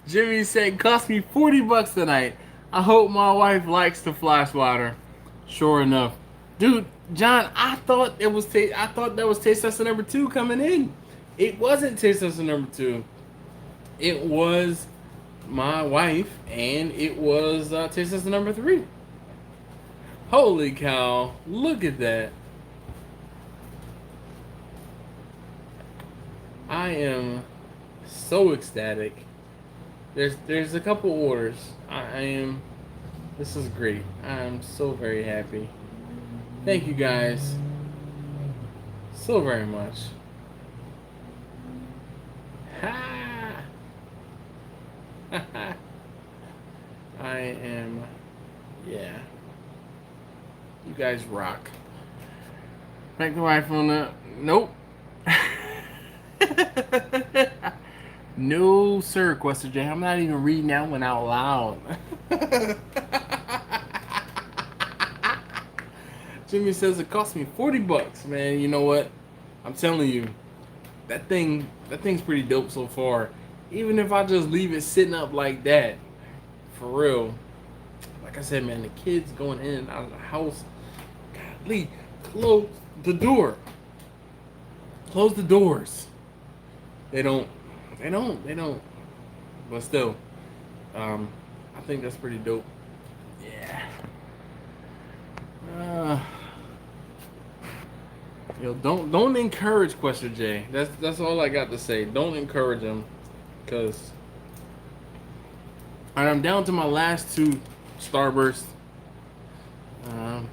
Jimmy said cost me $40 tonight. I hope my wife likes the fly swatter. Sure enough, dude, John, I thought that was taste tester number 2 coming in. It wasn't taste tester number 2. It was my wife, and it was taste tester number 3. Holy cow! Look at that. I am so ecstatic. There's a couple orders. This is great. I am so very happy. Thank you guys so very much. Ha! I am, yeah. You guys rock. Back to iPhone. Nope. No, sir, Quester J. I'm not even reading that one out loud. Jimmy says it cost me $40, man. You know what? I'm telling you, that thing's pretty dope so far. Even if I just leave it sitting up like that, for real. Like I said, man, the kids going in and out of the house. Golly, close the door. Close the doors. They don't. But still, I think that's pretty dope. Yeah. Don't encourage Quester J. That's all I got to say. Don't encourage him, cause I'm down to my last 2 Starbursts. Down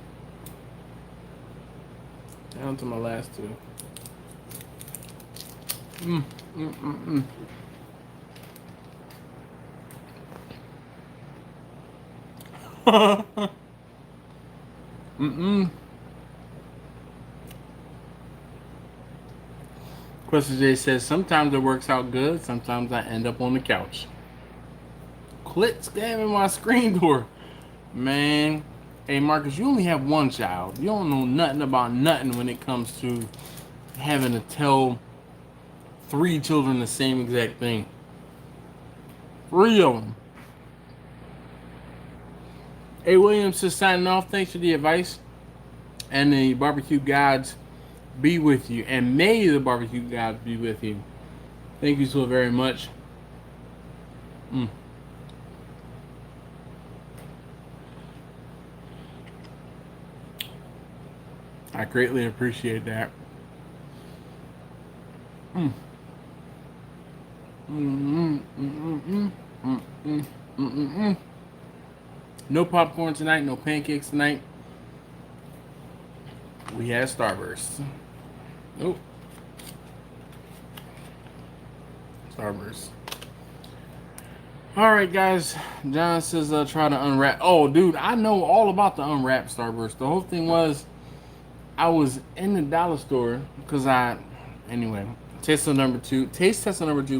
to my last 2. Quester J says sometimes it works out good, sometimes I end up on the couch. Quit scamming my screen door. Man. Hey Marcus, you only have 1 child. You don't know nothing about nothing when it comes to having to tell 3 children the same exact thing. 3 of them. A. Williams is signing off. Thanks for the advice. And the barbecue gods be with you. And may the barbecue gods be with you. Thank you so very much. I greatly appreciate that. No popcorn tonight, no pancakes tonight. We had Starburst. Nope. Starburst. Alright guys, John says try to unwrap. Oh dude, I know all about the unwrap Starburst. The whole thing was I was in the dollar store because anyway, taste tester number 2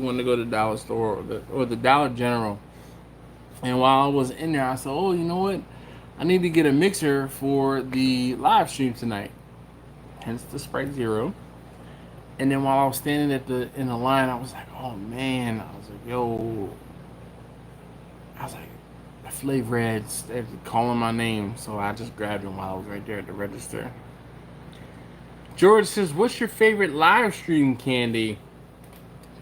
wanted to go to the dollar store or the Dollar General. And while I was in there, I said, oh, you know what? I need to get a mixer for the live stream tonight. Hence the Sprite Zero. And then while I was standing in the line, I was like, oh man, I was like, yo, I was like, the Flavor Reds, they're calling my name, so I just grabbed them while I was right there at the register. George says, what's your favorite live stream candy?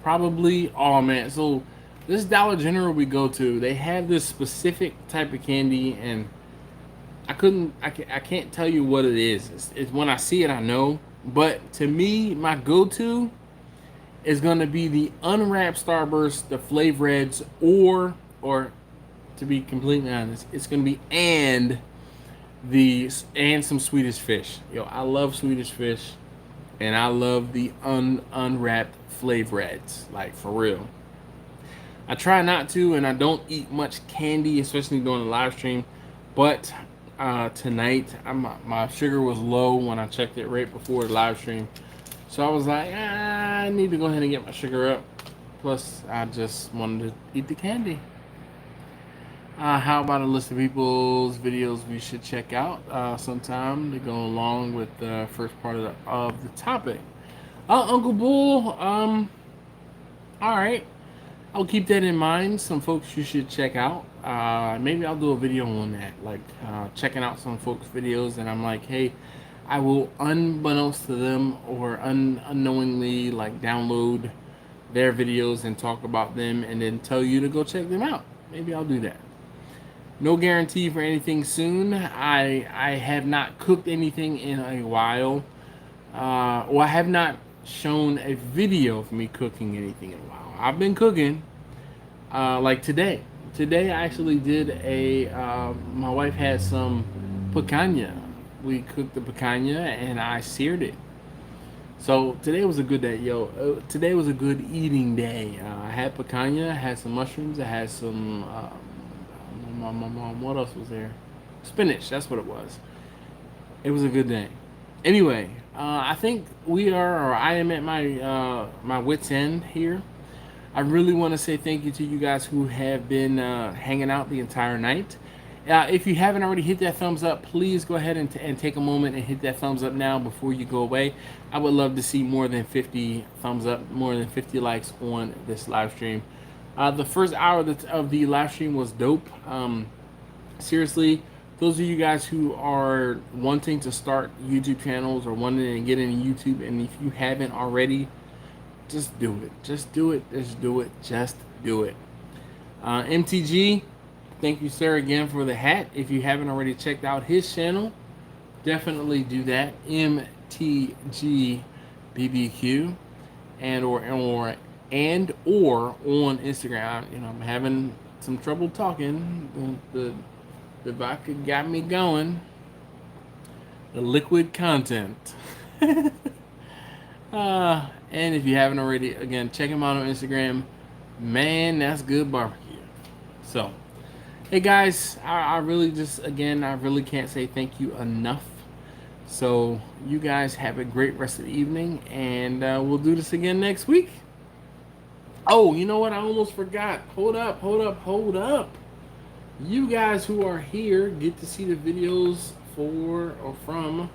Probably, oh man, so this Dollar General we go to, they have this specific type of candy, and I can't tell you what it is. It's when I see it, I know. But to me, my go-to is gonna be the unwrapped Starburst, the Flavor Reds, or to be completely honest, it's gonna be and some Swedish Fish. Yo, I love Swedish Fish, and I love the unwrapped Flavor Reds, like for real. I try not to, and I don't eat much candy, especially during the live stream. But tonight, my sugar was low when I checked it right before the live stream, so I was like, I need to go ahead and get my sugar up. Plus, I just wanted to eat the candy. How about a list of people's videos we should check out sometime to go along with the first part of the topic? Uncle Bull, all right. I'll keep that in mind. Some folks you should check out. Maybe I'll do a video on that, like checking out some folks' videos, and I'm like, hey, I will unbeknownst to them or unknowingly like download their videos and talk about them, and then tell you to go check them out. Maybe I'll do that. No guarantee for anything soon. I have not cooked anything in a while. Well, I have not shown a video of me cooking anything in a while. I've been cooking, like today. Today I actually did my wife had some picanha. We cooked the picanha and I seared it. So today was a good day, yo. Today was a good eating day. I had picanha, I had some mushrooms, I had some, what else was there? Spinach, that's what it was. It was a good day. Anyway, I think I am at my wit's end here. I really want to say thank you to you guys who have been hanging out the entire night. If you haven't already hit that thumbs up, please go ahead and take a moment and hit that thumbs up now before you go away. I would love to see more than 50 thumbs up, more than 50 likes on this live stream. The first hour of the live stream was dope. Seriously, those of you guys who are wanting to start YouTube channels or wanting to get into YouTube, and if you haven't already, just do it. Just do it. Just do it. Just do it. MTG, thank you, sir, again for the hat. If you haven't already checked out his channel, definitely do that. MTG BBQ and or on Instagram. You know, I'm having some trouble talking. The vodka got me going. The liquid content. And if you haven't already, again, check him out on Instagram. Man, that's good barbecue. So, hey guys, I really can't say thank you enough. So, you guys have a great rest of the evening, and we'll do this again next week. Oh, you know what? I almost forgot. Hold up. You guys who are here get to see the videos from,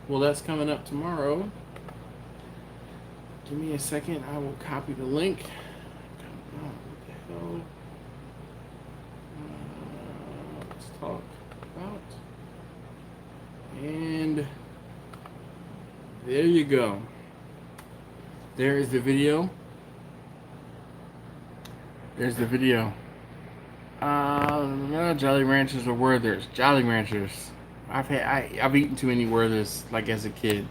well, that's coming up tomorrow. Give me a second. I will copy the link. Come on, what the hell? Let's talk about. And there you go. There is the video. There's the video. Jolly Ranchers or Werthers. Jolly Ranchers. I've eaten too many Werthers, like as a kid.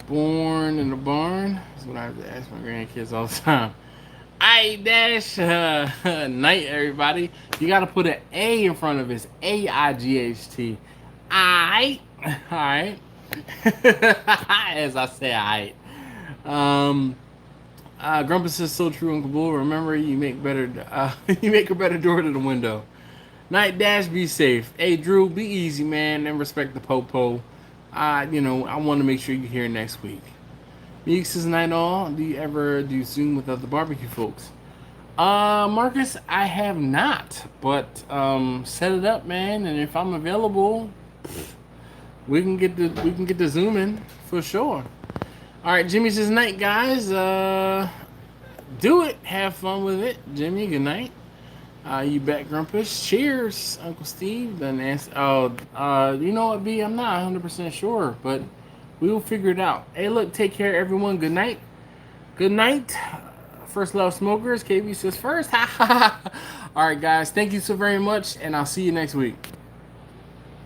Born in the barn. That's what I have to ask my grandkids all the time. Aight, dash. Night, everybody. You gotta put an A in front of it. AIGHT. Aight. Alright. As I say, aight. Grumpus says, so true, Uncle Bull. Remember, you make a better door to the window. Night, dash, be safe. Hey, Drew, be easy, man, and respect the po-po. I want to make sure you're here next week. Meeks says, night all. Do you ever do Zoom with other barbecue folks? Marcus, I have not, but set it up, man, and if I'm available, we can get the Zoom in for sure. All right, Jimmy says night, guys. Do it. Have fun with it, Jimmy. Good night. You bet, Grumpus. Cheers, Uncle Steve. Then answer. Oh, you know what, B? I'm not 100% sure, but we will figure it out. Hey, look, take care, everyone. Good night. Good night. First Love Smokers. KB says first. All right, guys. Thank you so very much, and I'll see you next week.